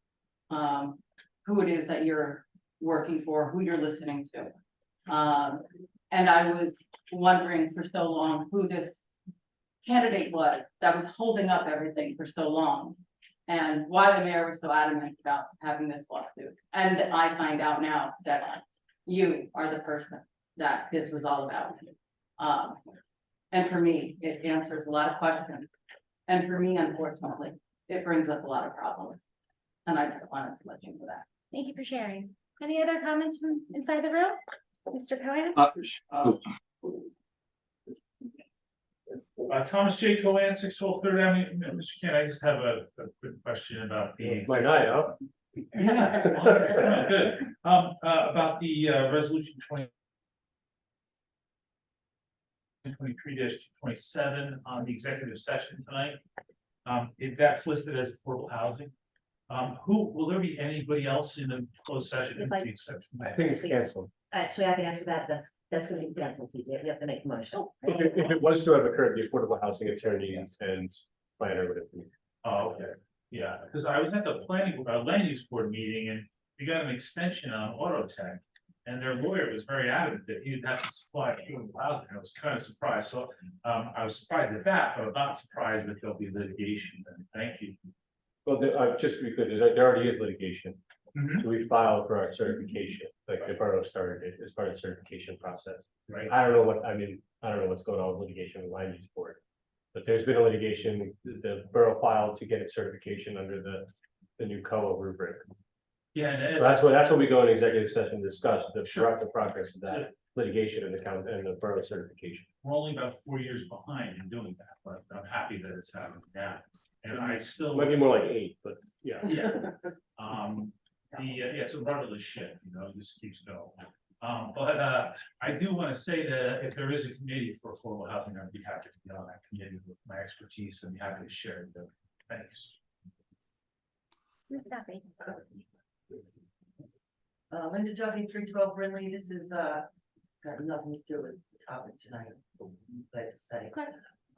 who it is that you're working for, who you're listening to. And I was wondering for so long who this candidate was that was holding up everything for so long. And why the mayor was so adamant about having this lawsuit. And I find out now that you are the person that this was all about. And for me, it answers a lot of questions. And for me, unfortunately, it brings up a lot of problems. And I just wanted to let you know that. Thank you for sharing. Any other comments from inside the room? Mr. Cohen? Thomas J. Cohen, 612 Third Avenue. Mr. Ken, I just have a quick question about the. My night, huh? Yeah. Good. About the resolution 2023-27 on the executive session tonight. If that's listed as affordable housing, who, will there be anybody else in the closed session? I think it's canceled. Actually, I can answer that. That's gonna be canceled, TJ. You have to make a motion. If it was to have occurred, the affordable housing attorney and planner would have been. Oh, okay, yeah, because I was at the land use board meeting and we got an extension on auto tech. And their lawyer was very adamant that he'd have to supply affordable housing. I was kind of surprised, so I was surprised at that, but I'm not surprised that there'll be litigation. Then. Thank you. Well, just to be clear, there already is litigation. Mhm. So we filed for our certification, like the borough started it as part of the certification process. Right. I don't know what's going on with litigation with land use board. But there's been a litigation, the borough filed to get its certification under the new COA rubric. Yeah, and So that's what we go in executive session to discuss, the progress of that litigation and the borough certification. we're only about 4 years behind in doing that, but I'm happy that it's happening now. And I still. Might be more like 8, but yeah. Yeah. It's a rudderless ship, it just keeps going. But I do want to say that if there is a committee for affordable housing, I'd be happy to be on that committee with my expertise and be happy to share it. Thanks. Ms. Duffy? Linda Duffy, 312 Brindley, this is, got nothing to do with the topic tonight, I'd like to say.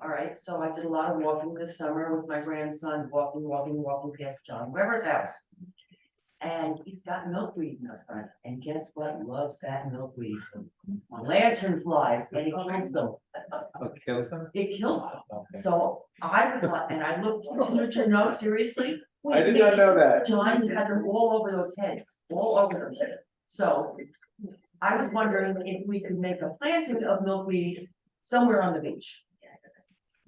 All right, so I did a lot of walking this summer with my grandson, walking past John Weber's house. And he's got milkweed in the front, and guess what loves that milkweed? Lantern flies, and it kills them. Kills them? It kills them. So I would like, and I looked, did you know, seriously? I did not know that. John had them all over those heads, all over them. So I was wondering if we could make a planting of milkweed somewhere on the beach.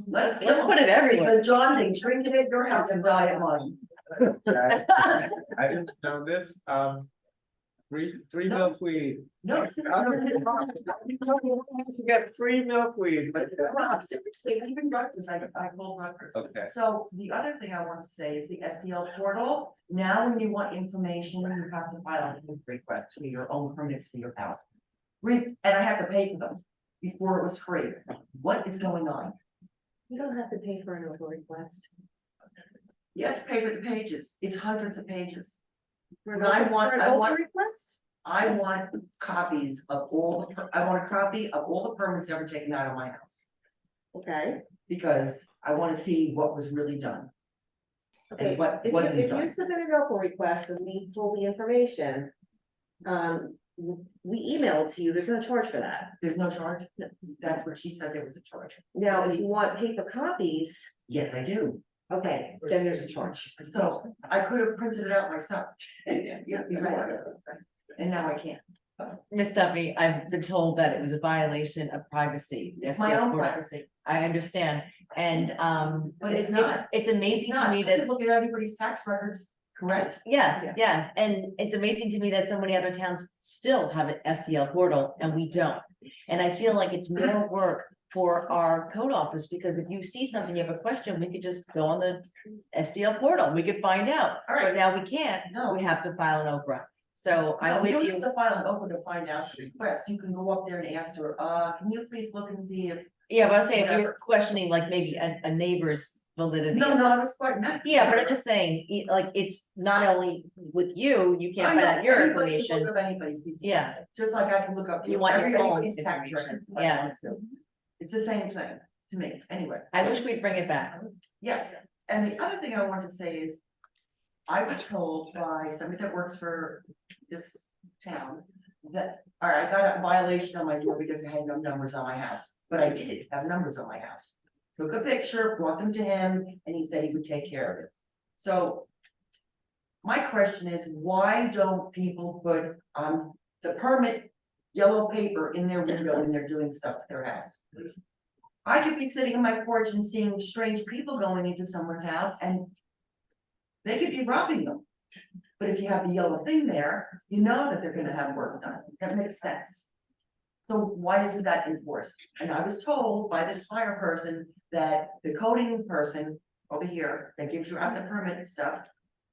Let's put it everywhere. Because John, they drink it at your house and die at mine. I didn't know this, free milkweed. No. To get free milkweed. Rob, seriously, even Rutgers, I called Rutgers. Okay. So the other thing I want to say is the SEL portal, now when you want information, you have to file a request for your own permits for your house. And I have to pay for them, before it was free. What is going on? You don't have to pay for an over request. You have to pay for the pages, it's hundreds of pages. For And I want request? I want copies of all, I want a copy of all the permits ever taken out of my house. Okay. Because I wanna see what was really done. Okay, And what if wasn't you done. submit an open request and we pull the information, we email it to you, there's no charge for that. There's no charge? That's what she said, there was a charge. Now, if you want paper copies, Yes, I do. Okay, then there's a charge. So I could have printed it out myself. Yeah, before. And now I can't. Miss Duffy, I've been told that it was a violation of privacy. It's my own privacy. I understand, and, But it's not. It's amazing It's to not. me I could that, look at everybody's tax records, correct? yes, yes, and it's amazing to me that so many other towns still have an SDL portal and we don't. And I feel like it's more work for our code office, because if you see something, you have a question, we could just go on the SDL portal, we could find out. All right. But now we can't, No. we have to file an Oprah, so I'm No, you with don't you. have to file an open to find out the request. You can go up there and ask her, can you please look and see if. Yeah, but I'm saying if you're Whatever. questioning like maybe a neighbor's validity. No, no, I was quite not. Yeah, but I'm just saying, like, it's not only with you, you can't I find know, out your anybody can information. look up anybody's. Yeah, Just like I can look up. You want your own everybody's tax information. records. if I Yes. wanted to. It's the same thing to me, anyway. I wish we'd bring it back. Yes, and the other thing I want to say is. I was told by somebody that works for this town that, all right, I got a violation on my door because I had no numbers on my house, but I did have numbers on my house. Took a picture, brought them to him, and he said he would take care of it. So. My question is, why don't people put the permit yellow paper in their window when they're doing stuff to their house? I could be sitting on my porch and seeing strange people going into someone's house and. They could be robbing them. But if you have the yellow thing there, you know that they're gonna have work done. That makes sense. So why isn't that enforced? And I was told by this fire person that the coding person over here that gives you out the permit and stuff.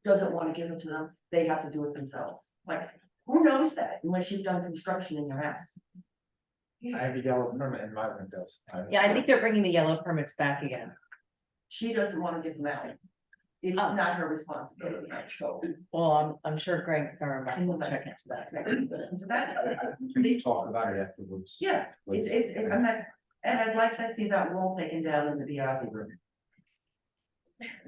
Doesn't wanna give it to them, they have to do it themselves. Like, who knows that unless you've done construction in your house? I have a yellow permit in my windows. Yeah, I think they're bringing the yellow permits back again. She doesn't wanna give them out. It's Oh. not her responsibility, I'm told. Well, I'm sure Greg Thurman will check into that. We talk about it afterwards. Yeah, I'm not, and I'd like to see that wall taken down in the Biazi room.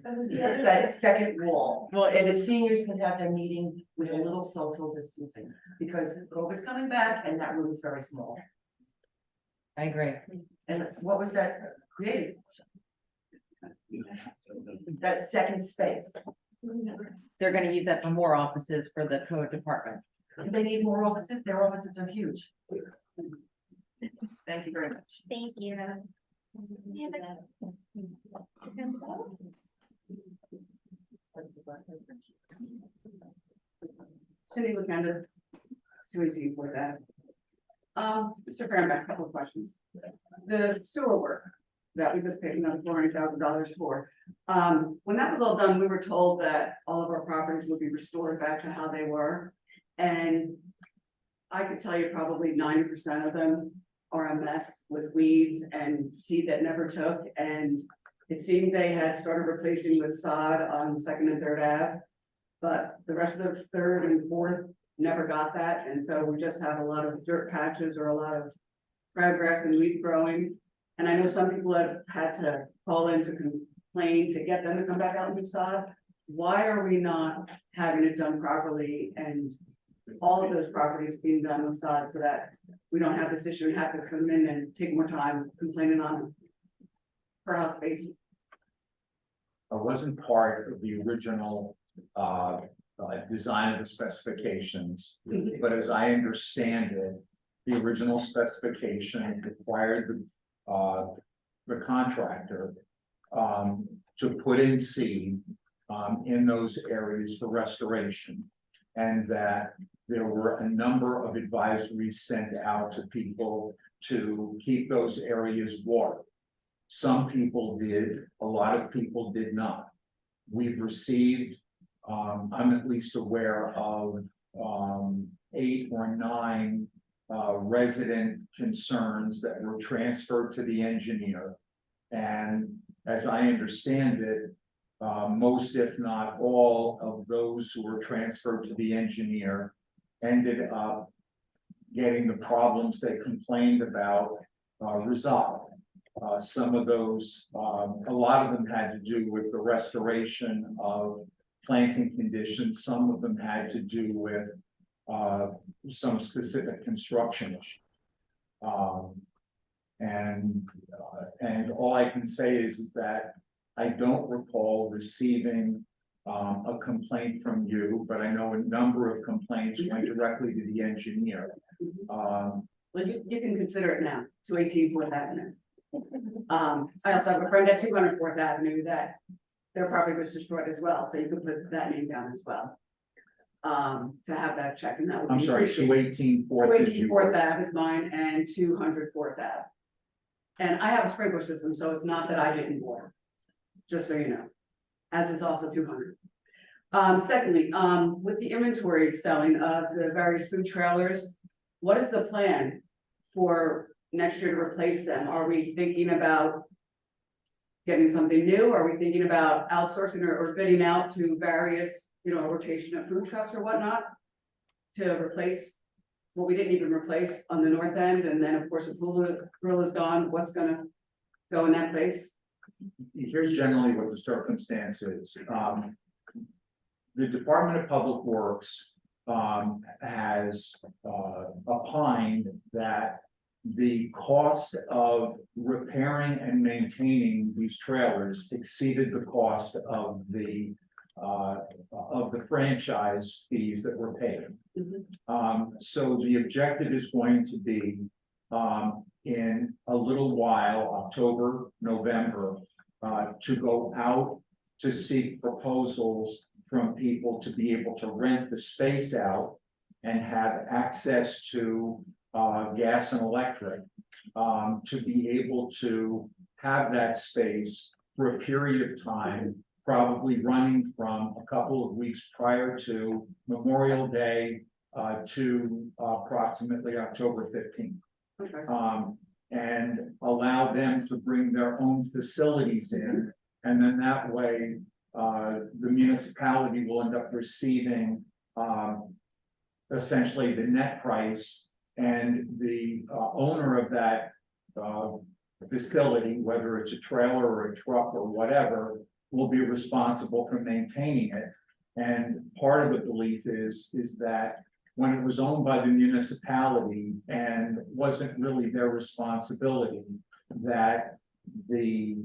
That second wall. Well, So it the is- seniors can have their meeting with a little social distancing, because COVID's coming back and that room is very small. I agree. And what was that created? That second space. They're gonna use that for more offices for the code department. They need more offices, their offices are huge. Thank you very much. Thank you. Cindy Lukenda, 218 for that. Mr. Fairbank, a couple of questions. The sewer work that we just paid another $400,000 for. When that was all done, we were told that all of our properties would be restored back to how they were. And I could tell you probably 90% of them are a mess with weeds and seed that never took. And it seemed they had started replacing with sod on Second and Third Ave. But the rest of the third and fourth never got that, and so we just have a lot of dirt patches or a lot of crabgrass and weeds growing. And I know some people have had to call in to complain to get them to come back out and do sod. Why are we not having it done properly and all of those properties being done with sod so that we don't have this issue and have to come in and take more time complaining on per house basis? I wasn't part of the original design of the specifications, but as I understand it, the original specification required the contractor to put in seed in those areas for restoration, and that there were a number of advisories sent out to people to keep those areas watered. Some people did, a lot of people did not. We've received, I'm at least aware of 8 or 9 resident concerns that were transferred to the engineer. And as I understand it, most, if not all, of those who were transferred to the engineer ended up getting the problems they complained about resolved. Some of those, a lot of them had to do with the restoration of planting conditions. Some of them had to do with some specific construction issue. And all I can say is that I don't recall receiving a complaint from you, but I know a number of complaints went directly to the engineer. Well, you can consider it now, 218 Fourth Avenue. I also have a friend at 200 Fourth Avenue that their property was destroyed as well, so you could put that name down as well. To have that checked, and that would be. I'm sorry, 218 Fourth is 218 you. Fourth Ave is mine and 200 Fourth Ave. And I have a sprinkler system, so it's not that I didn't bore, just so you know, as is also 200. Secondly, with the inventory selling of the various food trailers, what is the plan for next year to replace them? Are we thinking about getting something new? Are we thinking about outsourcing or bidding out to various, rotation of food trucks or whatnot to replace what we didn't even replace on the north end? And then, of course, if Hula Grill is gone, what's gonna go in that place? Here's generally what the circumstance is. The Department of Public Works has opined that the cost of repairing and maintaining these trailers exceeded the cost of the franchise fees that were paid. So the objective is going to be in a little while, October, November, to go out to seek proposals from people to be able to rent the space out and have access to gas and electric, to be able to have that space for a period of time, probably running from a couple of weeks prior to Memorial Day to approximately October 15th. Okay. And allow them to bring their own facilities in, and then that way the municipality will end up receiving essentially the net price, and the owner of that facility, whether it's a trailer or a truck or whatever, will be responsible for maintaining it. And part of the belief is that when it was owned by the municipality and wasn't really their responsibility, that the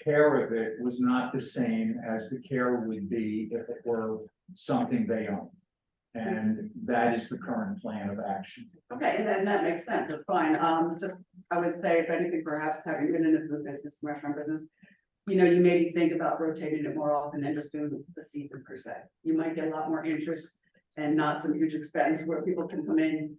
care of it was not the same as the care would be if it were something they own. And that is the current plan of action. Okay, and then that makes sense, that's fine. Just, I would say, if anything, perhaps having been in the food business, restaurant business, you maybe think about rotating it more often than just doing the season per se. You might get a lot more interest and not some huge expense where people can come in,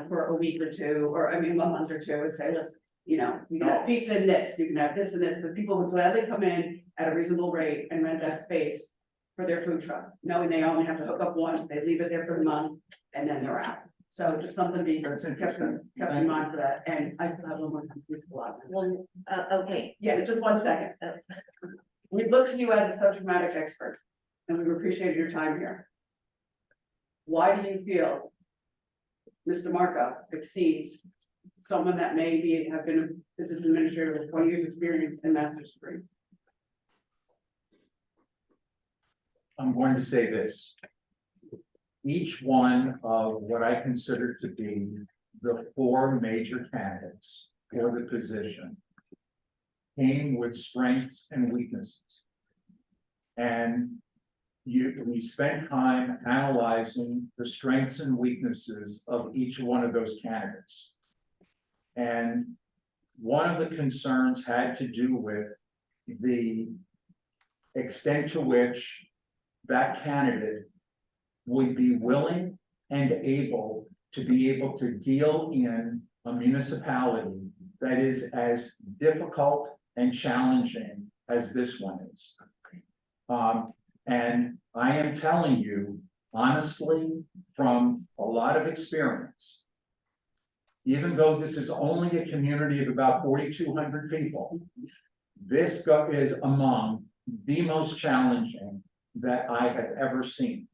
for a week or two, or a month or two, and say, listen, you can have pizza and this, you can have this and this, but people would gladly come in at a reasonable rate and rent that space for their food truck, knowing they only have to hook up once, they leave it there for the month, and then they're out. So just something to be kept in mind for that, and I still have a little more. Well, okay. Yeah, just 1 second. We look to you as a subject matter expert, and we appreciate your time here. Why do you feel Mr. Marco exceeds someone that have been a business administrator with 20 years experience and master's degree? I'm going to say this. Each one of what I consider to be the 4 major candidates for the position came with strengths and weaknesses. And we spent time analyzing the strengths and weaknesses of each one of those candidates. And one of the concerns had to do with the extent to which that candidate would be willing and able to deal in a municipality that is as difficult and challenging as this one is. And I am telling you, honestly, from a lot of experience, even though this is only a community of about 4,200 people, this is among the most challenging that I have ever seen.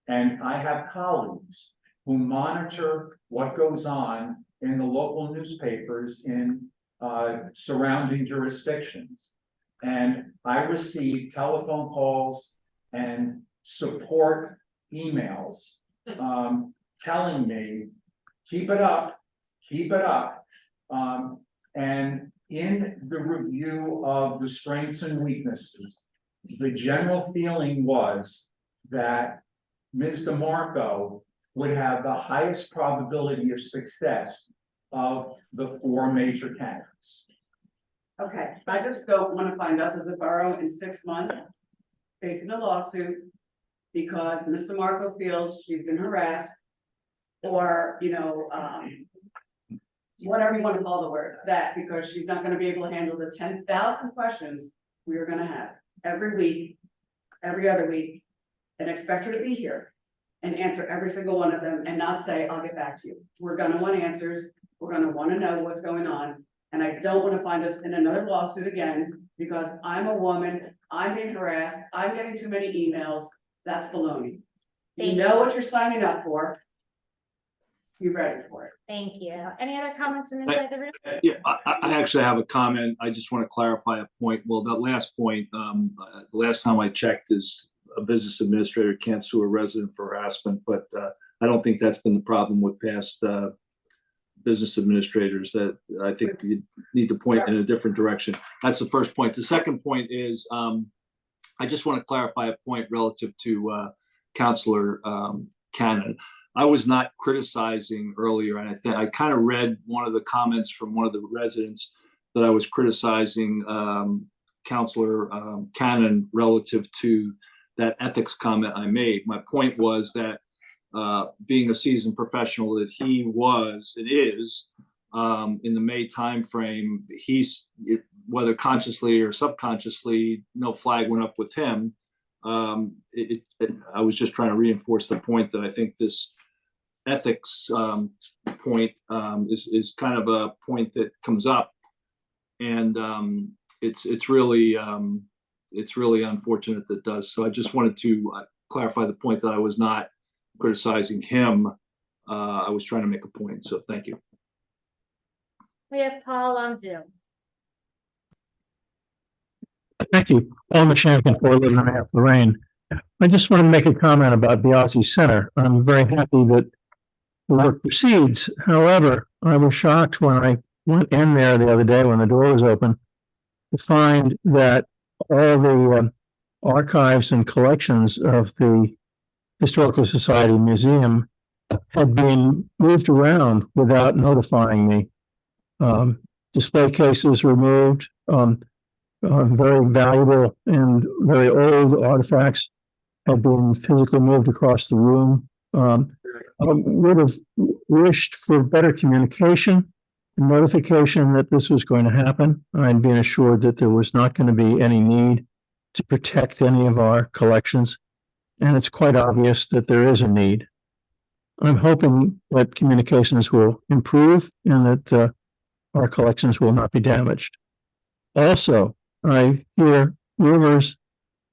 And I have colleagues who monitor what goes on in the local newspapers in surrounding jurisdictions. And I receive telephone calls and support emails telling me, keep it up, keep it up. And in the review of the strengths and weaknesses, the general feeling was that Ms. DeMarco would have the highest probability of success of the 4 major candidates. Okay, I just don't wanna find us as a borough in 6 months facing a lawsuit because Mr. Marco feels she's been harassed. Or, whatever you wanna call the word, that because she's not gonna be able to handle the 10,000 questions we are gonna have every week, every other week. And expect her to be here and answer every single one of them and not say, I'll get back to you. We're gonna want answers, we're gonna wanna know what's going on. And I don't wanna find us in another lawsuit again, because I'm a woman, I'm being harassed, I'm getting too many emails, that's baloney. You know what you're signing up for. Be ready for it. Thank you. Any other comments from inside the room? Yeah, I actually have a comment. I just want to clarify a point. Well, that last point, the last time I checked is a business administrator can't sue a resident for harassment, but I don't think that's been the problem with past business administrators. That I think you need to point in a different direction. That's the first point. The second point is I just want to clarify a point relative to Councilor Cannon. I was not criticizing earlier, and I think I kind of read one of the comments from one of the residents that I was criticizing Councilor Cannon relative to that ethics comment I made. My point was that being a seasoned professional that he was and is in the May timeframe, he's, whether consciously or subconsciously, no flag went up with him. I was just trying to reinforce the point that I think this ethics point is kind of a point that comes up, and it's really unfortunate that it does. So I just wanted to clarify the point that I was not criticizing him. I was trying to make a point. So thank you. We have Paul on Zoom. Thank you. Paul Mashankin, 411.5 Lorraine. I just want to make a comment about Biasi Center. I'm very happy that the work proceeds. However, I was shocked when I went in there the other day when the door was open to find that all the archives and collections of the Historical Society Museum had been moved around without notifying me. Display cases removed, very valuable and very old artifacts have been physically moved across the room. I would have wished for better communication, notification that this was going to happen. I'd been assured that there was not going to be any need to protect any of our collections. And it's quite obvious that there is a need. I'm hoping that communications will improve and that our collections will not be damaged. Also, I hear rumors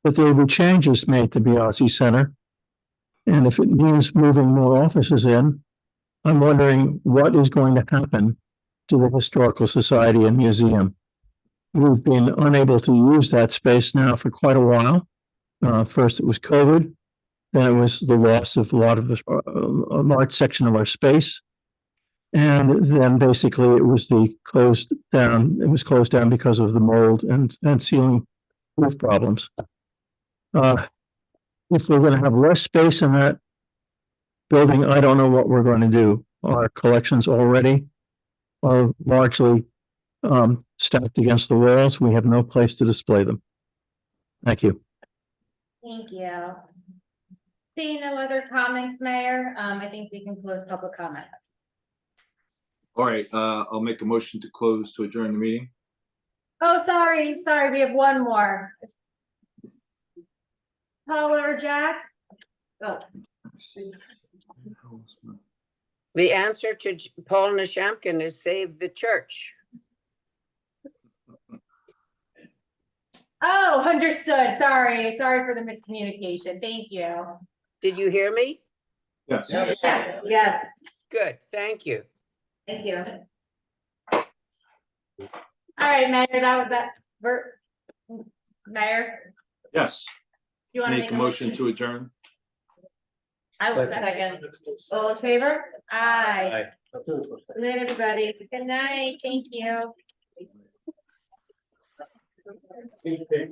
that there will be changes made to Biasi Center. And if it means moving more offices in, I'm wondering what is going to happen to the Historical Society and Museum. We've been unable to use that space now for quite a while. First it was COVID, then it was the loss of a large section of our space. And then basically it was closed down because of the mold and ceiling roof problems. If we're going to have less space in that building, I don't know what we're going to do. Our collections already are largely stacked against the walls. We have no place to display them. Thank you. Thank you. Seeing no other comments, Mayor, I think we can close public comments. All right, I'll make a motion to adjourn the meeting. Oh, sorry, we have one more. Paula or Jack? Oh. The answer to Paul Nishamkin is save the church. Oh, understood. Sorry for the miscommunication. Thank you. Did you hear me? Yes. Yes. Good, thank you. Thank you. All right, Mayor, Mayor, Yes. you want to Make a motion to adjourn. I will second. All in favor? Aye. Good night, everybody. Good night. Thank you. Okay.